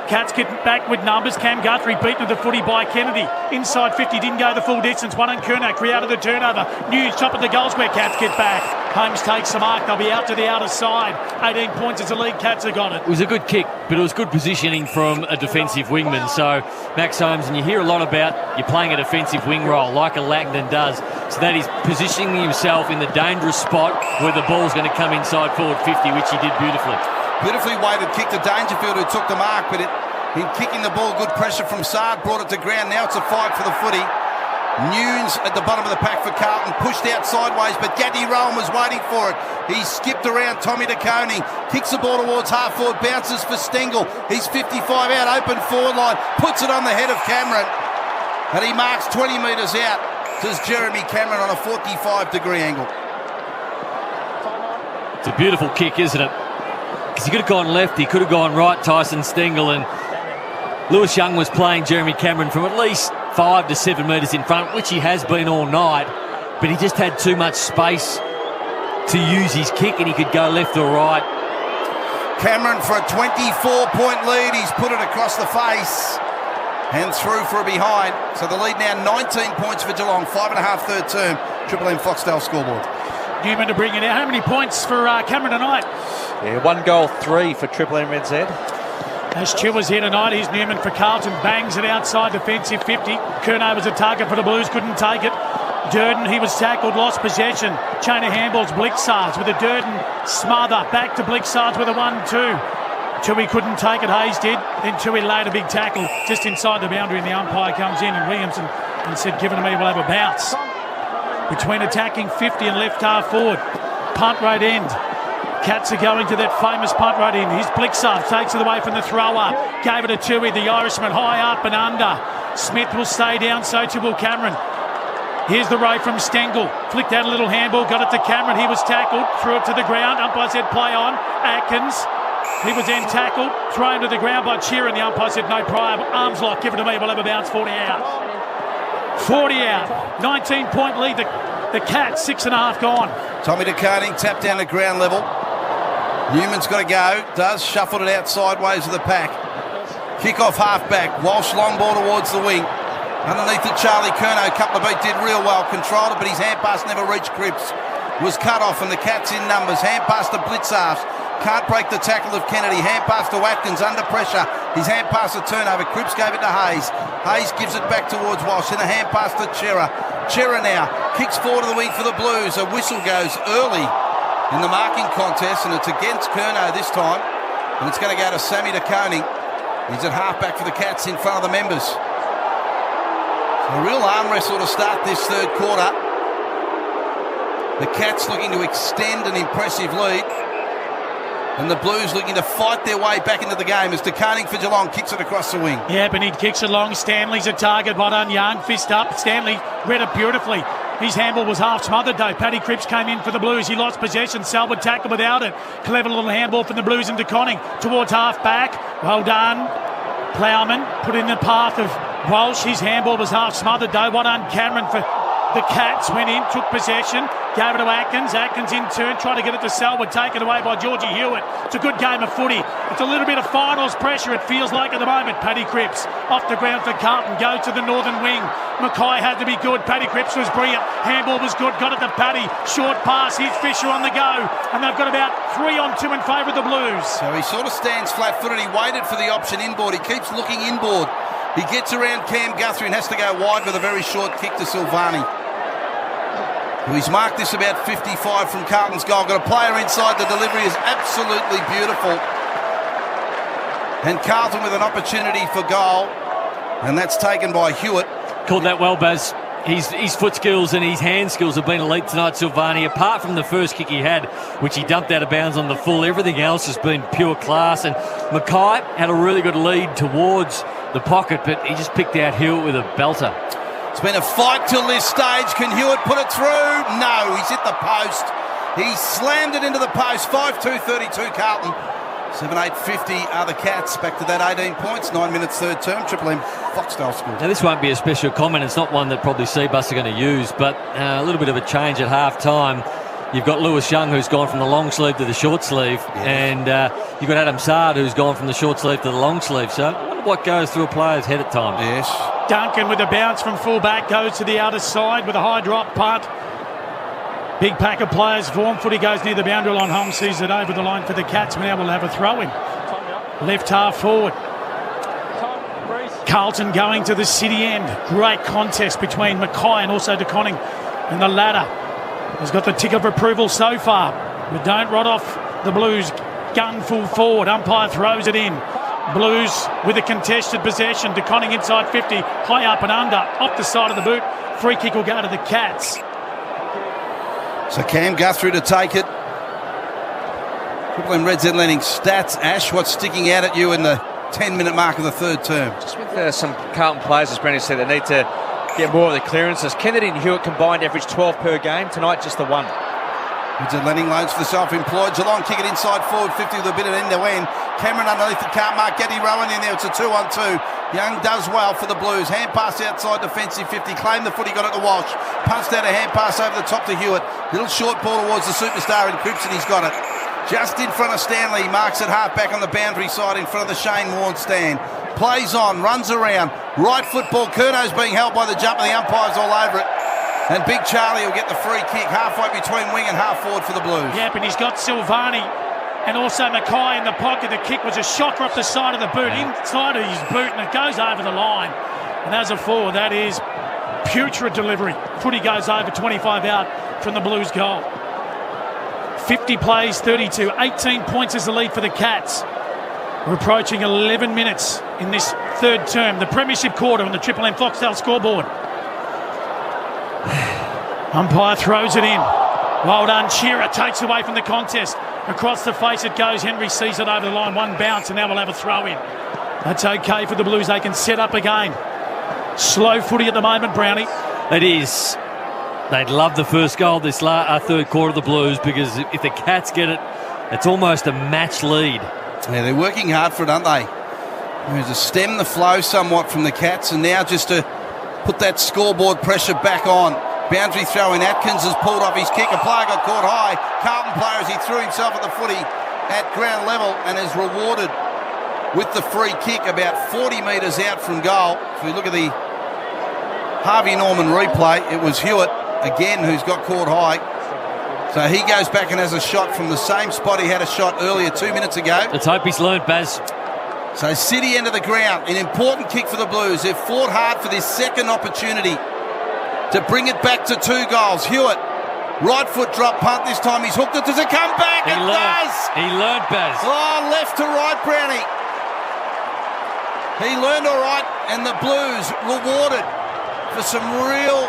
Cats get back with numbers. Cam Guthrie beaten to the footy by Kennedy. Inside 50, didn't go the full distance. One on Kernack, created the turnover. News, top of the goal square. Cats get back. Holmes takes the mark. They'll be out to the outer side. 18 points as the lead. Cats have got it. It was a good kick, but it was good positioning from a defensive wingman. So Max Holmes, and you hear a lot about you playing a defensive wing role like a Langdon does. So that is positioning himself in the dangerous spot where the ball's going to come inside forward 50, which he did beautifully. Beautifully weighted kick to Dangerfield, who took the mark, but in kicking the ball, good pressure from Sard, brought it to ground. Now it's a fight for the footy. Nunes at the bottom of the pack for Carlton, pushed out sideways, but Gaddy Rowan was waiting for it. He skipped around Tommy DeConey, kicks the ball towards half forward, bounces for Stengel. He's 55 out, open forward line, puts it on the head of Cameron, and he marks 20 metres out. Does Jeremy Cameron on a 45-degree angle. It's a beautiful kick, isn't it? Because he could have gone left, he could have gone right, Tyson Stengel, and Lewis Young was playing Jeremy Cameron from at least 5 to 7 metres in front, which he has been all night, but he just had too much space to use his kick and he could go left or right. Cameron for a 24-point lead. He's put it across the face and through for a behind. So the lead now 19 points for Geelong, 5.5 third term. Triple M Foxtel scoreboard. Newman to bring it out. How many points for Cameron tonight? Yeah, 1 goal, 3 for Triple M NZ. As Chiller's here tonight, here's Newman for Carlton. Bangs it outside, defensive 50. Curnow was a target for the Blues, couldn't take it. Durden, he was tackled, lost possession. Chain of handballs, Blixards with a Durden smother. Back to Blixards with a 1-2. Tui couldn't take it, Hayes did. Then Tui laid a big tackle just inside the boundary and the umpire comes in and Williamson and said, "Given to me, we'll have a bounce." Between attacking 50 and left half forward. Punt right end. Cats are going to that famous punt right end. Here's Blixar, takes it away from the thrower. Gave it to Tui, the Irishman, high up and under. Smith will stay down, so too will Cameron. Here's the row from Stengel. Flicked out a little handball, got it to Cameron. He was tackled, threw it to the ground. Umpire said play on. Atkins. He was then tackled, thrown to the ground by Shearer. The umpire said no prior. Arms lock, give it to me, we'll have a bounce, 40 out. 40 out. 19-point lead. The Cats, 6.5 gone. Tommy DeConing tapped down to ground level. Newman's got to go. Does. Shuffled it out sideways of the pack. Kick off half-back. Walsh long ball towards the wing. Underneath it, Charlie Curnow. Couple of beat did real well. Controlled it, but his hand pass never reached Cripps. Was cut off and the Cats in numbers. Hand pass to Blitzarf. Can't break the tackle of Kennedy. Hand pass to Watkins under pressure. His hand pass a turnover. Cripps gave it to Hayes. Hayes gives it back towards Walsh. Then a hand pass to Chera. Chera now kicks forward to the wing for the Blues. A whistle goes early in the marking contest, and it's against Curnow this time. And it's going to go to Sammy DeConing. He's at halfback for the Cats in front of the members. So a real arm wrestle to start this third quarter. The Cats looking to extend an impressive lead. And the Blues looking to fight their way back into the game as DeConing for Geelong kicks it across the wing. Yeah, but he kicks it long. Stanley's a target. Well done, Young. Fist up. Stanley read it beautifully. His handball was half smothered though. Paddy Cripps came in for the Blues. He lost possession. Selwood tackled without it. Clever little handball from the Blues into Conning towards half back. Well done. Plowman put in the path of Walsh. His handball was half smothered though. Well done, Cameron for the Cats. Went in, took possession, gave it to Atkins. Atkins in turn, tried to get it to Selwood, taken away by Georgie Hewitt. It's a good game of footy. It's a little bit of finals pressure, it feels like at the moment. Paddy Cripps off the ground for Carlton, go to the northern wing. Mackay had to be good. Paddy Cripps was brilliant. Handball was good, got it to Paddy. Short pass, here's Fisher on the go. And they've got about 3-on-2 in favour of the Blues. So he sort of stands flat-footed. He waited for the option inboard. He keeps looking inboard. He gets around Cam Guthrie and has to go wide with a very short kick to Silvani. He's marked this about 55 from Carlton's goal. Got a player inside. The delivery is absolutely beautiful. And Carlton with an opportunity for goal. And that's taken by Hewitt. Called that well, Baz. His foot skills and his hand skills have been elite tonight, Silvani. Apart from the first kick he had, which he dumped out of bounds on the full, everything else has been pure class. And Mackay had a really good lead towards the pocket, but he just picked out Hewitt with a belter. It's been a fight till this stage. Can Hewitt put it through? No, he's hit the post. He slammed it into the post. 5-2-32 Carlton. 7-8-50 are the Cats. Back to that 18 points. 9 minutes third term. Triple M Foxdale School. Now this won't be a special comment. It's not one that probably Seabus are going to use, but a little bit of a change at half time. You've got Lewis Young, who's gone from the long sleeve to the short sleeve, and you've got Adam Sard, who's gone from the short sleeve to the long sleeve. So I wonder what goes through a player's head at times. Yes. Duncan with a bounce from full-back goes to the outer side with a high drop punt. Big pack of players. Vaughan footy goes near the boundary line. Holmes sees it over the line for the Cats. Now we'll have a throw-in. Left half forward. Carlton going to the city end. Great contest between Mackay and also DeConning. And the ladder has got the tick of approval so far. But don't rot off the Blues. Gun full forward. Umpire throws it in. Blues with a contested possession. DeConning inside 50. High up and under. Off the side of the boot. Free kick will go to the Cats. So Cam Guthrie to take it. Triple M Red Z Lending stats. Ash, what's sticking out at you in the 10-minute mark of the third term? Just with some Carlton players, as Brandon said, they need to get more of the clearances. Kennedy and Hewitt combined average 12 per game. Tonight, just the one. Red Z Lending loans for the self-employed. Geelong kick it inside forward 50 with a bit of end-to-end. Cameron underneath the can't mark. Getty Rowan in there. It's a 2-on-2. Young does well for the Blues. Hand pass outside defensive 50. Claimed the footy, got it to Walsh. Punched out a hand pass over the top to Hewitt. Little short ball towards the superstar in Cripps, and he's got it. Just in front of Stanley. Marks it half-back on the boundary side in front of the Shane Warne stand. Plays on, runs around. Right football. Curnow's being held by the jump, and the umpire's all over it. And Big Charlie will get the free kick halfway between wing and half forward for the Blues. Yep, and he's got Silvani and also Mackay in the pocket. The kick was a shocker off the side of the boot, inside of his boot, and it goes over the line. And as a forward, that is putrid delivery. Footy goes over 25 out from the Blues goal. 50 plays, 32. 18 points is the lead for the Cats. We're approaching 11 minutes in this third term. The premiership quarter on the Triple M Foxtel scoreboard. Umpire throws it in. Well done, Shearer takes away from the contest. Across the face it goes. Henry sees it over the line. One bounce, and now we'll have a throw in. That's okay for the Blues. They can set up again. Slow footy at the moment, Brownie. It is. They'd love the first goal this third quarter of the Blues, because if the Cats get it, it's almost a match lead. Yeah, they're working hard for it, aren't they? There's to stem the flow somewhat from the Cats, and now just to put that scoreboard pressure back on. Boundary throw in. Atkins has pulled off his kick. A player got caught high. Carlton player, as he threw himself at the footy at ground level, and is rewarded with the free kick about 40 metres out from goal. If we look at the Harvey Norman replay, it was Hewitt again who's got caught high. So he goes back and has a shot from the same spot he had a shot earlier 2 minutes ago. Let's hope he's learnt, Baz. So City end of the ground, an important kick for the Blues. They've fought hard for this second opportunity to bring it back to 2 goals. Hewitt, right foot drop punt this time. He's hooked it. Does it come back? It does. He learned, Baz. Oh, left to right, Brownie. He learned all right, and the Blues rewarded for some real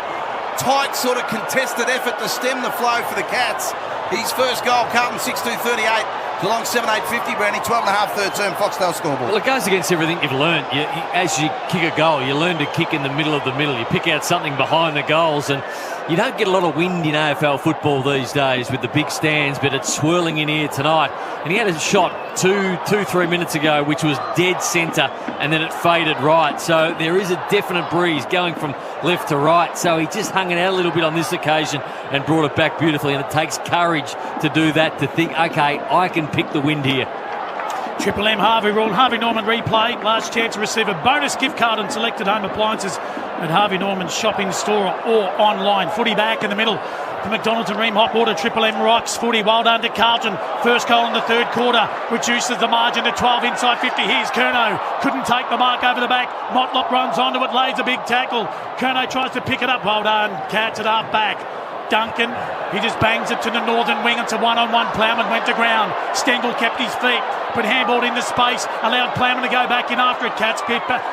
tight sort of contested effort to stem the flow for the Cats. His first goal, Carlton 6-2-38. Geelong 7-8-50, Brownie, 12.5 third term Foxtel scoreboard. Well, it goes against everything you've learned. As you kick a goal, you learn to kick in the middle of the middle. You pick out something behind the goals, and you don't get a lot of wind in AFL football these days with the big stands, but it's swirling in here tonight. And he had a shot 3 minutes ago, which was dead centre, and then it faded right. So there is a definite breeze going from left to right. So he just hung it out a little bit on this occasion and brought it back beautifully. And it takes courage to do that, to think, okay, I can pick the wind here. Triple M Harvey rule. Harvey Norman replay. Last chance to receive a bonus gift card on selected home appliances at Harvey Norman's shopping store or online. Footy back in the middle for McDonald's and Ream Hot Water. Triple M rocks footy. Well done to Carlton. First goal in the third quarter reduces the margin to 12 inside 50. Here's Curnow. Couldn't take the mark over the back. Motlop runs onto it, lays a big tackle. Curnow tries to pick it up. Well done. Cats at half back. Duncan, he just bangs it to the northern wing. It's a one-on-one. Plowman went to ground. Stengel kept his feet, but handballed into space, allowed Plowman to go back in after it. Cats get back.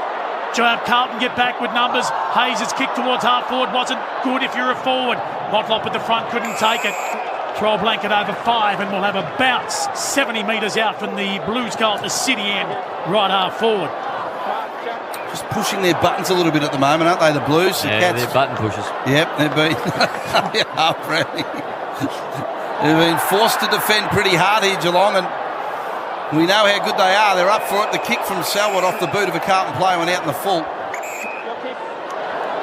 Carlton get back with numbers. Hayes' kick towards half forward wasn't good if you're a forward. Motlop at the front couldn't take it. Throw a blanket over 5, and we'll have a bounce 70 metres out from the Blues goal at the City end, right half forward. Just pushing their buttons a little bit at the moment, aren't they, the Blues? Yeah, they're button pushers. Yep, they've been. They've been forced to defend pretty hard here, Geelong, and we know how good they are. They're up for it. The kick from Selwood off the boot of a Carlton player went out in the full.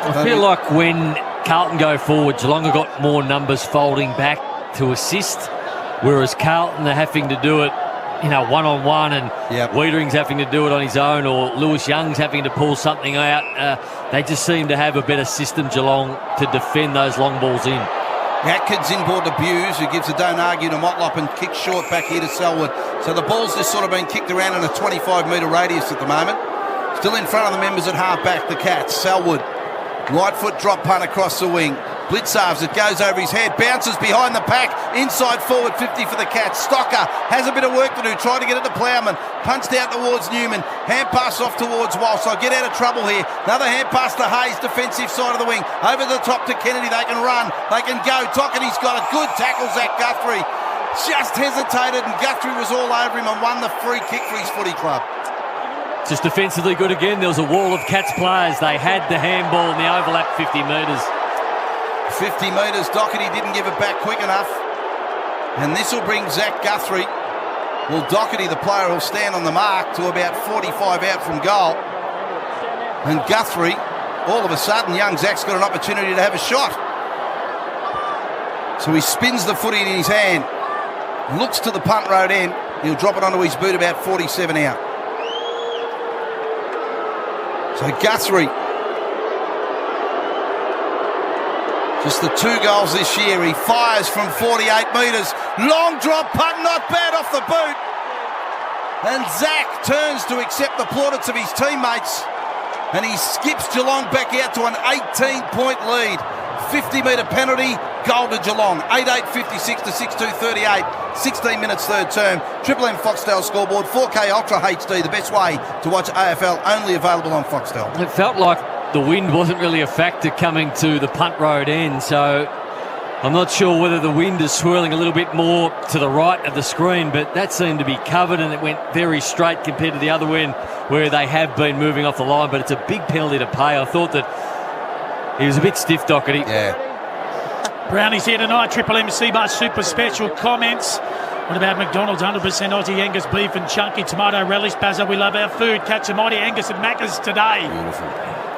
I feel like when Carlton go forward, Geelong have got more numbers folding back to assist, whereas Carlton are having to do it, one-on-one, and Wiedering's having to do it on his own, or Lewis Young's having to pull something out. They just seem to have a better system, Geelong, to defend those long balls in. Atkins inboard to Buse, who gives a don't argue to Motlop and kicks short back here to Selwood. So the ball's just sort of been kicked around in a 25-metre radius at the moment. Still in front of the members at half-back, the Cats. Selwood, right foot drop punt across the wing. Blitzarves, it goes over his head, bounces behind the pack, inside forward 50 for the Cats. Stocker has a bit of work to do, trying to get it to Plowman, punched out towards Newman, hand pass off towards Walsh. I'll get out of trouble here. Another hand pass to Hayes, defensive side of the wing, over the top to Kennedy. They can run, they can go. Doherty's got a good tackle. Zach Guthrie just hesitated, and Guthrie was all over him and won the free kick for his footy club. Just defensively good again. There was a wall of Cats players. They had the handball in the overlap 50 metres. 50 metres, Doherty didn't give it back quick enough. And this will bring Zach Guthrie. Well, Doherty, the player, will stand on the mark to about 45 out from goal. And Guthrie, all of a sudden, young Zach's got an opportunity to have a shot. So he spins the footy in his hand, looks to the punt road end. He'll drop it onto his boot about 47 out. So Guthrie, just the 2 goals this year. He fires from 48 metres. Long drop punt, not bad off the boot. And Zach turns to accept the plaudits of his teammates. And he skips Geelong back out to an 18-point lead. 50-metre penalty, goal to Geelong. 8-8, 56 to 6-2, 38. 16 minutes third term. Triple M Foxtel scoreboard. 4K Ultra HD, the best way to watch AFL, only available on Foxtel. It felt like the wind wasn't really a factor coming to the punt road end, so I'm not sure whether the wind is swirling a little bit more to the right of the screen, but that seemed to be covered and it went very straight compared to the other end where they have been moving off the line. But it's a big penalty to pay. I thought that he was a bit stiff, Doherty. Yeah. Brownie's here tonight. Triple M Seabar Super Special comments. What about McDonald's 100% Aussie Angus beef and chunky tomato relish? Bazza, we love our food. Catch a mighty Angus at Macca's today. Beautiful.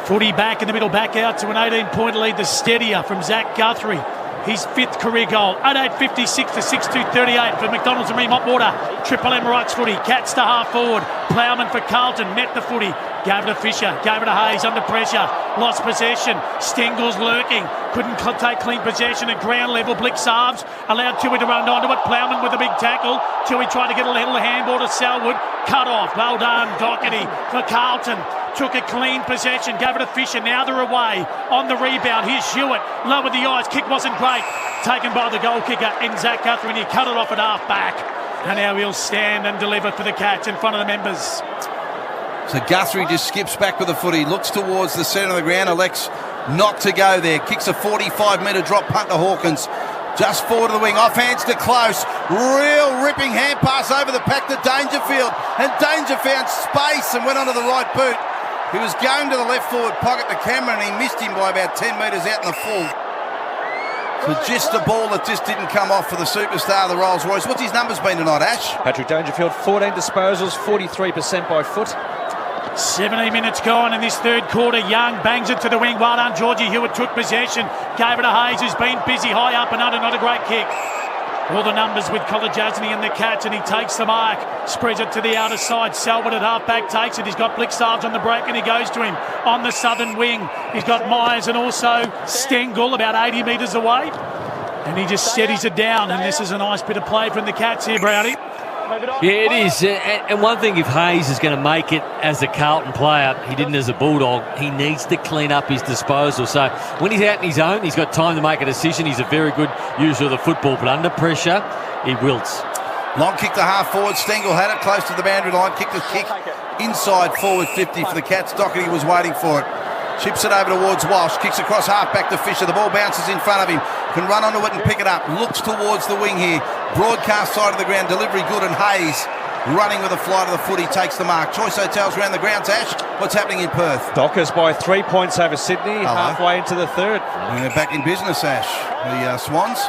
Footy back in the middle, back out to an 18-point lead. The steadier from Zach Guthrie. His 5th career goal. 88.56 to 62.38 for McDonald's and Remont Water. Triple M Rocks footy. Cats to half forward. Plowman for Carlton. Met the footy. Gave it to Fisher. Gave it to Hayes under pressure. Lost possession. Stengel's lurking. Couldn't take clean possession at ground level. Blick Saabs allowed Tui to run onto it. Plowman with a big tackle. Tui tried to get a little handball to Selwood. Cut off. Well done, Doherty for Carlton. Took a clean possession, gave it to Fisher. Now they're away on the rebound. Here's Hewitt, lowered the eyes. Kick wasn't great. Taken by the goal kicker in Zach Guthrie, and he cut it off at half back. And now he'll stand and deliver for the Cats in front of the members. So Guthrie just skips back with the footy, looks towards the centre of the ground, elects not to go there. Kicks a 45-metre drop punt to Hawkins. Just forward of the wing, off hands to Close. Real ripping hand pass over the pack to Dangerfield. And Danger found space and went onto the right boot. He was going to the left forward pocket to Cameron and he missed him by about 10 metres out in the full. So just a ball that just didn't come off for the superstar of the Rolls Royce. What's his numbers been tonight, Ash? Patrick Dangerfield, 14 disposals, 43% by foot. 17 minutes gone in this third quarter. Young bangs it to the wing. Well done, Georgie Hewitt took possession. Gave it to Hayes, who's been busy high up and under. Not a great kick. All the numbers with Kolajasny and the Cats, and he takes the mark. Spreads it to the outer side. Selwood at half-back takes it. He's got Blick-Sarves on the break, and he goes to him on the southern wing. He's got Myers and also Stengel about 80 metres away. And he just steadies it down, and this is a nice bit of play from the Cats here, Brownie. Yeah, it is. And one thing, if Hayes is going to make it as a Carlton player, he didn't as a Bulldog, he needs to clean up his disposal. So when he's out in his own, he's got time to make a decision. He's a very good user of the football, but under pressure, he wilts. Long kick to half forward. Stengel had it close to the boundary line. Kicked the kick inside forward 50 for the Cats. Doherty was waiting for it. Chips it over towards Walsh. Kicks across half back to Fisher. The ball bounces in front of him. Can run onto it and pick it up. Looks towards the wing here. Broadcast side of the ground. Delivery good, and Hayes running with a fly to the foot. He takes the mark. Choice Hotels around the grounds. Ash, what's happening in Perth? Dockers by 3 points over Sydney. Hello. Halfway into the third. They're back in business, Ash. The Swans.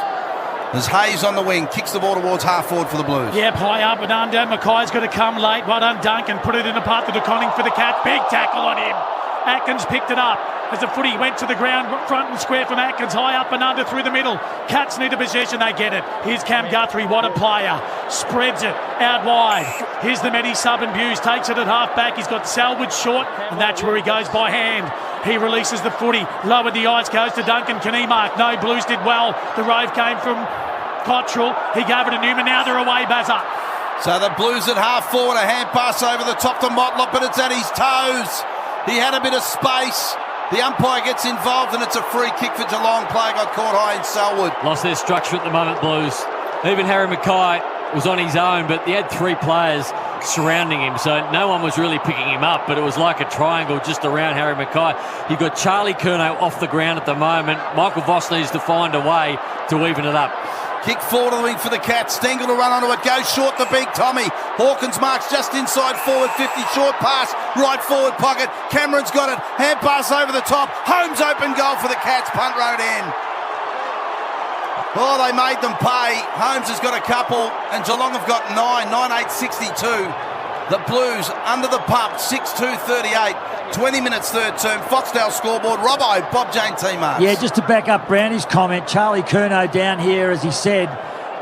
There's Hayes on the wing. Kicks the ball towards half forward for the Blues. Yep, high up and under. Mackay's got to come late. Well done, Duncan. Put it in the path to DeConning for the Cats. Big tackle on him. Atkins picked it up as the footy went to the ground, front and square from Atkins, high up and under through the middle. Cats need a possession, they get it. Here's Cam Guthrie, what a player. Spreads it out wide. Here's the Medi sub and Buse, takes it at half back. He's got Selwood short, and that's where he goes by hand. He releases the footy, lowered the ice, goes to Duncan. Can he mark? No, Blues did well. The rove came from Cottrell. He gave it to Newman, now they're away, Bazza. So the Blues at half forward, a hand pass over the top to Motlop, but it's at his toes. He had a bit of space. The umpire gets involved and it's a free kick for Geelong. Player got caught high in Selwood. Lost their structure at the moment, Blues. Even Harry Mackay was on his own, but he had 3 players surrounding him, so no one was really picking him up, but it was like a triangle just around Harry Mackay. You've got Charlie Curnow off the ground at the moment. Michael Voss needs to find a way to even it up. Kick forward of the wing for the Cats. Stengel to run onto it. Goes short to Big Tommy. Hawkins marks just inside forward 50. Short pass. Right forward pocket. Cameron's got it. Hand pass over the top. Holmes open goal for the Cats. Punt road end. Oh, they made them pay. Holmes has got a couple. And Geelong have got 9. 9-8-62. The Blues under the pump. 6-2-38. 20 minutes third term. Foxdale scoreboard. Robbo, Bob Jane team marks. Yeah, just to back up Brownie's comment, Charlie Curnow down here, as he said,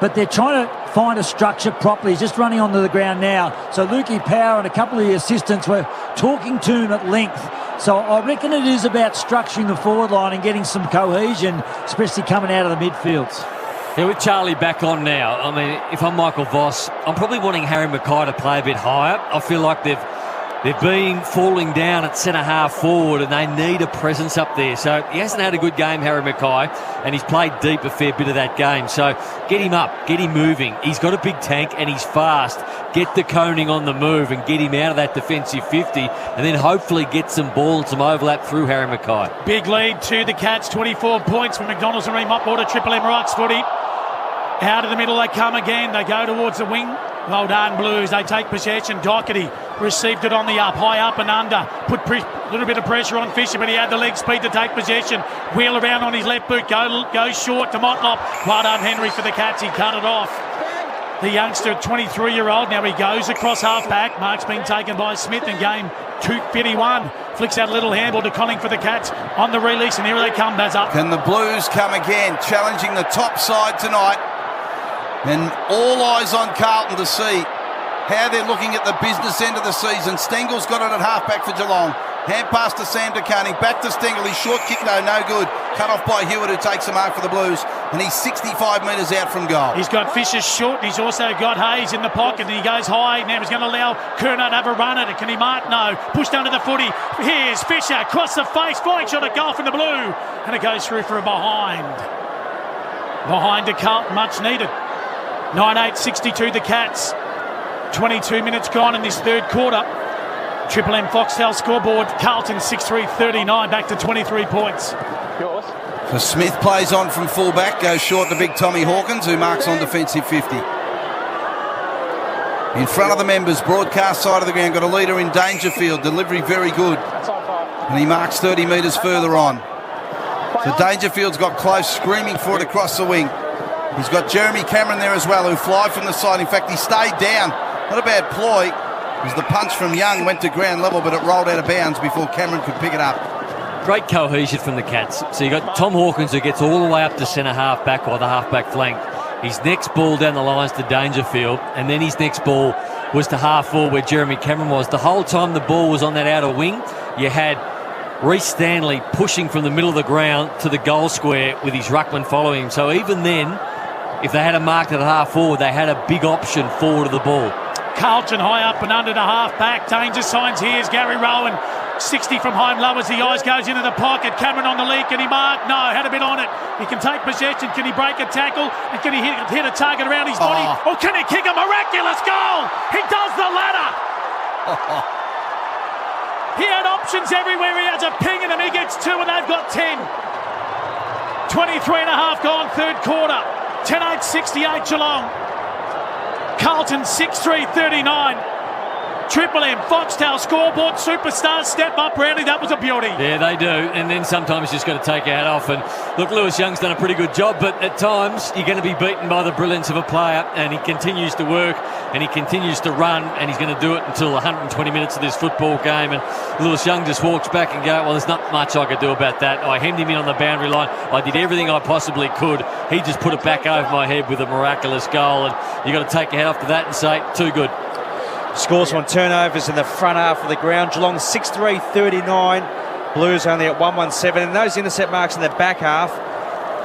but they're trying to find a structure properly. He's just running onto the ground now. So Lukey Power and a couple of the assistants were talking to him at length. So I reckon it is about structuring the forward line and getting some cohesion, especially coming out of the midfields. Yeah, with Charlie back on now, I mean, if I'm Michael Voss, I'm probably wanting Harry Mackay to play a bit higher. I feel like they've They've been falling down at centre-half forward and they need a presence up there. So he hasn't had a good game, Harry Mackay, and he's played deep a fair bit of that game. So get him up, get him moving. He's got a big tank and he's fast. Get the Koning on the move and get him out of that defensive 50 and then hopefully get some ball and some overlap through Harry Mackay. Big lead to the Cats, 24 points from McDonald's and Ream Upwater, Triple M Rocks footy. Out of the middle they come again. They go towards the wing. Well done, Blues. They take possession. Doherty received it on the up, high up and under. Put a little bit of pressure on Fisher, but he had the leg speed to take possession. Wheel around on his left boot. Goes short to Motlop. Well done, Henry, for the Cats. He cut it off. The youngster, 23-year-old. Now he goes across half-back. Mark's been taken by Smith in game 2:51. Flicks out a little handball to Conning for the Cats on the release, and here they come, Bazza. Can the Blues come again, challenging the top side tonight? And all eyes on Carlton to see how they're looking at the business end of the season. Stengel's got it at half-back for Geelong. Hand pass to Sam DeCunning. Back to Stengel. His short kick, though, no good. Cut off by Hewitt, who takes the mark for the Blues. And he's 65 metres out from goal. He's got Fisher short, and he's also got Hayes in the pocket. And he goes high. Now he's going to allow Kerner to have a run at it. Can he mark? No. Pushed under the footy. Here's Fisher. Across the face. Flying shot at goal from the Blue. And it goes through for a behind. Behind to Carlton. Much needed. 9-8-62 the Cats. 22 minutes gone in this third quarter. Triple M Foxtel scoreboard. Carlton 6-3-39, back to 23 points. So Smith plays on from fullback, goes short to big Tommy Hawkins, who marks on defensive 50. In front of the members, broadcast side of the ground, got a leader in Dangerfield. Delivery very good. And he marks 30 metres further on. So Dangerfield's got close, screaming for it across the wing. He's got Jeremy Cameron there as well, who fly from the side. In fact, he stayed down. Not a bad ploy. As the punch from Young went to ground level, but it rolled out of bounds before Cameron could pick it up. Great cohesion from the Cats. So you got Tom Hawkins, who gets all the way up to centre half-back or the half-back flank. His next ball down the lines to Dangerfield, and then his next ball was to half-forward where Jeremy Cameron was. The whole time the ball was on that outer wing, you had Reece Stanley pushing from the middle of the ground to the goal square with his ruckman following him. So even then, if they had a mark at half-forward, they had a big option forward of the ball. Carlton high up and under to half-back. Danger signs. Here's Gary Rowan. 60 from home, lowers the eyes, goes into the pocket. Cameron on the lead. Can he mark? No, had a bit on it. He can take possession. Can he break a tackle? And can he hit a target around his body? Or can he kick a miraculous goal? He does the latter. He had options everywhere. He has a ping in him. He gets 2 and they've got 10. 23 and a half gone, third quarter. 10-8-68 Geelong. Carlton 6-3-39. Triple M, Foxtel scoreboard, superstars step up, Brownie, that was a beauty. Yeah, they do, and then sometimes you just got to take your hat off. And look, Lewis Young's done a pretty good job, but at times you're going to be beaten by the brilliance of a player, and he continues to work, and he continues to run, and he's going to do it until 120 minutes of this football game. And Lewis Young just walks back and goes, well, there's not much I could do about that. I hemmed him in on the boundary line. I did everything I possibly could. He just put it back over my head with a miraculous goal, and you got to take your hat off to that and say, too good. Scores on turnovers in the front half of the ground. Geelong 6-3-39. Blues only at 1-1-7. And those intercept marks in the back half,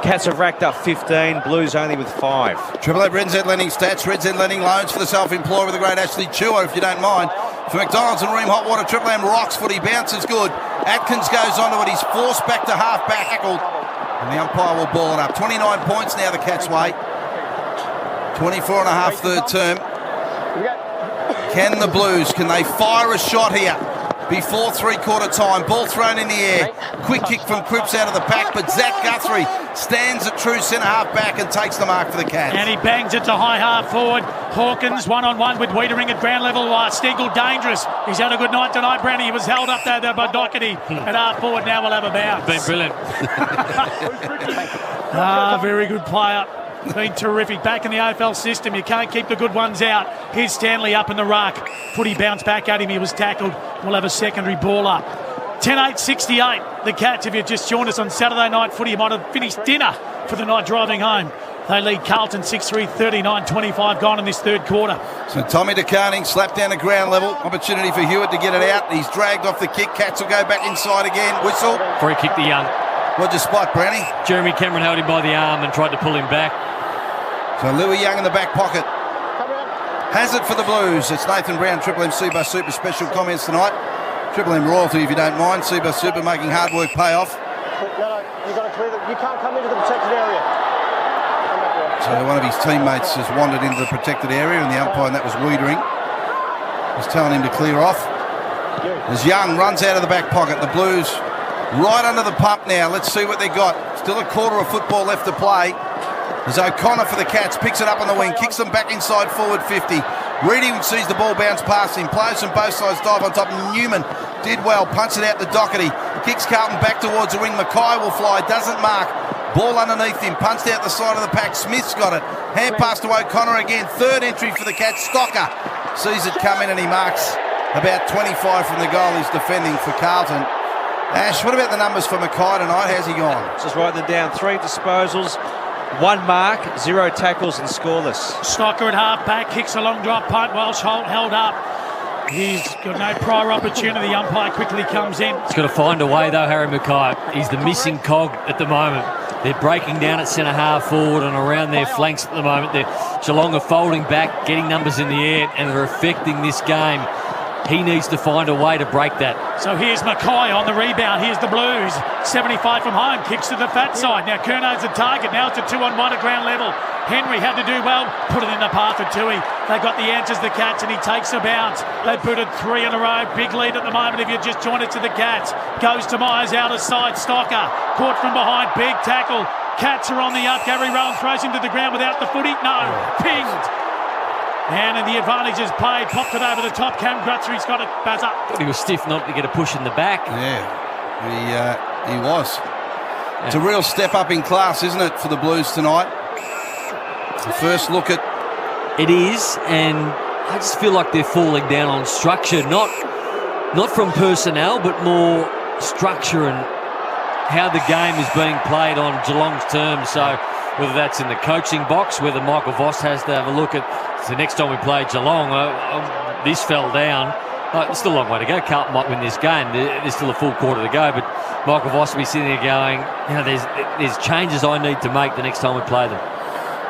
Cats have racked up 15. Blues only with 5. Triple M Red Z lending stats. Red Z lending loans for the self-employed with the great Ashley Chua, if you don't mind. For McDonald's and Ream Hot Water, Triple M rocks footy. Bounces good. Atkins goes onto it. He's forced back to half-back. Tackled. And the umpire will ball it up. 29 points now the Cats wait. 24 and a half third term. Can the Blues, can they fire a shot here before three-quarter time? Ball thrown in the air. Quick kick from Cripps out of the pack, but Zach Guthrie stands at true centre-half-back and takes the mark for the Cats. And he bangs it to high half-forward. Hawkins one-on-one with Wiedering at ground level. Stengel dangerous. He's had a good night tonight, Brownie. He was held up there by Doherty at half-forward. Now we'll have a bounce. Been brilliant. Very good player. Been terrific. Back in the AFL system, you can't keep the good ones out. Here's Stanley up in the ruck. Footy bounced back at him. He was tackled. We'll have a secondary ball up. 10-8-68. The Cats, if you just joined us on Saturday night footy, you might have finished dinner for the night driving home. They lead Carlton 6-3, 39-25 gone in this third quarter. So Tommy DeCarning slapped down to ground level. Opportunity for Hewitt to get it out. He's dragged off the kick. Cats will go back inside again. Whistle. Free kick to Young. Roger Spike, Brownie. Jeremy Cameron held him by the arm and tried to pull him back. So Louis Young in the back pocket. has it for the Blues. It's Nathan Brown, Triple M Seabus Super special comments tonight. Triple M royalty, if you don't mind. Seabus Super making hard work pay off. No, you've got to clear you can't come into the protected area. So one of his teammates has wandered into the protected area, and the umpire, and that was Wiedering, was telling him to clear off. As Young runs out of the back pocket, the Blues right under the pump now. Let's see what they got. Still a quarter of football left to play. As O'Connor for the Cats picks it up on the wing, kicks them back inside forward 50. Reedy sees the ball bounce past him. Players from both sides dive on top. Newman did well, punts it out to Doherty. Kicks Carlton back towards the wing. Mackay will fly, doesn't mark. Ball underneath him, punched out the side of the pack. Smith's got it. Hand pass to O'Connor again. Third entry for the Cats. Stocker sees it come in and he marks about 25 from the goal. He's defending for Carlton. Ash, what about the numbers for Mackay tonight? How's he gone? Just writing them down. 3 disposals, 1 mark, 0 tackles and scoreless. Stocker at half-back, kicks a long drop punt. Welsh held up. He's got no prior opportunity. The umpire quickly comes in. He's got to find a way, though, Harry Mackay. He's the missing cog at the moment. They're breaking down at centre-half forward and around their flanks at the moment. Geelong are folding back, getting numbers in the air, and they're affecting this game. He needs to find a way to break that. So here's Mackay on the rebound. Here's the Blues. 75 from home. Kicks to the fat side. Now Curnow's the target. Now it's a 2-on-1 at ground level. Henry had to do well. Put it in the path of Tui. They got the answers, the Cats, and he takes a bounce. They put it 3 in a row. Big lead at the moment if you just join it to the Cats. Goes to Myers out of sight. Stocker caught from behind. Big tackle. Cats are on the up. Gary Rowan throws him to the ground without the footy. No. Pinged. And the advantage is played. Popped it over the top. Cam Grutzery's got it. Buzzer. Thought he was stiff not to get a push in the back. Yeah, he was. Yeah. It's a real step up in class, isn't it, for the Blues tonight? The first look at... It is, and I just feel like they're falling down on structure. Not from personnel, but more structure and how the game is being played on Geelong's terms. So whether that's in the coaching box, whether Michael Voss has to have a look at the next time we play Geelong, this fell down. It's still a long way to go. Carlton might win this game. There's still a full quarter to go, but Michael Voss will be sitting there going, there's changes I need to make the next time we play them.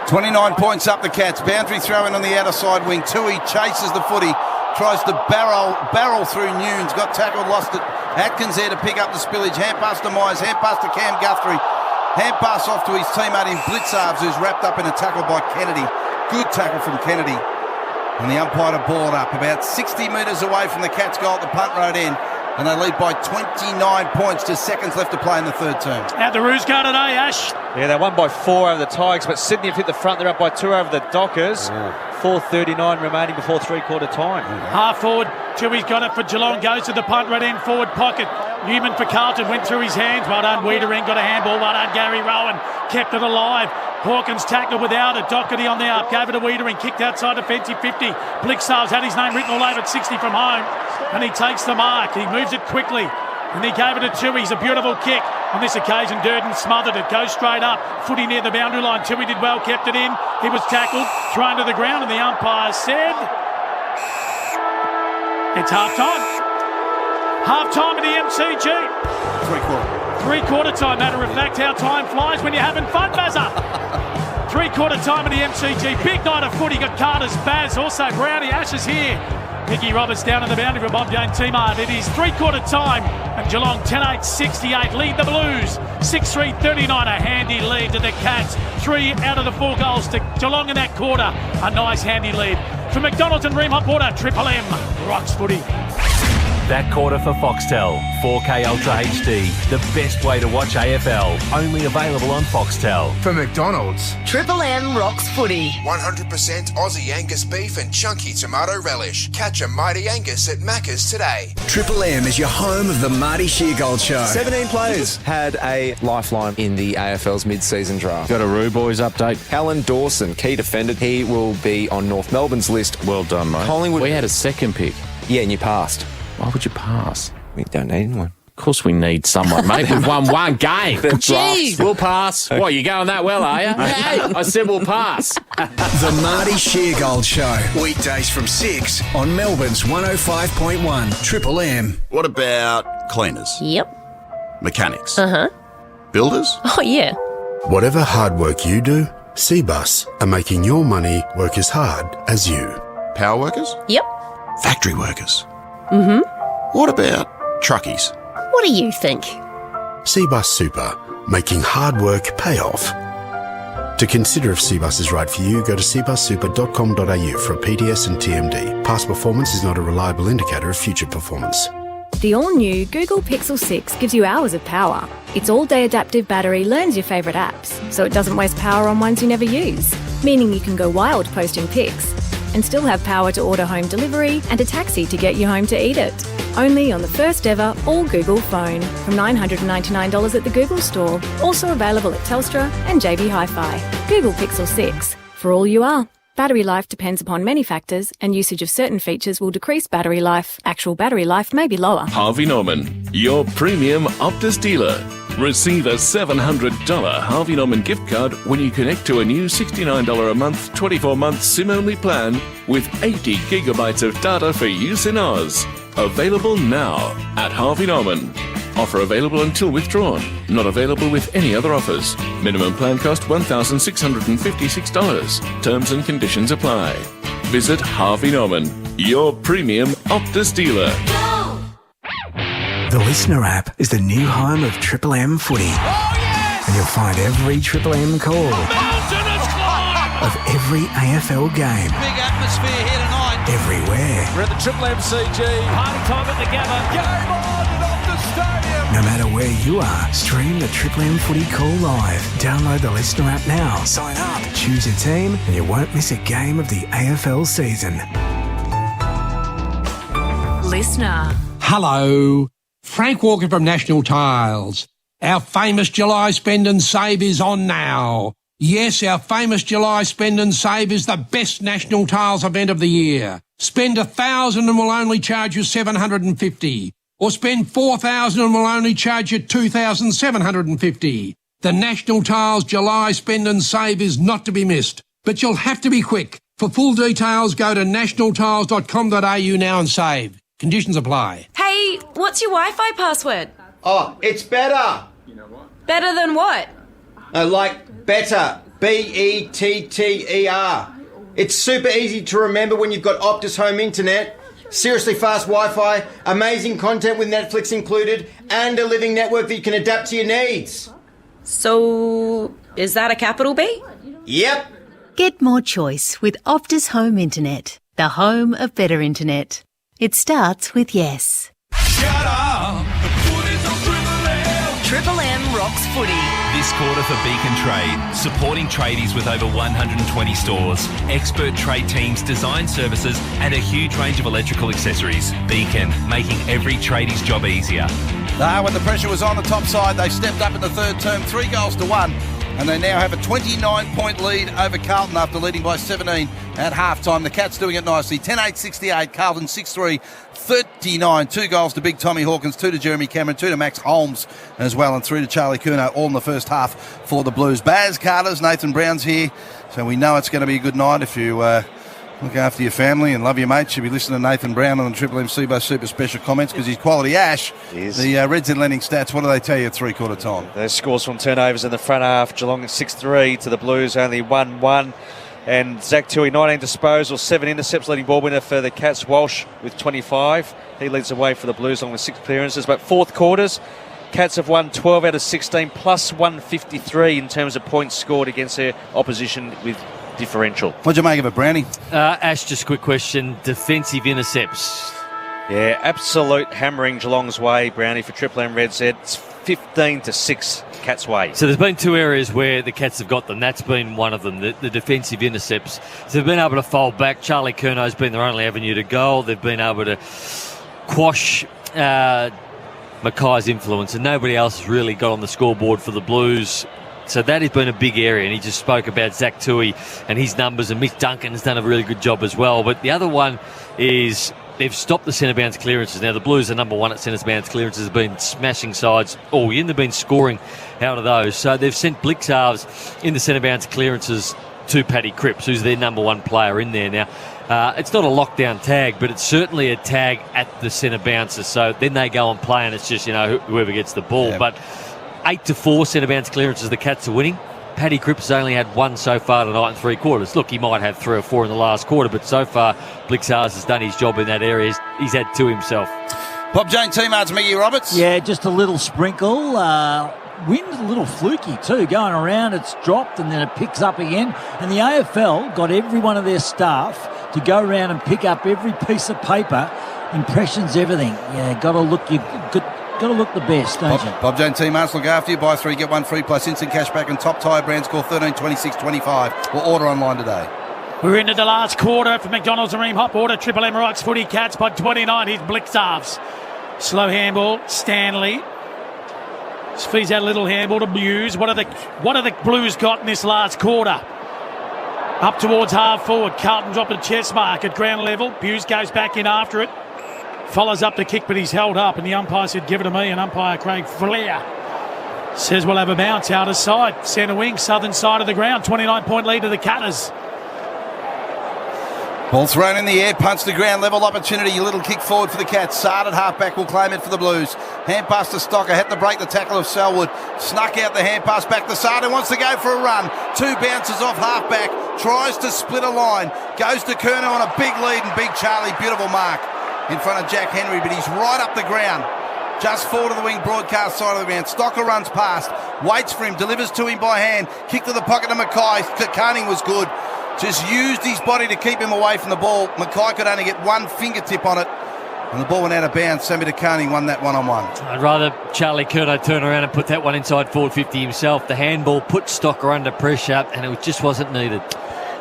29 points up the Cats. Boundary throw in on the outer side wing. Tui chases the footy, tries to barrel through Nunes, got tackled, lost it. Atkins there to pick up the spillage. Hand pass to Myers, hand pass to Cam Guthrie. Hand pass off to his teammate in Blitzarves, who's wrapped up in a tackle by Kennedy. Good tackle from Kennedy. And the umpire to ball it up about 60 metres away from the Cats' goal at the punt road end. And they lead by 29 points to seconds left to play in the third term. Out the Roos go today, Ash. Yeah, they won by 4 over the Tigers, but Sydney have hit the front. They're up by 2 over the Dockers. 4:39 remaining before three-quarter time. Half forward, Tui's got it for Geelong. Goes to the punt right end forward pocket. Newman for Carlton went through his hands. Well done, Wiedering got a handball. Well done, Gary Rowan kept it alive. Hawkins tackled without it. Doherty on the up. Gave it to Wiedering. Kicked outside defensive 50. Blitzarves had his name written all over at 60 from home. And he takes the mark. He moves it quickly. And he gave it to Tui. It's a beautiful kick. On this occasion, Durden smothered it. Goes straight up. Footy near the boundary line. Tui did well. Kept it in. He was tackled. Thrown to the ground. And the umpire said... It's half-time. Half-time at the MCG. Three-quarter time. Matter of fact, how time flies when you're having fun, Bazza. Three-quarter time at the MCG. Big night of footy. Got Carter's Baz. Also Brownie Ashes here. Nicky Roberts down in the boundary for Bob Jane T-Mart. It is three-quarter time, and Geelong 10-8-68 lead the Blues. 6-3-39, a handy lead to the Cats. 3 out of the 4 goals to Geelong in that quarter. A nice handy lead. For McDonald's and Ream Hot Water, Triple M rocks footy. That quarter for Foxtel, 4K Ultra HD, the best way to watch AFL. Only available on Foxtel. For McDonald's, Triple M rocks footy. 100% Aussie Angus beef and chunky tomato relish. Catch a Mighty Angus at Macca's today. Triple M is your home of the Marty Sheargold Show. 17 players had a lifeline in the AFL's mid-season draft. Got a Roo Boys update. Alan Dawson, key defender. He will be on North Melbourne's list. Well done, mate. Collingwood. We had a second pick. Yeah, and you passed. Why would you pass? We don't need anyone. Of course we need someone, mate. We've won one game. Jeez, we'll pass. What, you going that well, are you? Hey, I said we'll pass. The Marty Sheargold Show. Weekdays from 6 on Melbourne's 105.1 Triple M. What about cleaners? Yep. Mechanics? Uh-huh. Builders? Oh, yeah. Whatever hard work you do, Cbus are making your money work as hard as you. Power workers? Yep. Factory workers? Mm-hmm. What about truckies? What do you think? Cbus Super, making hard work pay off. To consider if Cbus is right for you, go to cbussuper.com.au for a PDS and TMD. Past performance is not a reliable indicator of future performance. The all-new Google Pixel 6 gives you hours of power. Its all-day adaptive battery learns your favourite apps, so it doesn't waste power on ones you never use, meaning you can go wild posting pics and still have power to order home delivery and a taxi to get you home to eat it. Only on the first ever all-Google phone from $999 at the Google Store. Also available at Telstra and JB Hi-Fi. Google Pixel 6. For all you are. Battery life depends upon many factors, and usage of certain features will decrease battery life. Actual battery life may be lower. Harvey Norman, your premium Optus dealer. Receive a $700 Harvey Norman gift card when you connect to a new $69 a month, 24-month SIM-only plan with 80 gigabytes of data for use in Oz. Available now at Harvey Norman. Offer available until withdrawn. Not available with any other offers. Minimum plan cost $1,656. Terms and conditions apply. Visit Harvey Norman, your premium Optus dealer. The Listener app is the new home of Triple M footy. Oh, yes! And you'll find every Triple M call of every AFL game. Big atmosphere here tonight. Everywhere. We're at the Triple MCG. Party time at the Gabba. Game on and off the stadium. No matter where you are, stream the Triple M footy call live. Download the Listener app now. Sign up, choose your team, and you won't miss a game of the AFL season. Listener. Hello. Frank Walker from National Tiles. Our famous July Spend and Save is on now. Yes, our famous July Spend and Save is the best National Tiles event of the year. Spend $1,000 and we'll only charge you $750. Or spend $4,000 and we'll only charge you $2,750. The National Tiles July Spend and Save is not to be missed. But you'll have to be quick. For full details, go to nationaltiles.com.au now and save. Conditions apply. Hey, what's your Wi-Fi password? Oh, it's better. You know what? Better than what? Like better. BETTER. It's super easy to remember when you've got Optus Home Internet. Seriously fast Wi-Fi, amazing content with Netflix included, and a living network that you can adapt to your needs. So, is that a capital B? Yep. Get more choice with Optus Home Internet, the home of better internet. It starts with yes. Shut up! The footy's on Triple M! Triple M rocks footy. This quarter for Beacon Trade, supporting tradies with over 120 stores, expert trade teams, design services and a huge range of electrical accessories. Beacon, making every tradie's job easier. When the pressure was on the top side, they stepped up in the third term, 3-1, and they now have a 29-point lead over Carlton after leading by 17 at halftime. The Cats doing it nicely, 10-8-68, Carlton 6-3-39. 2 goals to Big Tommy Hawkins, 2 to Jeremy Cameron, 2 to Max Holmes as well, and 3 to Charlie Curnow, all in the first half for the Blues. Baz Carter's, Nathan Brown's here, so we know it's going to be a good night. If you look after your family and love your mates, you'll be listening to Nathan Brown on the Triple M Cbus Super Special comments because he's quality ash. The Reds and Lending stats, what do they tell you at three-quarter time? Their scores from turnovers in the front half. Geelong 6-3 to the Blues, only 1-1. And Zach Tui, 19 disposals, 7 intercepts, leading ball winner for the Cats. Walsh with 25. He leads the way for the Blues along with 6 clearances. But fourth quarters, Cats have won 12 out of 16, plus 153 in terms of points scored against their opposition with differential. What'd you make of it, Brownie? Ash, just a quick question. Defensive intercepts. Yeah, absolute hammering Geelong's way, Brownie, for Triple M Reds. It's 15-6 Cats' way. So there's been 2 areas where the Cats have got them. That's been one of them, the defensive intercepts. So they've been able to fold back. Charlie Curnow's been their only avenue to goal. They've been able to quash Mackay's influence, and nobody else has really got on the scoreboard for the Blues. So that has been a big area, and he just spoke about Zach Tui and his numbers, and Mick Duncan has done a really good job as well. But the other one is they've stopped the centre bounce clearances. Now, the Blues are number 1 at centre bounce clearances, have been smashing sides all year, and they've been scoring out of those. So they've sent Blix halves in the centre bounce clearances to Paddy Cripps, who's their number 1 player in there now. It's not a lockdown tag, but it's certainly a tag at the centre bounces. So then they go and play, and it's just, whoever gets the ball. Yeah. But 8-4 centre bounce clearances, the Cats are winning. Paddy Cripps only had one so far tonight in 3 quarters. Look, he might have 3 or 4 in the last quarter, but so far Blixars has done his job in that area. He's had 2 himself. Bob Jane Teamards, Miggy Roberts. Yeah, just a little sprinkle. Wind's a little fluky too. Going around, it's dropped and then it picks up again. And the AFL got every one of their staff to go around and pick up every piece of paper, impressions, everything. Yeah, got to look the best, don't you? Bob Jane Teamards, look after you. Buy 3, get 1 free plus instant cash back and top tyre brands. Call 132625 or order online today. We're into the last quarter for McDonald's and Ream Hop Order. Triple M Rocks footy Cats by 29. Here's Blixarves. Slow handball. Stanley. Feeds out a little handball to Blues. What are the Blues got in this last quarter? Up towards half forward. Carlton dropped a chest mark at ground level. Blues goes back in after it. Follows up the kick, but he's held up, and the umpire said, give it to me, and umpire Craig Flair says we'll have a bounce out of side. Centre wing, southern side of the ground. 29-point lead to the Cutters. Ball thrown in the air, punch to ground level opportunity. A little kick forward for the Cats. Sard at halfback will claim it for the Blues. Hand pass to Stocker, had to break the tackle of Selwood. Snuck out the hand pass back to Sard, who wants to go for a run. 2 bounces off halfback, tries to split a line. Goes to Kerner on a big lead, and Big Charlie, beautiful mark in front of Jack Henry, but he's right up the ground. Just forward of the wing, broadcast side of the ground. Stocker runs past, waits for him, delivers to him by hand. Kick to the pocket of Mackay. Koning was good. Just used his body to keep him away from the ball. Mackay could only get 1 fingertip on it, and the ball went out of bounds. Sammy Koning won that one-on-one. I'd rather Charlie Curnow turn around and put that one inside forward 50 himself. The handball put Stocker under pressure, and it just wasn't needed.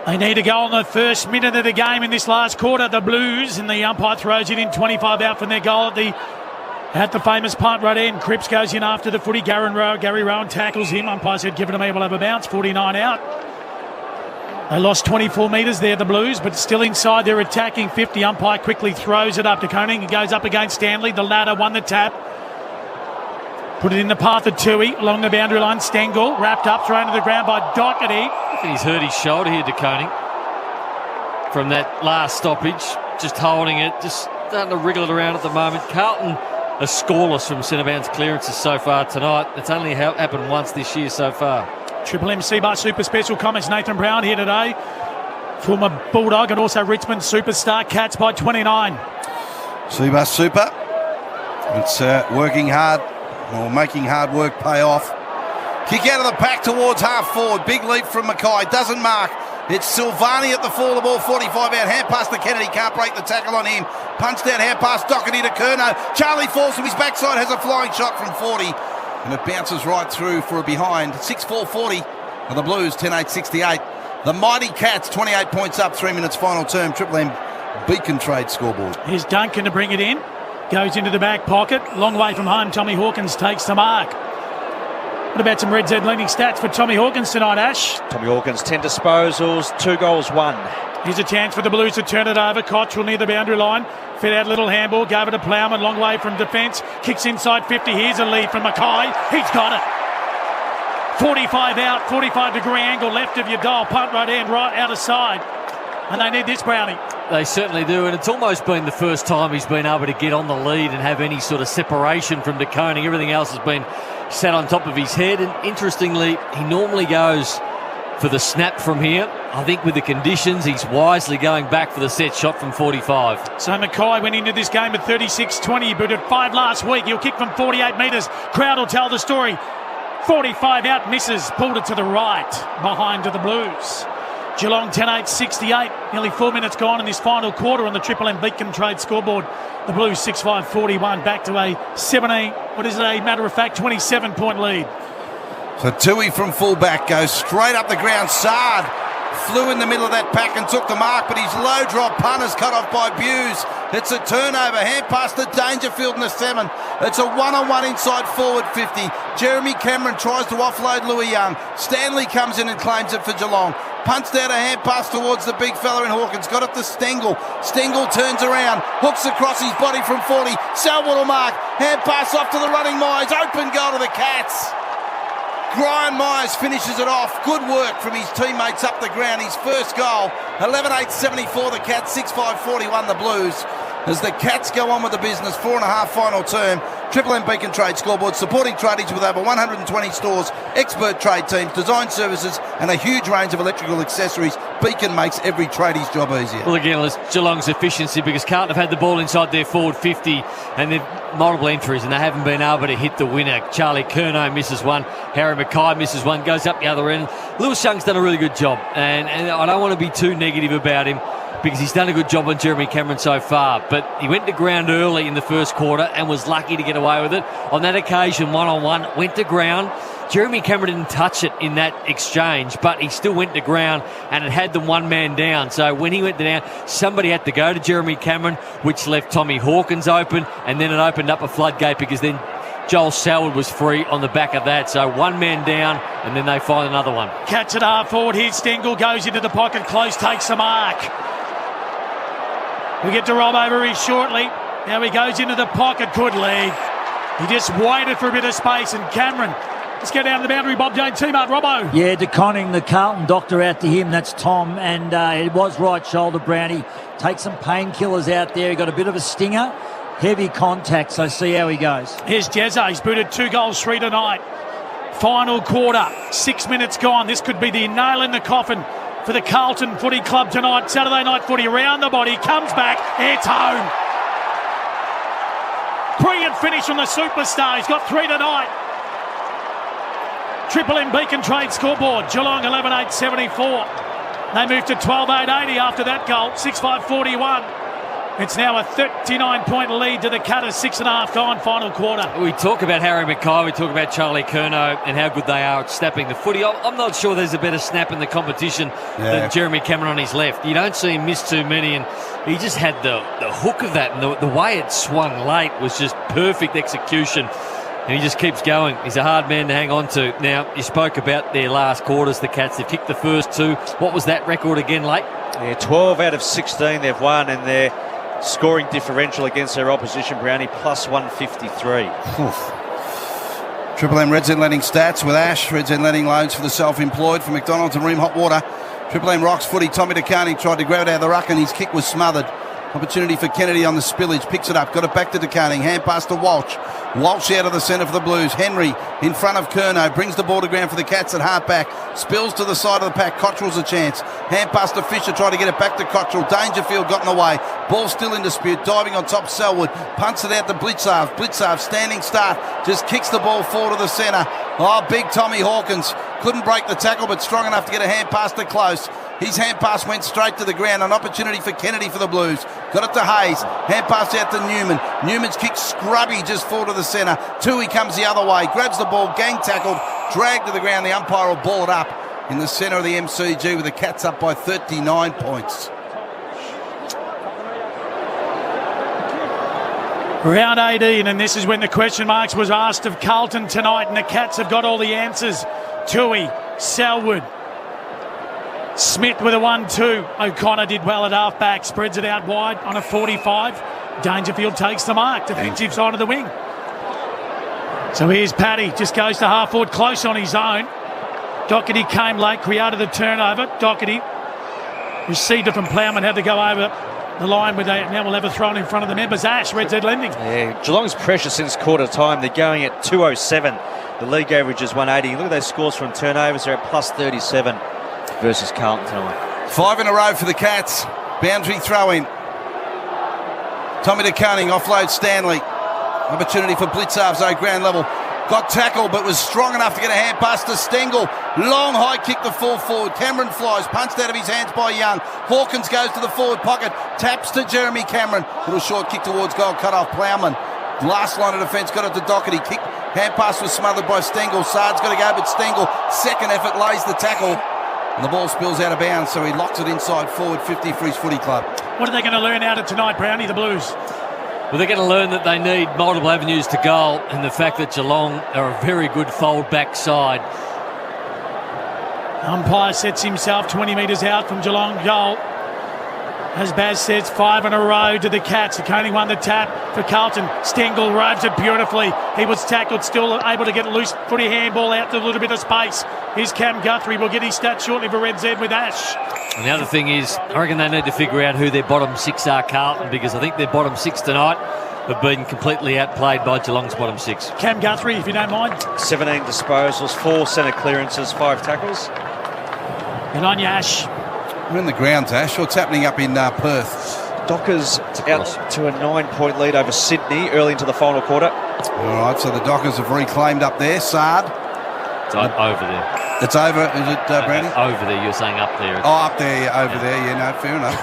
They need a goal in the first minute of the game in this last quarter. The Blues, and the umpire throws it in 25 out from their goal at the famous punt right end. Cripps goes in after the footy. Gary Rowan tackles him. Umpire said, give it to me, we'll have a bounce. 49 out. They lost 24 metres there, the Blues, but still inside their attacking 50. Umpire quickly throws it up to Koning. He goes up against Stanley. The ladder won the tap. Put it in the path of Tui along the boundary line. Stengel wrapped up, thrown to the ground by Doherty. And he's hurt his shoulder here to Koning from that last stoppage. Just holding it, just starting to wriggle it around at the moment. Carlton are scoreless from centre bounce clearances so far tonight. It's only happened once this year so far. Triple M C-Bar Super Special Comments. Nathan Brown here today. Former Bulldog and also Richmond superstar. Cats by 29. C-Bar Super. It's working hard, or making hard work pay off. Kick out of the pack towards half forward. Big leap from Mackay. Doesn't mark. It's Silvani at the fall of the ball. 45 out. Hand pass to Kennedy. Can't break the tackle on him. Punched out. Hand pass Doherty to Kerno. Charlie falls from his backside. Has a flying shot from 40. And it bounces right through for a behind. 6-4-40. And the Blues 10-8-68. The mighty Cats 28 points up. 3 minutes final term. Triple M Beacon Trade scoreboard. Here's Duncan to bring it in. Goes into the back pocket. Long way from home. Tommy Hawkins takes the mark. What about some Red Z leading stats for Tommy Hawkins tonight, Ash? Tommy Hawkins, 10 disposals, 2 goals, 1. Here's a chance for the Blues to turn it over. Cottrell near the boundary line. Fed out a little handball. Gave it to Plowman. Long way from defence. Kicks inside 50. Here's a lead from Mackay. He's got it. 45 out. 45-degree angle left of your dial. Punt right end, right out of side. And they need this, Brownie. They certainly do, and it's almost been the first time he's been able to get on the lead and have any sort of separation from De Koning. Everything else has been sat on top of his head, and interestingly, he normally goes for the snap from here. I think with the conditions, he's wisely going back for the set shot from 45. So Mackay went into this game at 36-20, but at 5 last week. He'll kick from 48 metres. Crowd will tell the story. 45 out, misses, pulled it to the right, behind to the Blues. Geelong 10-8-68, nearly 4 minutes gone in this final quarter on the Triple M Beacon Trade scoreboard. The Blues 6-5-41, back to a 27-point lead. So Tui from full-back goes straight up the ground. Sard flew in the middle of that pack and took the mark, but his low drop punt is cut off by Buse. It's a turnover, hand pass to Dangerfield in the 7. It's a one-on-one inside forward 50. Jeremy Cameron tries to offload Louis Young. Stanley comes in and claims it for Geelong. Punched out a hand pass towards the big fella in Hawkins. Got it to Stengel. Stengel turns around, hooks across his body from 40. Selwood will mark. Hand pass off to the running Myers. Open goal to the Cats. Brian Myers finishes it off. Good work from his teammates up the ground. His first goal. 11-8-74 the Cats. 6-5-41 the Blues. As the Cats go on with the business. 4.5 final term. Triple M Beacon Trade scoreboard, supporting tradies with over 120 stores, expert trade teams, design services and a huge range of electrical accessories. Beacon makes every tradie's job easier. Well, again, it's Geelong's efficiency, because Carlton have had the ball inside their forward 50 and they've multiple entries and they haven't been able to hit the winner. Charlie Curnow misses one, Harry Mackay misses one, goes up the other end. Lewis Young's done a really good job, and I don't want to be too negative about him, because he's done a good job on Jeremy Cameron so far, but he went to ground early in the first quarter and was lucky to get away with it. On that occasion, one-on-one, went to ground. Jeremy Cameron didn't touch it in that exchange, but he still went to ground and it had them one man down. So when he went down, somebody had to go to Jeremy Cameron, which left Tommy Hawkins open, and then it opened up a floodgate, because then Joel Selwood was free on the back of that. So one man down, and then they find another one. Catch it half forward. Here's Stengel, goes into the pocket, close, takes the mark. We get to Rob Overy shortly. Now he goes into the pocket, good lead. He just waited for a bit of space, and Cameron, let's go down to the boundary. Bob Jane, T-Mart, Robbo. Yeah, DeConning, the Carlton doctor out to him. That's Tom, and it was right shoulder, Brownie. Take some painkillers out there. He got a bit of a stinger. Heavy contact, so see how he goes. Here's Jezza. He's booted 2 goals, 3 tonight. Final quarter, 6 minutes gone. This could be the nail in the coffin for the Carlton Footy Club tonight. Saturday night footy, around the body, comes back, it's home. Brilliant finish from the superstar. He's got 3 tonight. Triple M Beacon Trade scoreboard. Geelong 11-8-74. They moved to 12-8-80 after that goal, 6-5-41. It's now a 39-point lead to the Cutters, 6.5 gone, final quarter. We talk about Harry Mackay, we talk about Charlie Curnow and how good they are at snapping the footy. I'm not sure there's a better snap in the competition than Jeremy Cameron on his left. You don't see him miss too many, and he just had the hook of that, and the way it swung late was just perfect execution. And he just keeps going. He's a hard man to hang on to. Now, you spoke about their last quarters, the Cats. They've kicked the first 2. What was that record again, late? Yeah, 12 out of 16 they've won, and their scoring differential against their opposition, Brownie, plus 153. Triple M Red Z Lending stats with Ash. Red Z Lending loans for the self-employed for McDonald's and Ream Hot Water. Triple M Rocks footy. Tommy DeCarney tried to grab it out of the ruck and his kick was smothered. Opportunity for Kennedy on the spillage. Picks it up. Got it back to DeCarney. Hand pass to Walsh. Walsh out of the centre for the Blues. Henry in front of Curnow. Brings the ball to ground for the Cats at half-back. Spills to the side of the pack. Cottrell's a chance. Hand pass to Fisher. Try to get it back to Cottrell. Dangerfield got in the way. Ball still in dispute. Diving on top Selwood. Punts it out to Blitzarve. Blitzarve standing start. Just kicks the ball forward to the centre. Oh, big Tommy Hawkins. Couldn't break the tackle, but strong enough to get a hand pass to Close. His hand pass went straight to the ground. An opportunity for Kennedy for the Blues. Got it to Hayes. Hand pass out to Newman. Newman's kick scrubby just forward to the centre. Tui comes the other way. Grabs the ball. Gang tackled. Dragged to the ground. The umpire will ball it up in the centre of the MCG with the Cats up by 39 points. Round 18, and this is when the question marks was asked of Carlton tonight, and the Cats have got all the answers. Tui, Selwood, Smith with a 1-2. O'Connor did well at half-back, spreads it out wide on a 45. Dangerfield takes the mark, defensive side of the wing. So here's Paddy, just goes to half-forward, close on his own. Doherty came late, created the turnover. Doherty received it from Plowman, had to go over the line with now we'll have a thrown in front of the members. Ash, Red Z Lending. Yeah, Geelong's pressure since quarter time. They're going at 207. The league average is 180. Look at those scores from turnovers. They're at plus 37 versus Carlton tonight. 5 in a row for the Cats. Boundary throw-in. Tommy DeCunning offloads Stanley. Opportunity for Blitzarve's ground level. Got tackled, but was strong enough to get a hand pass to Stengel. Long high kick to full forward. Cameron flies, punched out of his hands by Young. Hawkins goes to the forward pocket, taps to Jeremy Cameron. Little short kick towards goal, cut off Plowman. Last line of defence, got it to Doherty. Kick, hand pass was smothered by Stengel. Sard's got to go, but Stengel, second effort, lays the tackle. And the ball spills out of bounds, so he locks it inside forward 50 for his footy club. What are they going to learn out of tonight, Brownie, the Blues? Well, they're going to learn that they need multiple avenues to goal, and the fact that Geelong are a very good fold-back side. Umpire sets himself 20 metres out from Geelong goal. As Baz says, 5 in a row to the Cats. The only won the tap for Carlton. Stengel roves it beautifully. He was tackled, still able to get loose footy handball out to a little bit of space. Here's Cam Guthrie. We'll get his stats shortly for Red Z with Ash. And the other thing is, I reckon they need to figure out who their bottom 6 are, Carlton, because I think their bottom 6 tonight have been completely outplayed by Geelong's bottom six. Cam Guthrie, if you don't mind. 17 disposals, 4 centre clearances, 5 tackles. Good on you, Ash. We're in the grounds, Ash. What's happening up in Perth? Dockers out to a 9-point lead over Sydney early into the final quarter. All right, so the Dockers have reclaimed up there. Sard. It's over there. It's over, is it, Brandy? Over there, you're saying up there. Up there, over there. Yeah, no, fair enough.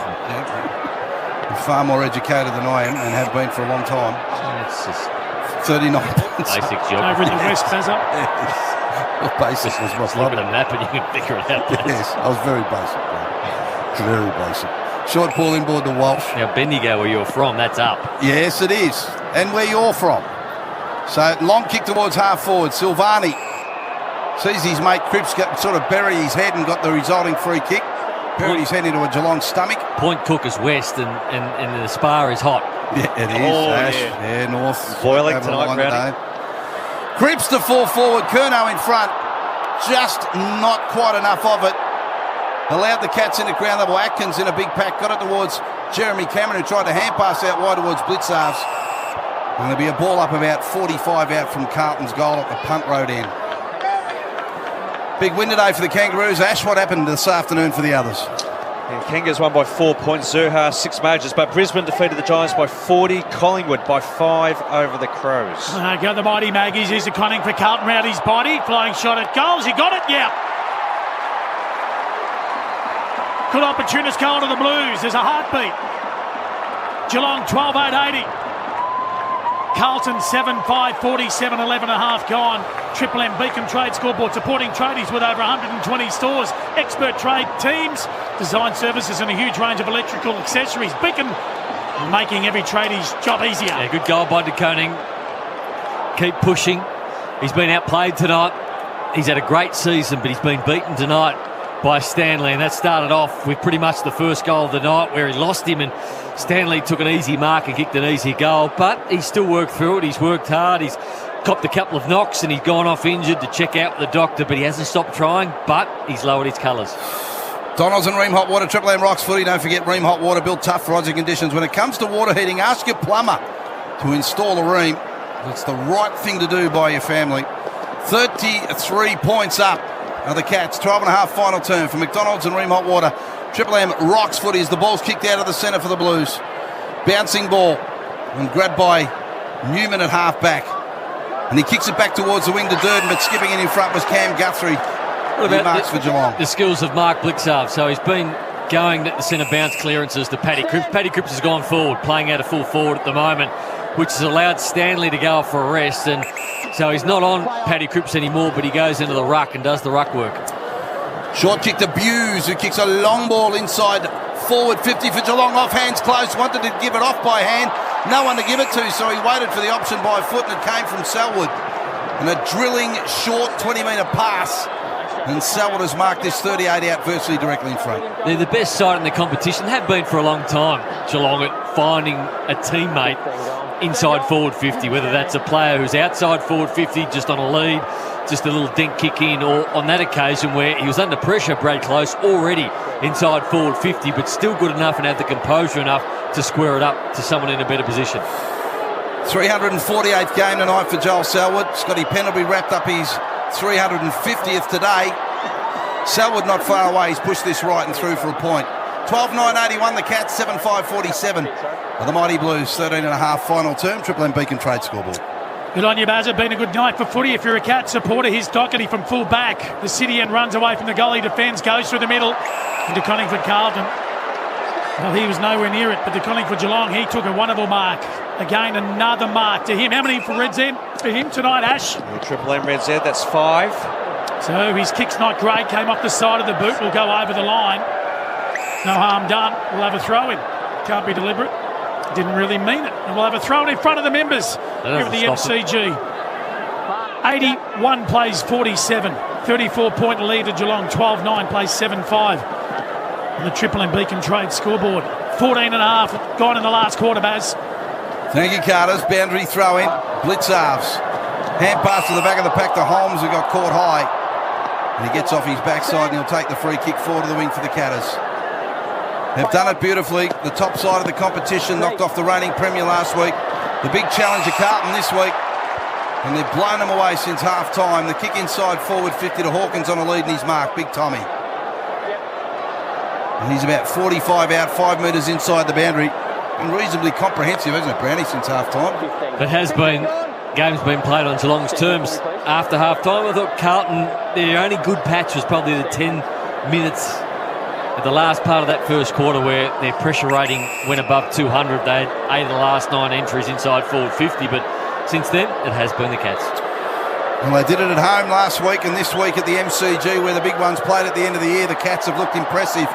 You're far more educated than I am and have been for a long time. It's just 39 points. Basic job. Over in the West, Bazza. Well, basic was my Look at a map and you can figure it out. Yes, I was very basic. Bro. Very basic. Short ball inboard to Walsh. Now, Bendigo, where you're from, that's up. Yes, it is. And where you're from. So, long kick towards half forward. Silvani sees his mate Cripps sort of bury his head and got the resulting free kick. Buried his head into a Geelong stomach. Point Cook is west and the spar is hot. Yeah, it is. Ash. Yeah, north. Boiling tonight, Brownie. Cripps to fall forward. Curnow in front. Just not quite enough of it. Allowed the Cats into ground level. Atkins in a big pack. Got it towards Jeremy Cameron, who tried to hand pass out wide towards Blitzarves. And there'll be a ball up about 45 out from Carlton's goal at the punt road end. Big win today for the Kangaroos. Ash, what happened this afternoon for the others? Yeah, Kangas won by 4 points. Zurha 6 majors, but Brisbane defeated the Giants by 40. Collingwood by 5 over the Crows. Go the mighty Maggies. Here's the conning for Carlton round his body. Flying shot at goals. He got it, yeah. Good opportunist goal to the Blues. There's a heartbeat. Geelong 12-8-80. Carlton 7-5, 47, 11.5 gone. Triple M Beacon Trade scoreboard supporting tradies with over 120 stores, expert trade teams, design services and a huge range of electrical accessories. Beacon making every tradie's job easier. Yeah, good goal by De Koning. Keep pushing. He's been outplayed tonight. He's had a great season, but he's been beaten tonight by Stanley, and that started off with pretty much the first goal of the night where he lost him and Stanley took an easy mark and kicked an easy goal, but he's still worked through it. He's worked hard. He's copped a couple of knocks and he's gone off injured to check out with the doctor, but he hasn't stopped trying, but he's lowered his colours. Donalds and Ream Hot Water, Triple M Rocks Footy. Don't forget Ream Hot Water, built tough for odds and conditions. When it comes to water heating, ask your plumber to install a Ream. It's the right thing to do by your family. 33 points up are the Cats. 12.5 final term for McDonald's and Ream Hot Water. Triple M Rocks Footy as the ball's kicked out of the centre for the Blues. Bouncing ball and grabbed by Newman at half back. And he kicks it back towards the wing to Durden, but skipping in front was Cam Guthrie. What about marks for Geelong? The skills of Mark Blitzarve. So he's been going at the centre bounce clearances to Paddy Cripps. Paddy Cripps has gone forward, playing out a full forward at the moment, which has allowed Stanley to go off for a rest. And so he's not on Paddy Cripps anymore, but he goes into the ruck and does the ruck work. Short kick to Buse, who kicks a long ball inside forward 50 for Geelong. Off hands close, wanted to give it off by hand. No one to give it to, so he waited for the option by foot, and it came from Selwood. And a drilling short 20-metre pass. And Selwood has marked this 38 out virtually directly in front. They're the best side in the competition, have been for a long time, Geelong, at finding a teammate inside forward 50, whether that's a player who's outside forward 50 just on a lead, just a little dink kick in, or on that occasion where he was under pressure, Brad Close, already inside forward 50, but still good enough and had the composure enough to square it up to someone in a better position. 348th game tonight for Joel Selwood. Scotty Pendlebury wrapped up his 350th today. Selwood not far away. He's pushed this right and through for a point. 12-9-81 the Cats, 7-5-47 are the Mighty Blues. 13.5 final term. Triple M Beacon Trade scoreboard. Good on you, Baz. It's been a good night for footy. If you're a Cat supporter, here's Doherty from full back. The City end runs away from the goal. He defends, goes through the middle into Conningford Carlton. Well, he was nowhere near it, but the Conningford Geelong, he took a wonderful mark. Again, another mark to him. How many for Red Z for him tonight, Ash? Yeah, Triple M Red Z, that's 5. So his kick's not great. Came off the side of the boot. Will go over the line. No harm done. We'll have a throw in. Can't be deliberate. Didn't really mean it. And we'll have a throw in front of the members here at the MCG. 81 plays 47. 34-point lead to Geelong. 12-9 plays 7-5. On the Triple M Beacon Trade scoreboard. 14.5 gone in the last quarter, Baz. Thank you, Carters. Boundary throw in. Blitzarves. Hand pass to the back of the pack to Holmes, who got caught high. And he gets off his backside and he'll take the free kick forward to the wing for the Catters. They've done it beautifully. The top side of the competition, knocked off the reigning Premier last week. the big challenge of Carlton this week. And they've blown them away since half-time. The kick inside forward 50 to Hawkins on a lead in his mark. Big Tommy. And he's about 45 out, 5 metres inside the boundary. And reasonably comprehensive, hasn't it, Brownie, since half-time? It has been. Game's been played on Geelong's terms. After half-time, I thought Carlton, their only good patch was probably the 10 minutes at the last part of that first quarter where their pressure rating went above 200. They had 8 of the last 9 entries inside forward 50, but since then, it has been the Cats. Well, they did it at home last week and this week at the MCG where the big ones played at the end of the year. The Cats have looked impressive.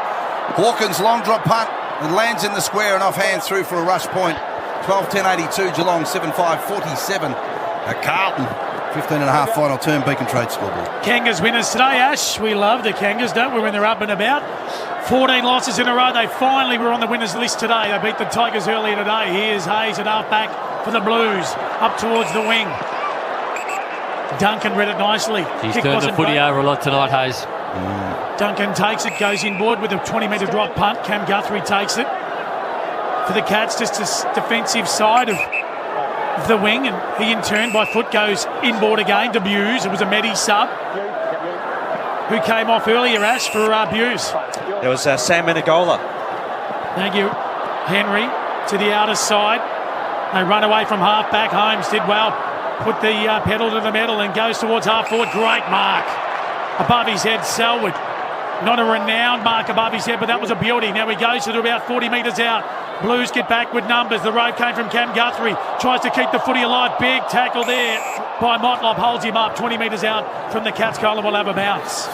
Hawkins long drop punt and lands in the square and off hands through for a rush point. 12-10-82 Geelong, 7-5-47 at Carlton. 15.5 final term Beacon Trade scoreboard. Kangas winners today, Ash. We love the Kangas, don't we, when they're up and about. 14 losses in a row. They finally were on the winners list today. They beat the Tigers earlier today. Here's Hayes at half-back for the Blues. Up towards the wing. Duncan read it nicely. He's turned the footy over a lot tonight, Hayes. Duncan takes it, goes inboard with a 20-metre drop punt. Cam Guthrie takes it. For the Cats, just a defensive side of the wing, and he in turn by foot goes inboard again to Buse. It was a Medi sub who came off earlier, Ash, for Buse. There was Sam Menegola. Thank you. Henry to the outer side. They run away from half-back. Holmes did well. Put the pedal to the metal and goes towards half-forward. Great mark. Above his head, Selwood. Not a renowned mark above his head, but that was a beauty. Now he goes to about 40 metres out. Blues get back with numbers. The road came from Cam Guthrie. Tries to keep the footy alive. Big tackle there by Motlop. Holds him up 20 metres out from the Cats. Colin will have a bounce.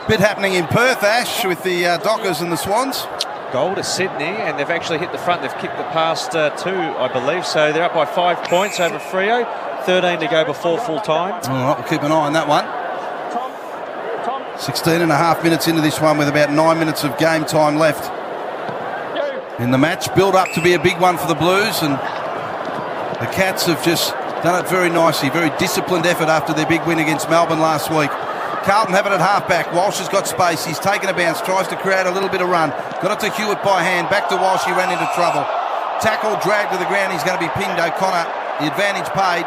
Bit happening in Perth, Ash, with the Dockers and the Swans. Goal to Sydney, and they've actually hit the front. They've kicked the past 2, I believe. So they're up by 5 points over Freo. 13 to go before full time. All right, we'll keep an eye on that one. 16.5 minutes into this one with about 9 minutes of game time left in the match. Build up to be a big one for the Blues, and the Cats have just done it very nicely. Very disciplined effort after their big win against Melbourne last week. Carlton have it at half-back. Walsh has got space. He's taken a bounce, tries to create a little bit of run. Got it to Hewitt by hand. Back to Walsh. He ran into trouble. Tackle, dragged to the ground. He's going to be pinned. O'Connor, the advantage paid.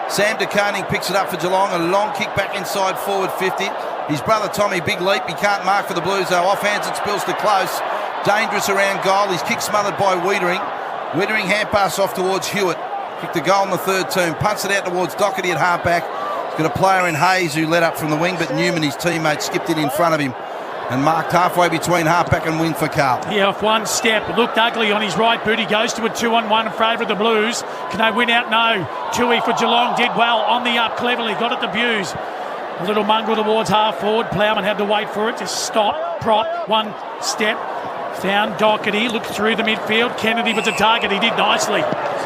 Sam De Koning picks it up for Geelong. A long kick back inside forward 50. His brother Tommy, big leap. He can't mark for the Blues though. Off hands it spills to close. Dangerous around goal. His kick smothered by Wiedering. Wiedering hand pass off towards Hewitt. Kicked a goal in the third term. Punts it out towards Doherty at half-back. He's got a player in Hayes who led up from the wing, but Newman, his teammate, skipped in front of him and marked halfway between half-back and wing for Carlton. Yeah, off one step. Looked ugly on his right boot. He goes to a 2-on-1 in favour of the Blues. Can they win out? No. Tui for Geelong did well. On the up cleverly. Got it to Buse. A little mongrel towards half-forward. Plowman had to wait for it. Just stop. Prop. One step. Found Doherty. Looked through the midfield. Kennedy was a target. He did nicely.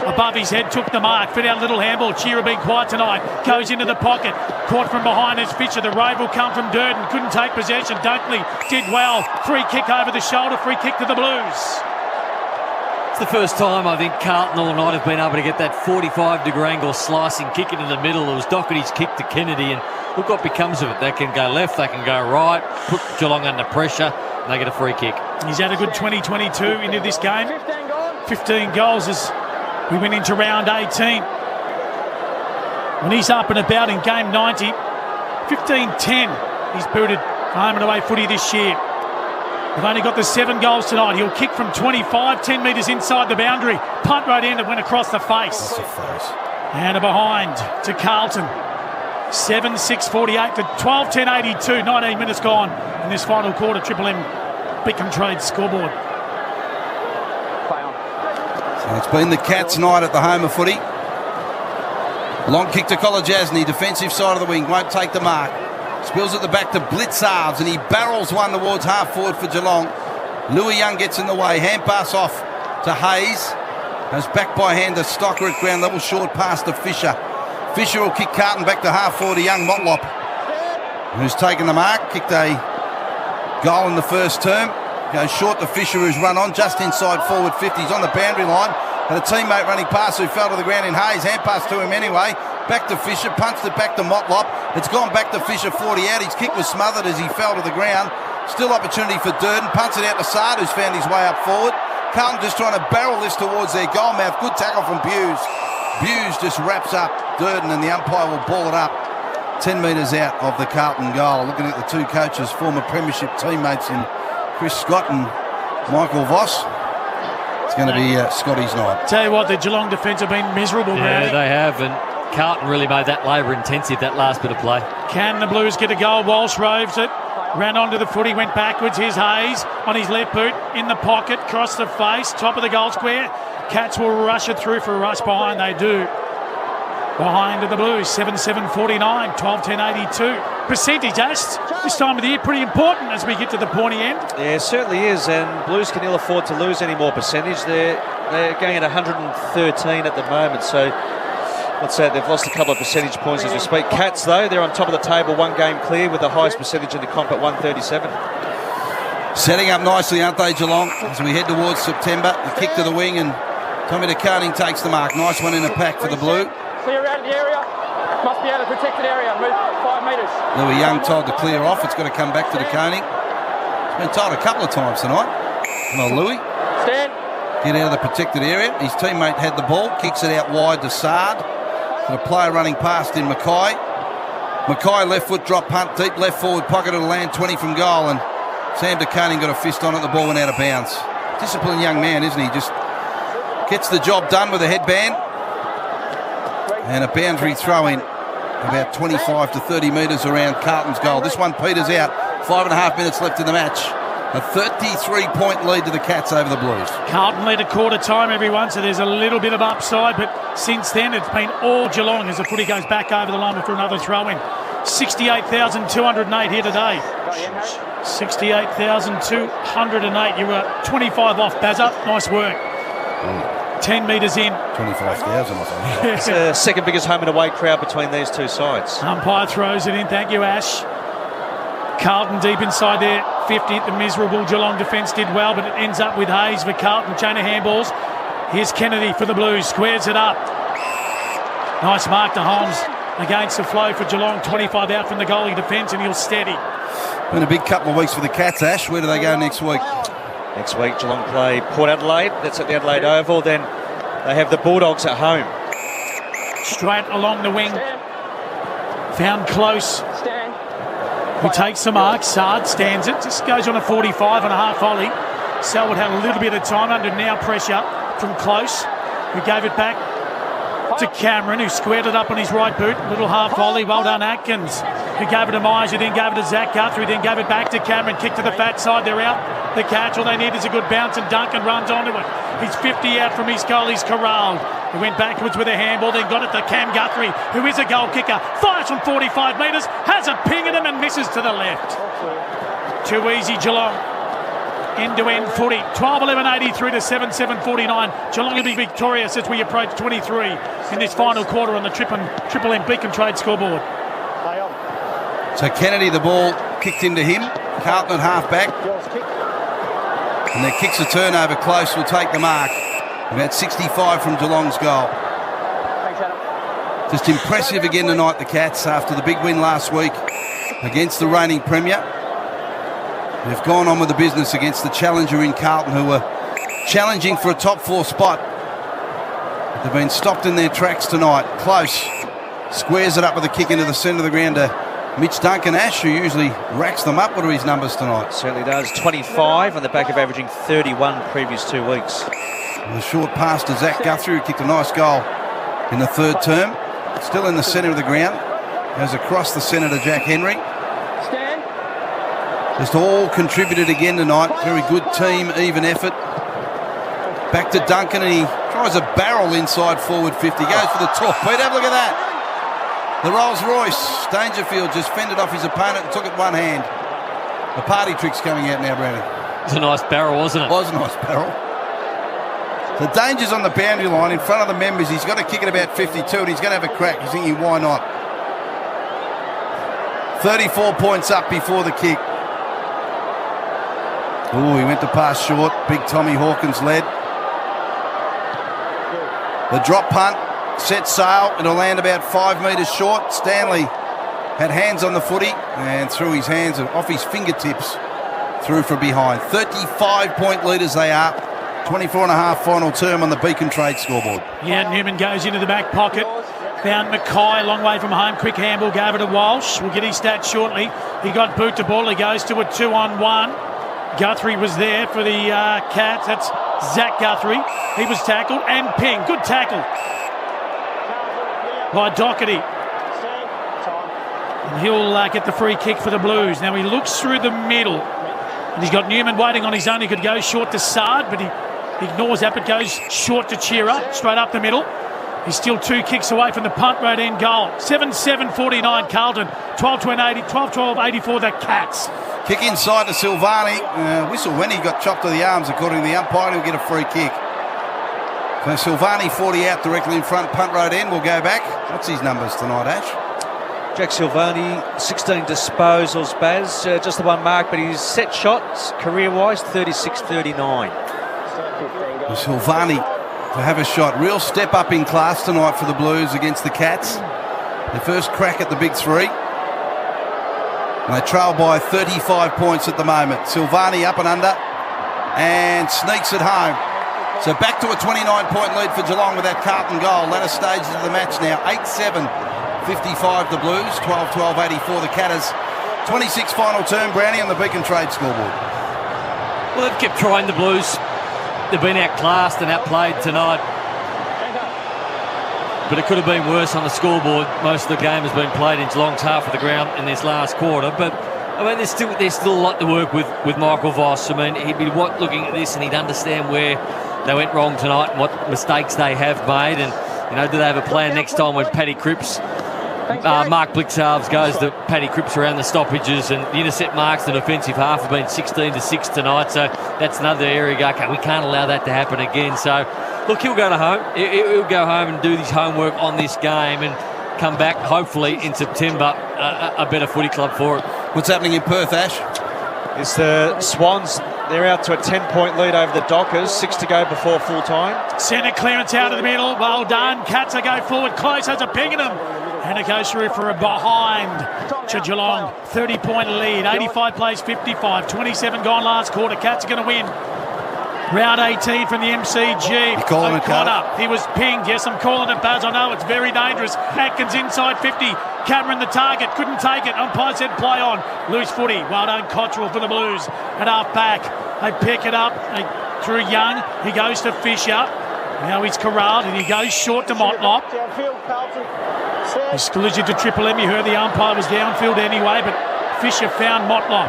Above his head, took the mark. Fit out a little handball. Shearer being quiet tonight. Goes into the pocket. Caught from behind as Fisher. The raid will come from Durden. Couldn't take possession. Dunkley did well. Free kick over the shoulder. Free kick to the Blues. It's the first time I think Carlton all night have been able to get that 45-degree angle slicing kick into the middle. It was Doherty's kick to Kennedy, and look what becomes of it. They can go left, they can go right, put Geelong under pressure, and they get a free kick. He's had a good 2022 into this game. 15 goals as we went into round 18. When he's up and about in game 90, 15-10 he's booted home and away footy this year. They've only got the 7 goals tonight. He'll kick from 25, 10 metres inside the boundary. Punt right in, it went across the face. And a behind to Carlton. 7-6-48 to 12-10-82. 19 minutes gone in this final quarter. Triple M Beacon Trade scoreboard. So it's been the Cats' night at the home of footy. Long kick to Kolajasny, defensive side of the wing, won't take the mark. Spills at the back to Blitzarves, and he barrels one towards half forward for Geelong. Louis Young gets in the way. Hand pass off to Hayes. Goes back by hand to Stocker at ground level, short pass to Fisher. Fisher will kick Carlton back to half forward to young Motlop, who's taken the mark. Kicked a goal in the first term. Goes short to Fisher, who's run on just inside forward 50. He's on the boundary line. And a teammate running past who fell to the ground in Hayes. Hand pass to him anyway. Back to Fisher. Punched it back to Motlop. It's gone back to Fisher 40 out. His kick was smothered as he fell to the ground. Still opportunity for Durden. Punts it out to Sard, who's found his way up forward. Carlton just trying to barrel this towards their goal mouth. Good tackle from Buse. Buse just wraps up Durden and the umpire will ball it up 10 metres out of the Carlton goal. Looking at the two coaches, former premiership teammates in Chris Scott and Michael Voss. It's going to be Scotty's night. Tell you what, the Geelong defence have been miserable. Yeah, they have, and Carlton really made that labour intensive, that last bit of play. Can the Blues get a goal? Walsh roves it. Ran onto the footy, went backwards. Here's Hayes on his left boot, in the pocket, cross the face, top of the goal square. Cats will rush it through for a rush behind. They do. Behind to the Blues, 7-7-49, 12-10-82. Percentage, Ash, this time of the year, pretty important as we get to the pointy end. Yeah, it certainly is, and Blues can ill afford to lose any more percentage. They're going at 113 at the moment, so what's that? They've lost a couple of percentage points as we speak. Cats, though, they're on top of the table, one game clear with the highest percentage in the comp at 137. Setting up nicely, aren't they, Geelong? As we head towards September, the kick to the wing, and Tommy DeCarning takes the mark. Nice one in the pack for the Blue. Clear out of the area. Must be out of the protected area. Move 5 metres. Louis Young told to clear off. It's got to come back to DeCarning. It's been told a couple of times tonight. Well, Louis. Stand. Get out of the protected area. His teammate had the ball, kicks it out wide to Sard. Got a player running past in Mackay. Mackay left foot drop punt, deep left forward pocket, it'll land 20 from goal, and Sam DeCarning got a fist on it, the ball went out of bounds. Disciplined young man, isn't he? Just gets the job done with a headband. And a boundary throw in about 25 to 30 metres around Carlton's goal. This one peters out. 5.5 minutes left in the match. A 33-point lead to the Cats over the Blues. Carlton led at quarter time, everyone, so there's a little bit of upside, but since then it's been all Geelong as the footy goes back over the line for another throw-in. 68,208 here today. 68,208. You were 25 off, Bazza. Nice work. 10 metres in. 25,000 or something. It's the second biggest home and away crowd between these two sides. Umpire throws it in. Thank you, Ash. Carlton deep inside there. 50th, the miserable Geelong defence did well, but it ends up with Hayes for Carlton. Chain of handballs. Here's Kennedy for the Blues. Squares it up. Nice mark to Holmes against the flow for Geelong. 25 out from the goalie defence, and he'll steady. Been a big couple of weeks for the Cats, Ash. Where do they go next week? Next week, Geelong play Port Adelaide. That's at the Adelaide Oval. Then they have the Bulldogs at home. Straight along the wing. Found close. Who takes the mark. Sard stands it. Just goes on a 45 and a half volley. Selwood had a little bit of time under now pressure from Close, who gave it back to Cameron, who squared it up on his right boot. Little half volley. Well done, Atkins, who gave it to Myers, who then gave it to Zach Guthrie, then gave it back to Cameron. Kick to the fat side. They're out. The catch. All they need is a good bounce, and Duncan runs onto it. He's 50 out from his goal. He's corralled. He went backwards with a handball, then got it to Cam Guthrie, who is a goal kicker. Fires from 45 metres, has a ping at him and misses to the left. Too easy, Geelong. End-to-end footy. 12-11-83 to 7-7-49. Geelong will be victorious as we approach 23 in this final quarter on the Triple M Beacon Trade scoreboard. So Kennedy, the ball kicked into him. Carlton at half-back. And their kicks a turnover. Close will take the mark. About 65 from Geelong's goal. Just impressive again tonight, the Cats, after the big win last week against the reigning Premier. They've gone on with the business against the challenger in Carlton, who were challenging for a top 4 spot. But they've been stopped in their tracks tonight. Close squares it up with a kick into the centre of the ground to Mitch Duncan. Ash, who usually racks them up. What are his numbers tonight? Certainly does. 25 on the back of averaging 31 previous 2 weeks. And the short pass to Zach Guthrie, who kicked a nice goal in the third term. Still in the centre of the ground. Goes across the centre to Jack Henry. Just all contributed again tonight. Very good team, even effort. Back to Duncan, and he tries a barrel inside forward 50. Goes for the top. Pete, have a look at that. The Rolls Royce. Dangerfield just fended off his opponent and took it one hand. The party trick's coming out now, Brownie. It was a nice barrel, wasn't it? It was a nice barrel. The Danger's on the boundary line in front of the members. He's got to kick it about 52, and he's going to have a crack. He's thinking, why not? 34 points up before the kick. Oh, he went to pass short. Big Tommy Hawkins led. The drop punt, set sail. It'll land about 5 metres short. Stanley had hands on the footy and threw his hands off his fingertips through from behind. 35-point leaders they are. 24 and a half final term on the Beacon Trade scoreboard. Yeah, Newman goes into the back pocket. Found Mackay a long way from home. Quick handball, gave it to Walsh. We'll get his stats shortly. He got boot to ball. He goes to a 2-on-1. Guthrie was there for the Cats. That's Zach Guthrie. He was tackled. And Ping. Good tackle by Doherty. And he'll get the free kick for the Blues. Now he looks through the middle. And he's got Newman waiting on his own. He could go short to Sard, but he ignores that, but goes short to Chira, straight up the middle. He's still 2 kicks away from the punt road end goal. 7-7-49 Carlton, 12-12-84 the Cats. Kick inside to Silvani. Whistle when he got chopped to the arms, according to the umpire. He'll get a free kick. So Silvani 40 out directly in front, punt road end. We'll go back. What's his numbers tonight, Ash? Jack Silvani, 16 disposals, Baz. Just the one mark, but his set shots, career-wise, 36-39. Silvani to have a shot. Real step up in class tonight for the Blues against the Cats. Their first crack at the big three. And they trail by 35 points at the moment. Silvani up and under and sneaks it home. So back to a 29-point lead for Geelong with that Carlton goal. Latter stages of the match now. 8-7-55 the Blues. 12-12-84 the Catters. 26 final term, Brownie on the Beacon Trade scoreboard. Well, they've kept trying, the Blues. They've been outclassed and outplayed tonight. But it could have been worse on the scoreboard. Most of the game has been played in Geelong's half of the ground in this last quarter. But, I mean, there's still a lot to work with Michael Voss. I mean, he'd be looking at this and he'd understand where they went wrong tonight and what mistakes they have made. And, you know, do they have a plan next time when Paddy Cripps, Mark Blixhalves goes to Paddy Cripps around the stoppages, and the intercept marks in the defensive half have been 16-6 tonight. So that's another area you go, okay, we can't allow that to happen again. So, look, he'll go to home. He'll go home and do his homework on this game and come back, hopefully, in September, a better footy club for it. What's happening in Perth, Ash? It's the Swans. They're out to a 10-point lead over the Dockers. 6 to go before full time. Centre clearance out of the middle. Well done. Cats are go forward. Close has a ping in them. And it goes through for a behind to Geelong. 30-point lead. 85 plays 55. 27 gone last quarter. Cats are going to win. Round 18 from the MCG. You calling it, O'Connor. He was pinged. Yes, I'm calling it, Baz. I know it's very dangerous. Atkins inside 50. Cameron the target. Couldn't take it. Umpire said play on. Loose footy. Well done, Cottrell for the Blues. And half back. They pick it up. Through Young. He goes to Fisher. Now he's corralled and he goes short to Motlop. He's collision to Triple M. You heard the umpire was downfield anyway, but Fisher found Motlop.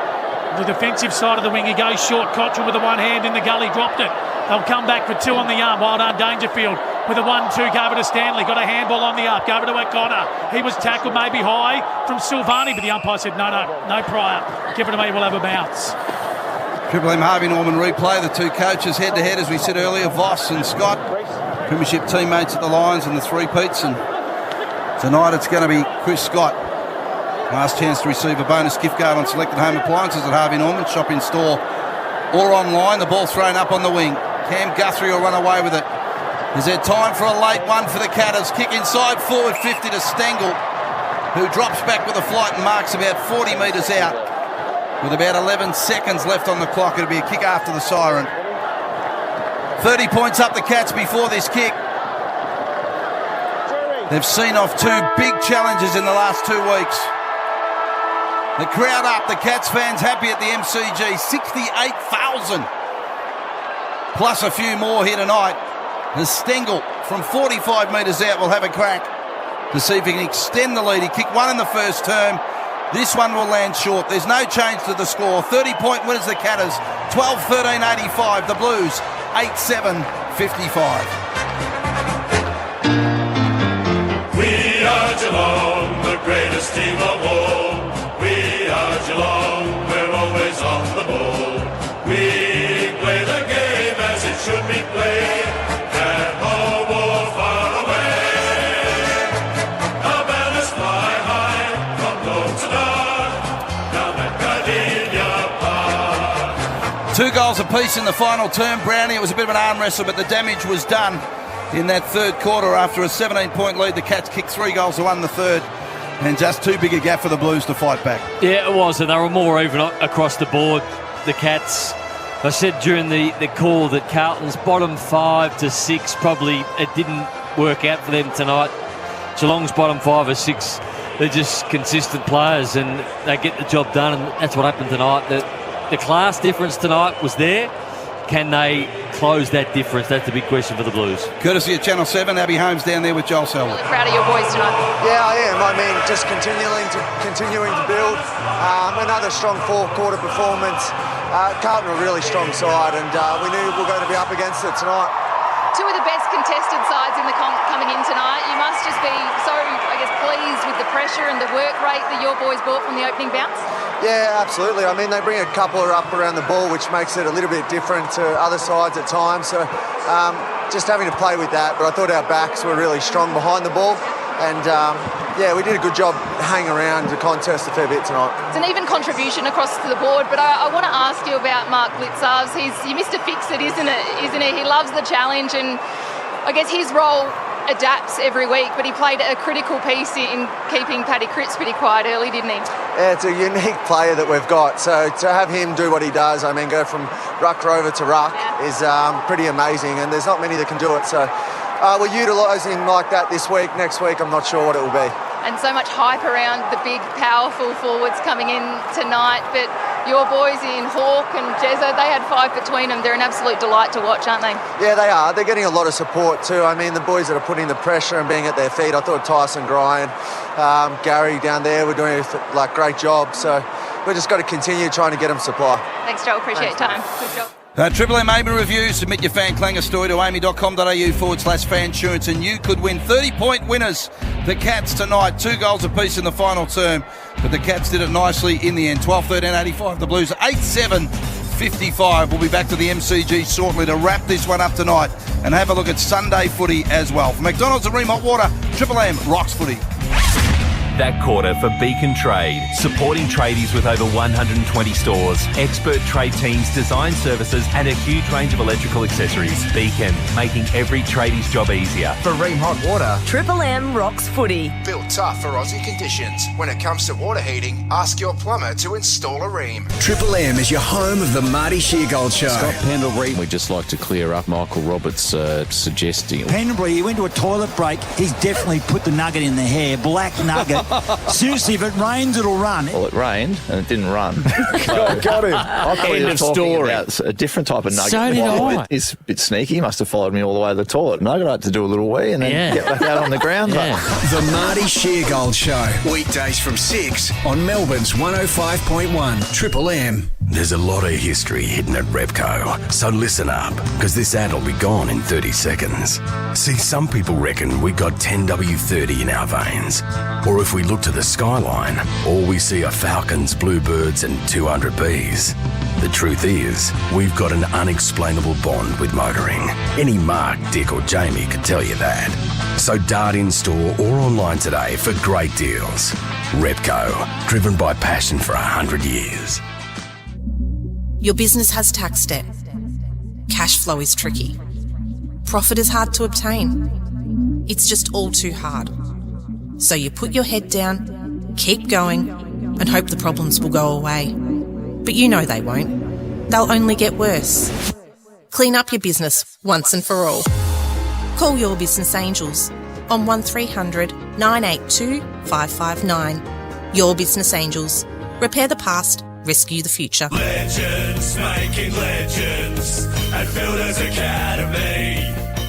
The defensive side of the wing, he goes short. Cottrell with the one hand in the gully, dropped it. They'll come back for 2 on the arm. Well done, Dangerfield with a 1-2, gave it to Stanley. Got a handball on the up, gave it to O'Connor. He was tackled maybe high from Silvani, but the umpire said no prior. Give it to me, we'll have a bounce. Triple M Harvey Norman replay. The two coaches head-to-head, as we said earlier, Voss and Scott. Premiership teammates at the Lions and the three-peats. And tonight it's going to be Chris Scott. Last chance to receive a bonus gift card on selected home appliances at Harvey Norman. Shop in store or online. The ball thrown up on the wing. Cam Guthrie will run away with it. Is there time for a late one for the Catters? Kick inside, forward 50 to Stengel, who drops back with a flight and marks about 40 metres out. With about 11 seconds left on the clock, it'll be a kick after the siren. 30 points up the Cats before this kick. They've seen off 2 big challenges in the last 2 weeks. The crowd up, the Cats fans happy at the MCG. 68,000. Plus a few more here tonight. As Stengel from 45 metres out will have a crack to see if he can extend the lead. He kicked 1 in the first term. This one will land short. There's no change to the score. 30-point winners the Catters. 12-13-85. The Blues 8-7-55. We are Geelong, the greatest team of all. We are Geelong, we're always on the ball. We play the game as it should be played. At home or far away. Our banners fly high from dawn to dark. Down at Gardenia Park. 2 goals apiece in the final term. Brownie, it was a bit of an arm wrestle, but the damage was done in that third quarter. After a 17-point lead, the Cats kicked 3 goals to 1 in the third. And just too big a gap for the Blues to fight back. Yeah, it was, and they were more even across the board. The Cats, I said during the call that Carlton's bottom 5 to 6 probably it didn't work out for them tonight. Geelong's bottom 5 or 6, they're just consistent players and they get the job done, and that's what happened tonight. The class difference tonight was there. Can they close that difference? That's the big question for the Blues. Courtesy of Channel 7, Abby Holmes down there with Joel Selwood. Really proud of your boys tonight. Yeah, I am. I mean, just continuing to build. Another strong fourth-quarter performance. Carlton are a really strong side, and we knew we were going to be up against it tonight. Two of the best contested sides in the coming in tonight. You must just be so, I guess, pleased with the pressure and the work rate that your boys brought from the opening bounce. Yeah, absolutely. I mean, they bring a couple up around the ball, which makes it a little bit different to other sides at times. So just having to play with that. But I thought our backs were really strong behind the ball. And, yeah, we did a good job hanging around the contest a fair bit tonight. It's an even contribution across to the board, but I want to ask you about Mark Blitzarves. He's Mr. Fix-It, isn't he? He loves the challenge, and I guess his role adapts every week, but he played a critical piece in keeping Paddy Cripps pretty quiet early, didn't he? Yeah, it's a unique player that we've got. So to have him do what he does, I mean, go from ruck rover to ruck is pretty amazing, and there's not many that can do it. So we're utilising him like that this week. Next week, I'm not sure what it will be. And so much hype around the big, powerful forwards coming in tonight, but your boys in Hawke and Jezza, they had 5 between them. They're an absolute delight to watch, aren't they? Yeah, they are. They're getting a lot of support too. I mean, the boys that are putting the pressure and being at their feet, I thought Tyson Gryan, Gary down there were doing a great job. So we've just got to continue trying to get them supply. Thanks, Joel. Appreciate your time. Good job. Triple M Amy Review. Submit your fan clanger story to amy.com.au/fansurance and you could win 30-point winners. The Cats tonight, 2 goals apiece in the final term, but the Cats did it nicely in the end. 12-13-85. The Blues 8-7-55. We'll be back to the MCG shortly to wrap this one up tonight and have a look at Sunday footy as well. For McDonald's and Remont Water, Triple M rocks footy. That quarter for Beacon Trade, supporting tradies with over 120 stores, expert trade teams, design services and a huge range of electrical accessories. Beacon, making every tradie's job easier. For Ream Hot Water, Triple M rocks footy. built tough for Aussie conditions. When it comes to water heating, ask your plumber to install a Ream. Triple M is your home of the Marty Sheargold Show. Scott Pendlebury. We'd just like to clear up Michael Roberts suggesting. Pendlebury, he went to a toilet break. He's definitely put the nugget in the hair. Black nugget. Seriously, if it rains, it'll run. Well, it rained and it didn't run. Got him. I thought he was talking about a different type of nugget. So did I. He's a bit sneaky. He must have followed me all the way to the toilet. Nugget had to do a little wee and then get back out on the ground. The Marty Sheargold Show. Weekdays from 6 on Melbourne's 105.1 Triple M. There's a lot of history hidden at Repco, so listen up, because this ad will be gone in 30 seconds. See, some people reckon we got 10W30 in our veins. Or if we look to the skyline, all we see are falcons, bluebirds and 200 bees. The truth is, we've got an unexplainable bond with motoring. Any Mark, Dick or Jamie could tell you that. So dart in store or online today for great deals. Repco, driven by passion for 100 years. Your business has tax debt. Cash flow is tricky. Profit is hard to obtain. It's just all too hard. So you put your head down, keep going, and hope the problems will go away. But you know they won't. They'll only get worse. Clean up your business once and for all. Call Your Business Angels on 1300 982 559. Your Business Angels. Repair the past. Rescue the future. Legends making legends at Builders Academy.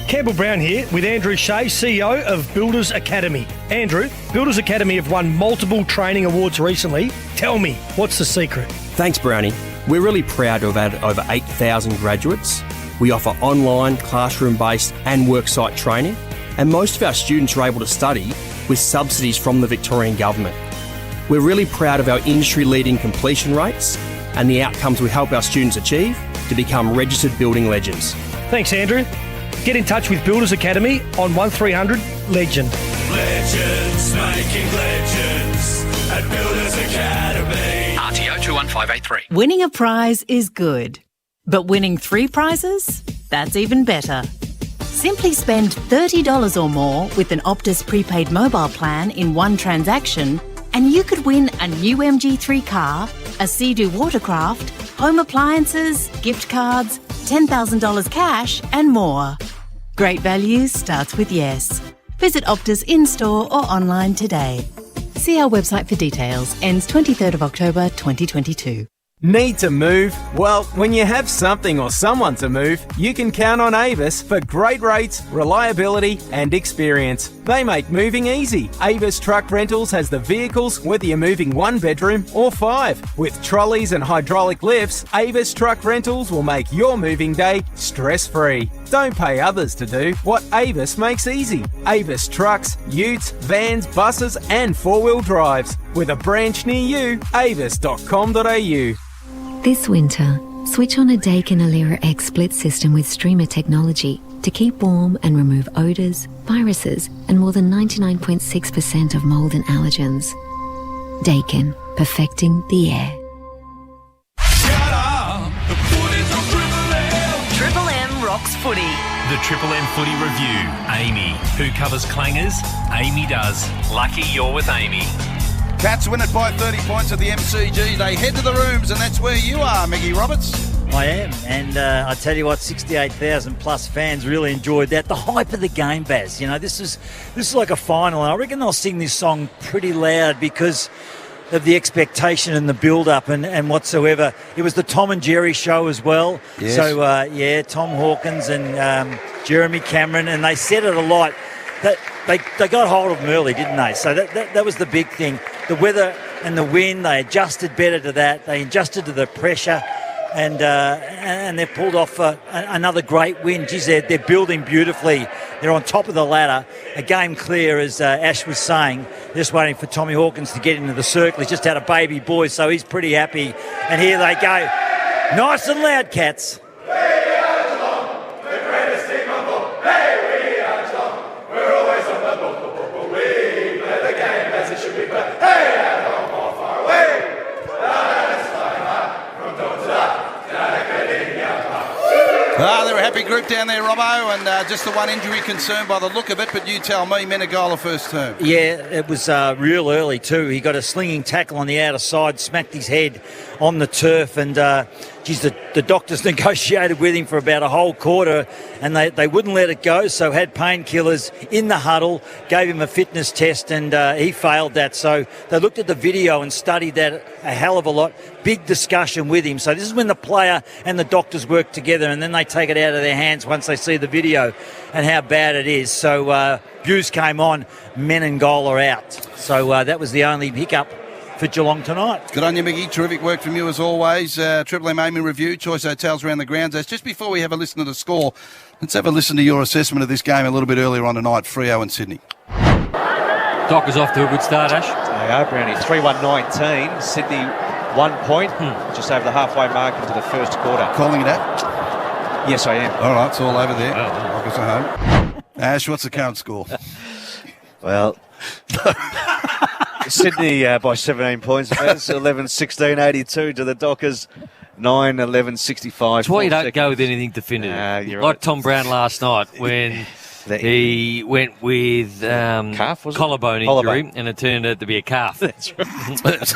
Campbell Brown here with Andrew Shea, CEO of Builders Academy. Andrew, Builders Academy have won multiple training awards recently. Tell me, what's the secret? Thanks, Brownie. We're really proud to have had over 8,000 graduates. We offer online, classroom-based and worksite training, and most of our students are able to study with subsidies from the Victorian Government. We're really proud of our industry-leading completion rates and the outcomes we help our students achieve to become registered building legends. Thanks, Andrew. Get in touch with Builders Academy on 1300 Legend. Legends making legends at Builders Academy. RTO 21583. Winning a prize is good, but winning 3 prizes? That's even better. Simply spend $30 or more with an Optus prepaid mobile plan in one transaction and you could win a new MG3 car, a Sea-Doo watercraft, home appliances, gift cards, $10,000 cash and more. Great value starts with yes. Visit Optus in-store or online today. See our website for details. Ends 23rd of October 2022. Need to move? Well, when you have something or someone to move, you can count on Avis for great rates, reliability and experience. They make moving easy. Avis Truck Rentals has the vehicles whether you're moving 1 bedroom or 5. With trolleys and hydraulic lifts, Avis Truck Rentals will make your moving day stress-free. Don't pay others to do what Avis makes easy. Avis Trucks, utes, vans, buses and 4-wheel drives. With a branch near you, avis.com.au. This winter, switch on a Daikin Alira X split system with streamer technology to keep warm and remove odours, viruses and more than 99.6% of mould and allergens. Daikin, perfecting the air. Triple M rocks footy. The Triple M Footy Review. Amy. Who covers clangers? Amy does. Lucky you're with Amy. Cats win it by 30 points at the MCG. They head to the rooms, and that's where you are, Mickey Roberts. I am, and I tell you what, 68,000 plus fans really enjoyed that. The hype of the game, Baz. You know, this is like a final, and I reckon they'll sing this song pretty loud because of the expectation and the build-up and whatsoever. It was the Tom and Jerry show as well. Yes. So, Tom Hawkins and Jeremy Cameron, and they said it a lot. That they got hold of them early, didn't they? So that was the big thing. The weather and the wind, they adjusted better to that. They adjusted to the pressure, and they've pulled off another great win. Geez, they're building beautifully. They're on top of the ladder. A game clear, as Ash was saying. Just waiting for Tommy Hawkins to get into the circle. He's just had a baby boy, so he's pretty happy. And here they go. Nice and loud, Cats. They're a happy group down there, Robbo, and just the one injury concern by the look of it, but you tell me, Menegola first term. Yeah, it was real early too. He got a slinging tackle on the outer side, smacked his head on the turf, and the doctors negotiated with him for about a whole quarter, and they wouldn't let it go, so had painkillers in the huddle, gave him a fitness test, and he failed that. So they looked at the video and studied that a hell of a lot. Big discussion with him. So this is when the player and the doctors work together, and then they take it out of their hands once they see the video and how bad it is. So Buse came on, Menegola out. So that was the only hiccup for Geelong tonight. Good on you, Mickey. Terrific work from you as always. Triple M Amy Review, Choice Hotels around the grounds. Just before we have a listen to the score, let's have a listen to your assessment of this game a little bit earlier on tonight, Freo and Sydney. Dockers off to a good start, Ash. They are, Brownie. 3-1-19. Sydney 1 point, just over the halfway mark into the first quarter. Calling it out? Yes, I am. All right, it's all over there. Rockets are home. Ash, what's the current score? Well, Sydney by 17 points. 11-16-82 to the Dockers. 9-11-65. That's why you don't go with anything definitive. You're like right. Tom Brown last night when he went with calf, was it? collarbone injury, and it turned out to be a calf. That's right.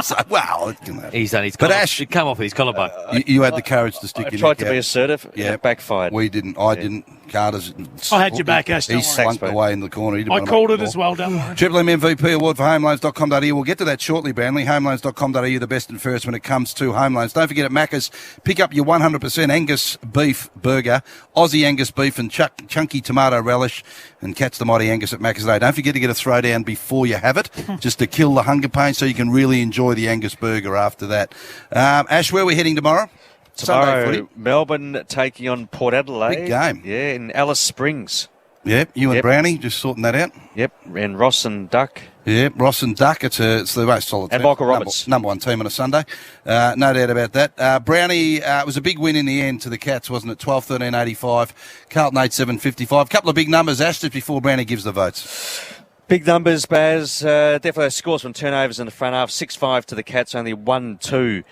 So, wow. He's done his But collarbone. Ash, He'd come off with his collarbone. you had the courage to stick I your tried neck to out. be assertive. Yeah, It backfired. We didn't. I didn't. Carter's. I had your back, Ash. He Don't worry. slunked away in the corner. He didn't I want to called make it the as ball. well, don't worry. Triple M MVP award for homeloans.com.au. We'll get to that shortly, Branley. Homeloans.com.au, the best and first when it comes to home loans. Don't forget at Macca's, pick up your 100% Angus beef burger, Aussie Angus beef and chunky tomato relish, and catch the mighty Angus at Macca's today. Don't forget to get a throwdown before you have it, just to kill the hunger pain so you can really enjoy the Angus burger after that. Ash, where are we heading tomorrow? Sunday Tomorrow, footy. Melbourne taking on Port Adelaide. Big game. Yeah, in Alice Springs. Yep, you and Brownie just sorting that out. Yep, and Ross and Duck. Yeah, Ross and Duck. It's the most solid And team. Michael Roberts. Number one team on a Sunday. No doubt about that. Brownie, it was a big win in the end to the Cats, wasn't it? 12-13-85. Carlton 8-7-55. Couple of big numbers, Ash, just before Brownie gives the votes. Big numbers, Baz. Definitely scores from turnovers in the front half. 6-5 to the Cats, only 1-2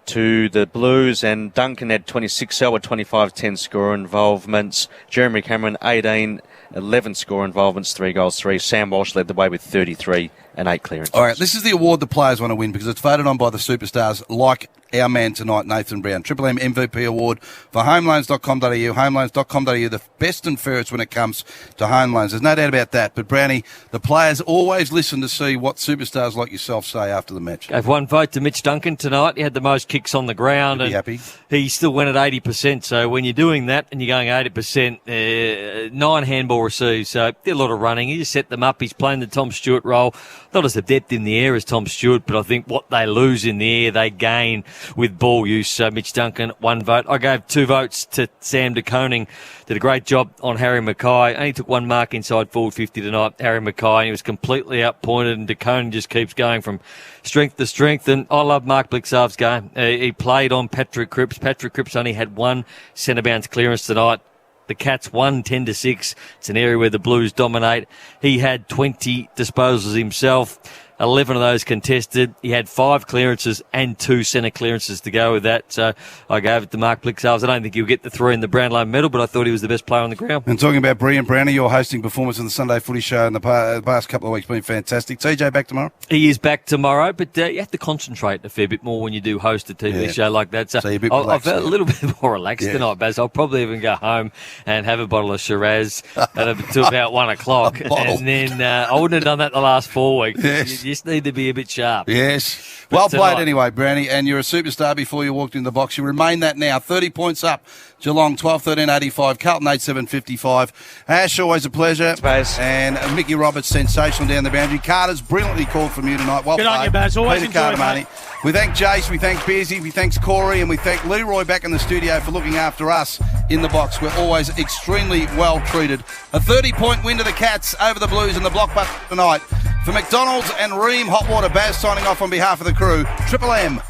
to the Blues. And Duncan had 26, Selwood 25-10 score involvements. Jeremy Cameron 11 score involvements, 3 goals, 3. Sam Walsh led the way with 33 and 8 clearances. All right, this is the award the players want to win because it's voted on by the superstars like our man tonight, Nathan Brown. Triple M MVP award for homeloans.com.au. Homeloans.com.au, the best and fairest when it comes to home loans. There's no doubt about that. But, Brownie, the players always listen to see what superstars like yourself say after the match. Gave one vote to Mitch Duncan tonight. He had the most kicks on the ground. You'd be happy. He still went at 80%. So when you're doing that and you're going 80%, 9 handball receives. So did a lot of running. He just set them up. He's playing the Tom Stewart role. Not as the depth in the air as Tom Stewart, but I think what they lose in the air, they gain with ball use. So Mitch Duncan, 1 vote. I gave 2 votes to Sam De Koning. Did a great job on Harry Mackay. Only took 1 mark inside forward 50 tonight, Harry Mackay. He was completely outpointed, and De Koning just keeps going from strength to strength. And I love Mark Blixarv's game. He played on Patrick Cripps. Patrick Cripps only had 1 centre bounce clearance tonight. The Cats won 10-6. It's an area where the Blues dominate. He had 20 disposals himself. 11 of those contested. He had 5 clearances and 2 centre clearances to go with that. So I gave it to Mark Blixarves. I don't think he'll get the 3 in the Brownlow medal, but I thought he was the best player on the ground. And talking about brilliant, Brownie, your hosting performance in the Sunday Footy Show in the past couple of weeks been fantastic. TJ back tomorrow? He is back tomorrow, but you have to concentrate a fair bit more when you do host a TV show like that. So you're a bit I felt relaxed, a little bit more relaxed tonight, Baz. I'll probably even go home and have a bottle of Shiraz until about 1 o'clock. And then I wouldn't have done that the last 4 weeks. Yes. You just need to be a bit sharp. Yes. Well played anyway, Brownie, and you're a superstar before you walked in the box. You remain that now. 30 points up. Geelong 12-13-85, Carlton 8-7-55. Ash, always a pleasure. Baz. And Mickey Roberts, sensational down the boundary. Carter's brilliantly called from you tonight. Well Good played. on you, Baz. Always Peter enjoy it, Carter, mate. We thank Jace, we thank Bearsy, we thank Corey, and we thank Leroy back in the studio for looking after us in the box. We're always extremely well treated. A 30-point win to the Cats over the Blues in the blockbuster tonight. For McDonald's and Ream Hot Water, Baz signing off on behalf of the crew. Triple M